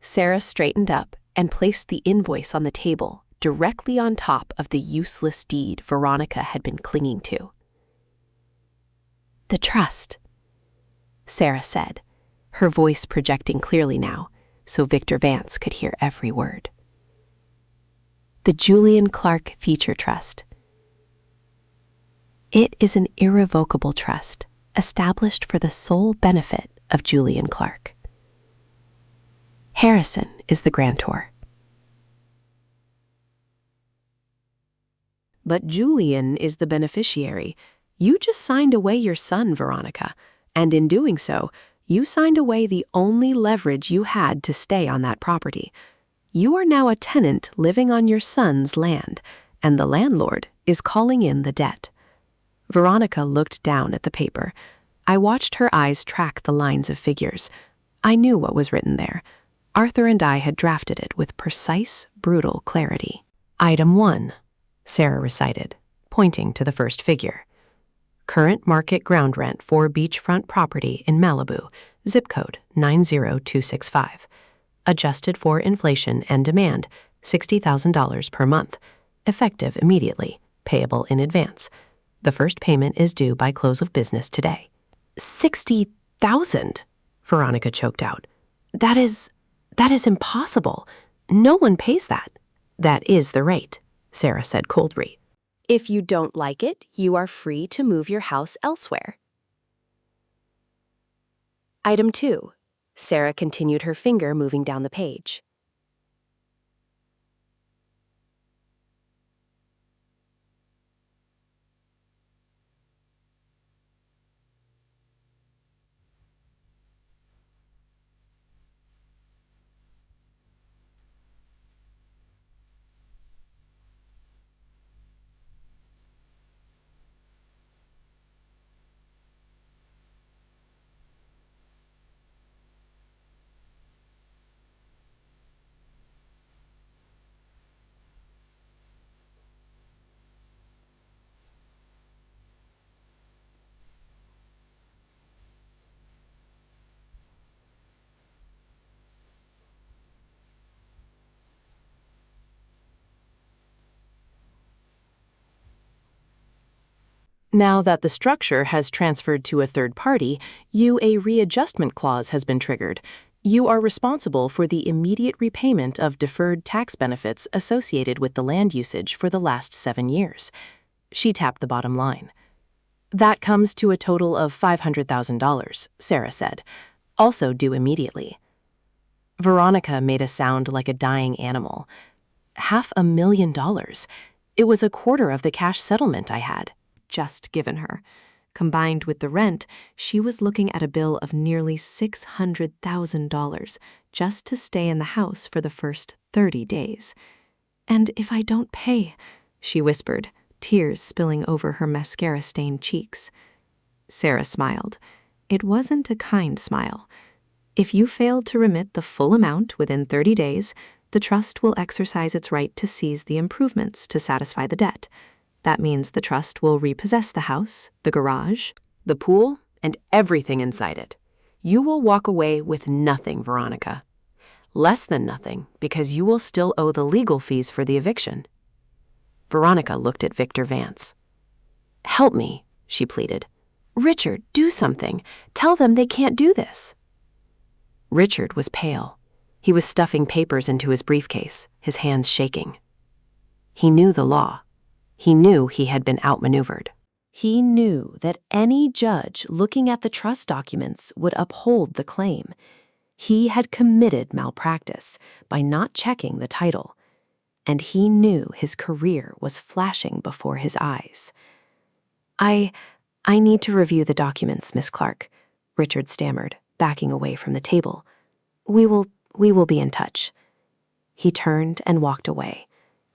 Sarah straightened up and placed the invoice on the table, directly on top of the useless deed Veronica had been clinging to. "The trust," Sarah said, her voice projecting clearly now, so Victor Vance could hear every word. "The Julian Clark Future Trust. It is an irrevocable trust established for the sole benefit of Julian Clark. Harrison is the grantor." "But Julian is the beneficiary. You just signed away your son, Veronica, and in doing so, you signed away the only leverage you had to stay on that property. You are now a tenant living on your son's land, and the landlord is calling in the debt." Veronica looked down at the paper. I watched her eyes track the lines of figures. I knew what was written there. Arthur and I had drafted it with precise, brutal clarity. "Item 1, Sarah recited, pointing to the first figure. "Current market ground rent for beachfront property in Malibu, zip code 90265. Adjusted for inflation and demand, $60,000 per month. Effective immediately, payable in advance. The first payment is due by close of business today." "$60,000? Veronica choked out. That is impossible. No one pays that." "That is the rate," Sarah said coldly. "If you don't like it, you are free to move your house elsewhere." Item 2. Sarah continued, her finger moving down the page. Now that the structure has transferred to a third party, a readjustment clause has been triggered. You are responsible for the immediate repayment of deferred tax benefits associated with the land usage for the last 7 years. She tapped the bottom line. That comes to a total of $500,000, Sarah said, also due immediately. Veronica made a sound like a dying animal. $500,000. It was a quarter of the cash settlement I had
just given her. Combined with the rent, she was looking at a bill of nearly $600,000 just to stay in the house for the first 30 days. "And if I don't pay," she whispered, tears spilling over her mascara-stained cheeks. Sarah smiled. It wasn't a kind smile. "If you failed to remit the full amount within 30 days, the trust will exercise its right to seize the improvements to satisfy the debt. That means the trust will repossess the house, the garage,
the pool, and everything inside it. You will walk away with nothing, Veronica. Less than nothing, because you will still owe the legal fees for the eviction." Veronica looked at Victor Vance. "Help me," she pleaded. "Richard, do something. Tell them they can't do this." Richard was pale. He was stuffing papers into his briefcase, his hands shaking. He knew the law. He knew he had been outmaneuvered.
He knew that any judge looking at the trust documents would uphold the claim. He had committed malpractice by not checking the title, and he knew his career was flashing before his eyes. I need to review the documents, Miss Clark," Richard stammered, backing away from the table. We will be in touch." He turned and walked away,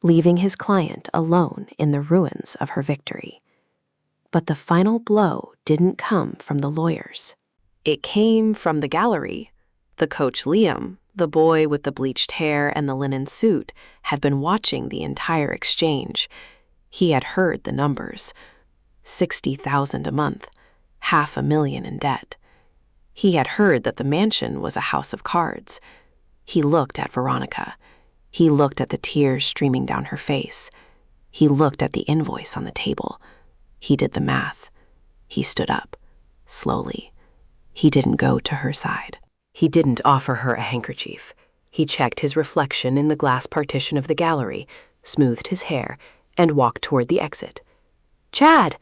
leaving his client alone in the ruins of her victory. But the final blow didn't come from the lawyers. It came from the gallery. The coach Liam, the boy with the bleached hair and the linen suit, had been watching the entire exchange. He had heard the numbers. 60,000 a month, $500,000 in debt. He had heard that the mansion was a house of cards. He looked at Veronica. He looked at the tears streaming down her face. He looked at the invoice on the table. He did the math. He stood up, slowly. He didn't go to her side. He didn't offer her a handkerchief. He checked his reflection in the glass partition of the gallery, smoothed his hair, and walked toward the exit. "Chad!"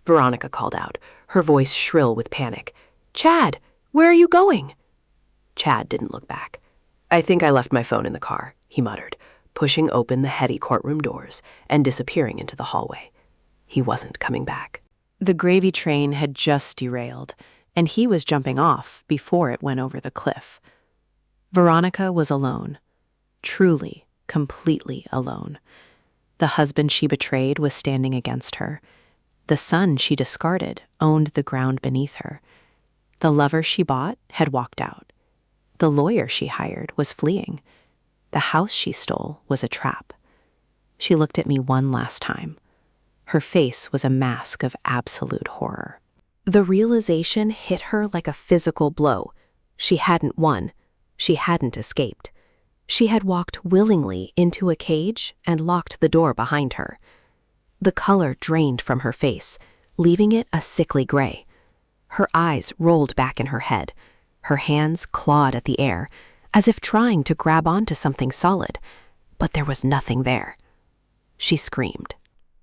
Veronica called out, her voice shrill with panic. "Chad, where are you going?" Chad didn't look back. "I think I left my phone in the car," he muttered, pushing open the heady courtroom doors and disappearing into the hallway. He wasn't coming back. The gravy train had just derailed, and he was jumping off before it went over the cliff. Veronica was alone. Truly, completely alone. The husband she betrayed was standing against her. The son she discarded owned the ground beneath her. The lover she bought had walked out. The lawyer she hired was fleeing. The house she stole was a trap. She looked at me one last time. Her face was a mask of absolute horror. The realization hit her like a physical blow. She hadn't won. She hadn't escaped. She had walked willingly into a cage and locked the door behind her. The color drained from her face, leaving it a sickly gray. Her eyes rolled back in her head. Her hands clawed at the air, as if trying to grab onto something solid, but there was nothing there. She screamed.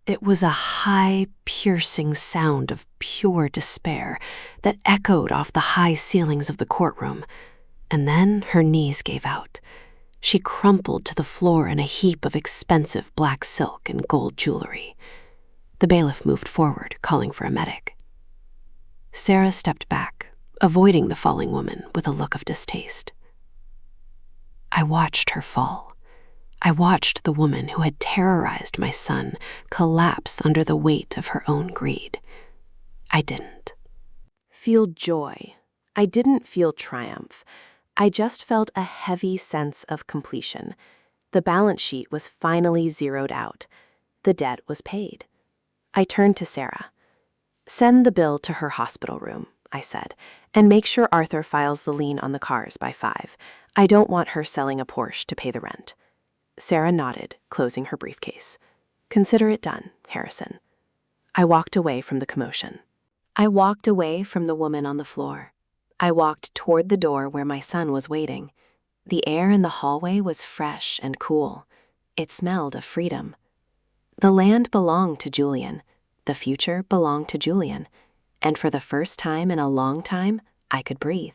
It was a high, piercing sound of pure despair that echoed off the high ceilings of the courtroom, and then her knees gave out. She crumpled to the floor in a heap of expensive black silk and gold jewelry. The bailiff moved forward, calling for a medic. Sarah stepped back, avoiding the falling woman with a look of distaste. I watched her fall. I watched the woman who had terrorized my son collapse under the weight of her own greed. I didn't feel joy. I didn't feel triumph. I just felt a heavy sense of completion. The balance sheet was finally zeroed out. The debt was paid. I turned to Sarah. "Send the bill to her hospital room," I said, "and make sure Arthur files the lien on the cars by 5. I don't want her selling a Porsche to pay the rent." Sarah nodded, closing her briefcase. "Consider it done, Harrison." I walked away from the commotion. I walked away from the woman on the floor.
I walked toward the door where my son was waiting. The air in the hallway was fresh and cool. It smelled of freedom. The land belonged to Julian. The future belonged to Julian. And for the first time in a long time, I could breathe.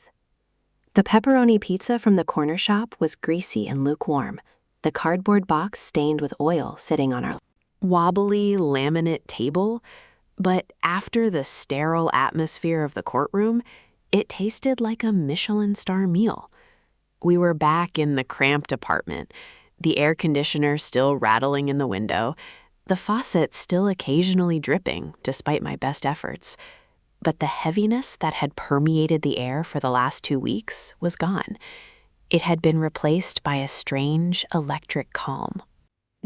The pepperoni pizza from the corner shop was greasy and lukewarm, the cardboard box stained with oil sitting on our wobbly laminate table, but after the sterile atmosphere of the courtroom, it tasted like a Michelin star meal. We were back in the cramped apartment, the air conditioner still rattling in the window, the faucet still occasionally dripping despite my best efforts. But the heaviness that had permeated the air for the last 2 weeks was gone. It had been replaced by a strange electric calm.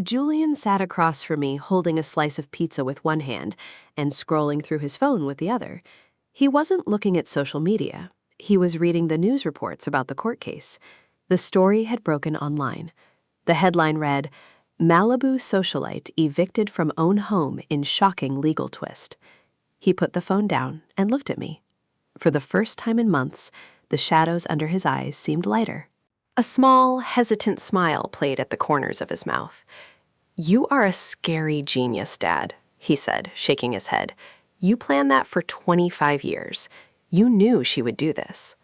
Julian sat across from me holding a slice of pizza with one hand and scrolling through his phone with the other. He wasn't looking at social media. He was reading the news reports about the court case. The story had broken online. The headline read, "Malibu socialite evicted from own home in shocking legal twist." He put the phone down and looked at me. For the first time in months, the shadows under his eyes seemed lighter. A small, hesitant smile played at the corners of his mouth. "You are a scary genius, Dad," he said, shaking his head. "You planned that for 25 years. You knew she would do this."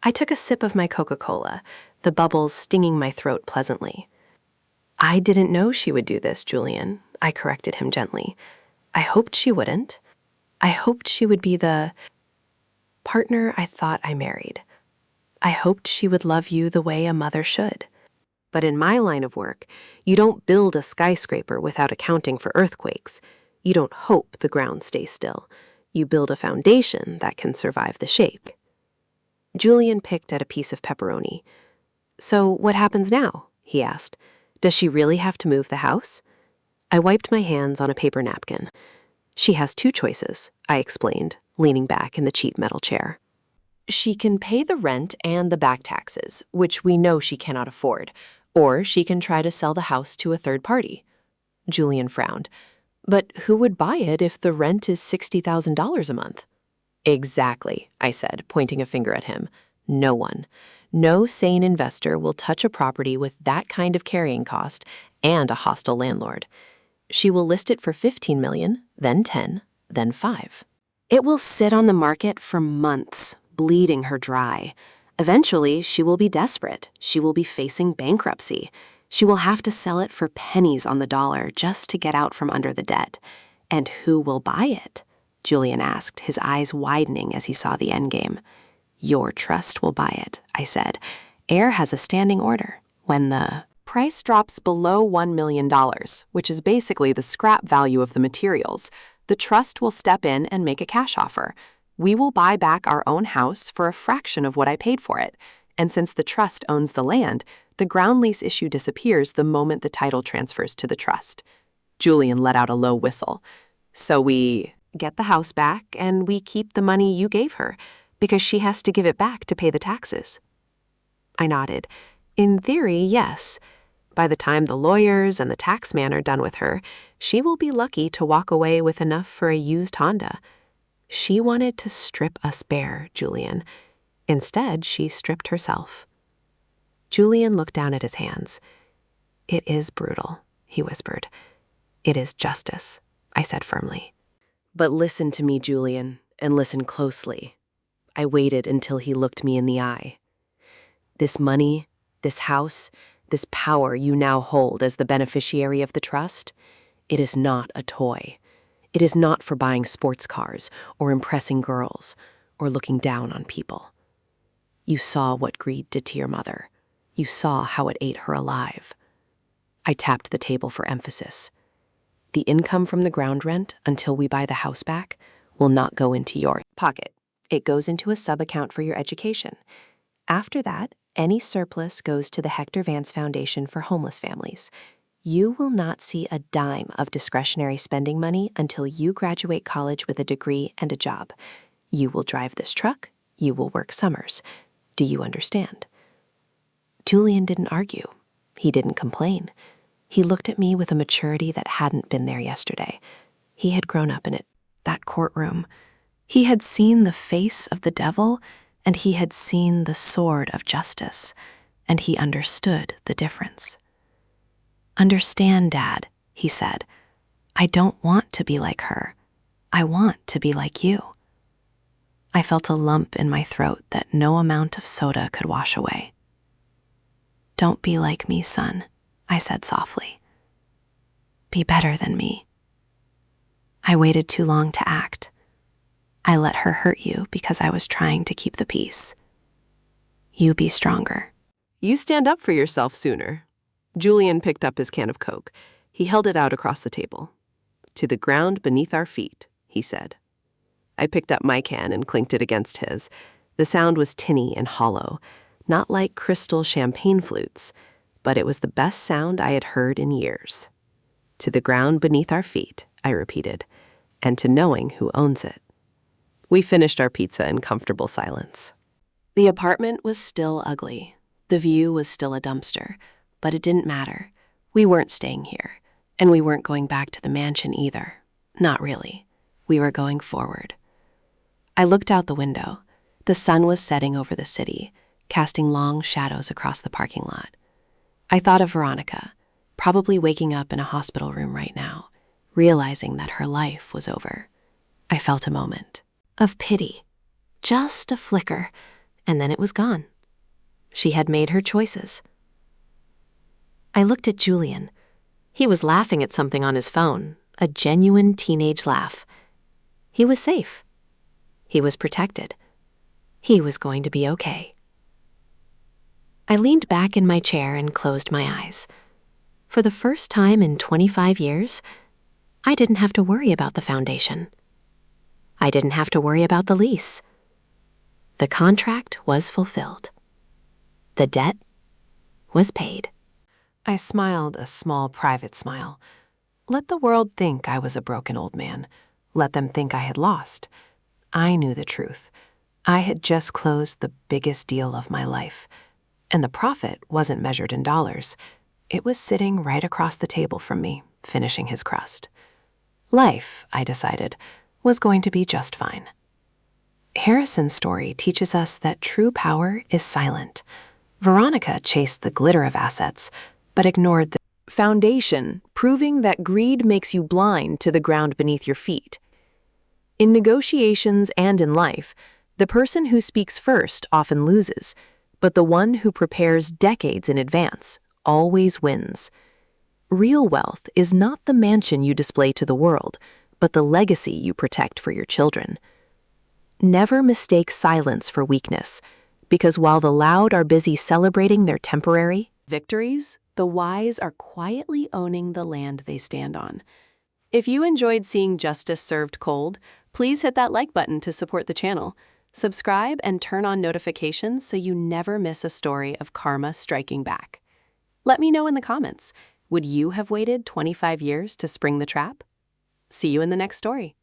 I took a sip of my Coca-Cola, the bubbles stinging my throat pleasantly. "I didn't know she would do this, Julian," I corrected him gently. "I hoped she wouldn't. I hoped she would be the partner I thought I married. I hoped she would love you the way a mother should. But in my line of work, you don't build a skyscraper without accounting for earthquakes. You don't hope the ground stays still. You build a foundation that can survive the shake." Julian picked at a piece of pepperoni. "So what happens now?" he asked. "Does she really have to move the house?" I wiped my hands on a paper napkin. "She has 2 choices," I explained, leaning back in the cheap metal chair. "She can pay the rent and the back taxes, which we know she cannot afford, or she can try to sell the house to a third party." Julian frowned. "But who would buy it if the rent is $60,000 a month?" "Exactly," I said, pointing a finger at him. "No one. No sane investor will touch a property with that kind of carrying cost and a hostile landlord. She will list it for $15 million, then 10, then 5. It will sit on the market for months, bleeding her dry. Eventually, she will be desperate. She will be facing bankruptcy. She will have to sell it for pennies on the dollar just to get out from under the debt. And who will buy it?" Julian asked, his eyes widening as he saw the endgame. "Your trust will buy it," I said. "AIR has a standing order. When the price drops below $1 million, which is basically the scrap value of the materials, the trust will step in and make a cash offer. We will buy back our own house for a fraction of what I paid for it. And since the trust owns the land, the ground lease issue disappears the moment the title transfers to the trust." Julian let out a low whistle. "So we get the house back and we keep the money you gave her, because she has to give it back to pay the taxes." I nodded. "In theory, yes. By the time the lawyers and the tax man are done with her, she will be lucky to walk away with enough for a used Honda. She wanted to strip us bare, Julian. Instead, she stripped herself." Julian looked down at his hands. "It is brutal," he whispered. "It is justice," I said firmly. "But listen to me, Julian, and listen closely." I waited until he looked me in the eye. "This money, this house, this power you now hold as the beneficiary of the trust, it is not a toy. It is not for buying sports cars or impressing girls or looking down on people. You saw what greed did to your mother. You saw how it ate her alive." I tapped the table for emphasis. "The income from the ground rent until we buy the house back will not go into your pocket. It goes into a sub-account for your education. After that, any surplus goes to the Hector Vance Foundation for homeless families. You will not see a dime of discretionary spending money until you graduate college with a degree and a job. You will drive this truck. You will work summers. Do you understand?" Julian didn't argue. He didn't complain. He looked at me with a maturity that hadn't been there yesterday. He had grown up in it, that courtroom. He had seen the face of the devil and he had seen the sword of justice, and he understood the difference. "Understand, Dad," he said. "I don't want to be like her. I want to be like you." I felt a lump in my throat that no amount of soda could wash away. "Don't be like me, son," I said softly. "Be better than me." I waited too long to act. I let her hurt you because I was trying to keep the peace. You be stronger.
You stand up for yourself sooner. Julian picked up his can of Coke. He held it out across the table. "To the ground beneath our feet," he said. I picked up my can and clinked it against his. The sound was tinny and hollow, not like crystal champagne flutes, but it was the best sound I had heard in years. "To the ground beneath our feet," I repeated, "and to knowing who owns it." We finished our pizza in comfortable silence. The apartment was still ugly. The view was still a dumpster, but it didn't matter. We weren't staying here, and we weren't going back to the mansion either. Not really. We were going forward. I looked out the window. The sun was setting over the city, casting long shadows across the parking lot. I thought of Veronica, probably waking up in a hospital room right now, realizing that her life was over. I felt a moment of pity, just a flicker, and then it was gone. She had made her choices. I looked at Julian. He was laughing at something on his phone, a genuine teenage laugh. He was safe. He was protected. He was going to be okay. I leaned back in my chair and closed my eyes. For the first time in 25 years, I didn't have to worry about the foundation. I didn't have to worry about the lease. The contract was fulfilled. The debt was paid. I smiled a small private smile. Let the world think I was a broken old man. Let them think I had lost. I knew the truth. I had just closed the biggest deal of my life, and the profit wasn't measured in dollars. It was sitting right across the table from me, finishing his crust. Life, I decided, was going to be just fine. Harrison's story teaches us that true power is silent. Veronica chased the glitter of assets, but ignored the foundation, proving that greed makes you blind to the ground beneath your feet. In negotiations and in life, the person who speaks first often loses, but the one who prepares decades in advance always wins. Real wealth is not the mansion you display to the world, but the legacy you protect for your children. Never mistake silence for weakness, because while the loud are busy celebrating their temporary victories, the wise are quietly owning the land they stand on. If you enjoyed seeing justice served cold, please hit that like button to support the channel. Subscribe and turn on notifications so you never miss a story of karma striking back. Let me know in the comments, would you have waited 25 years to spring the trap? See you in the next story.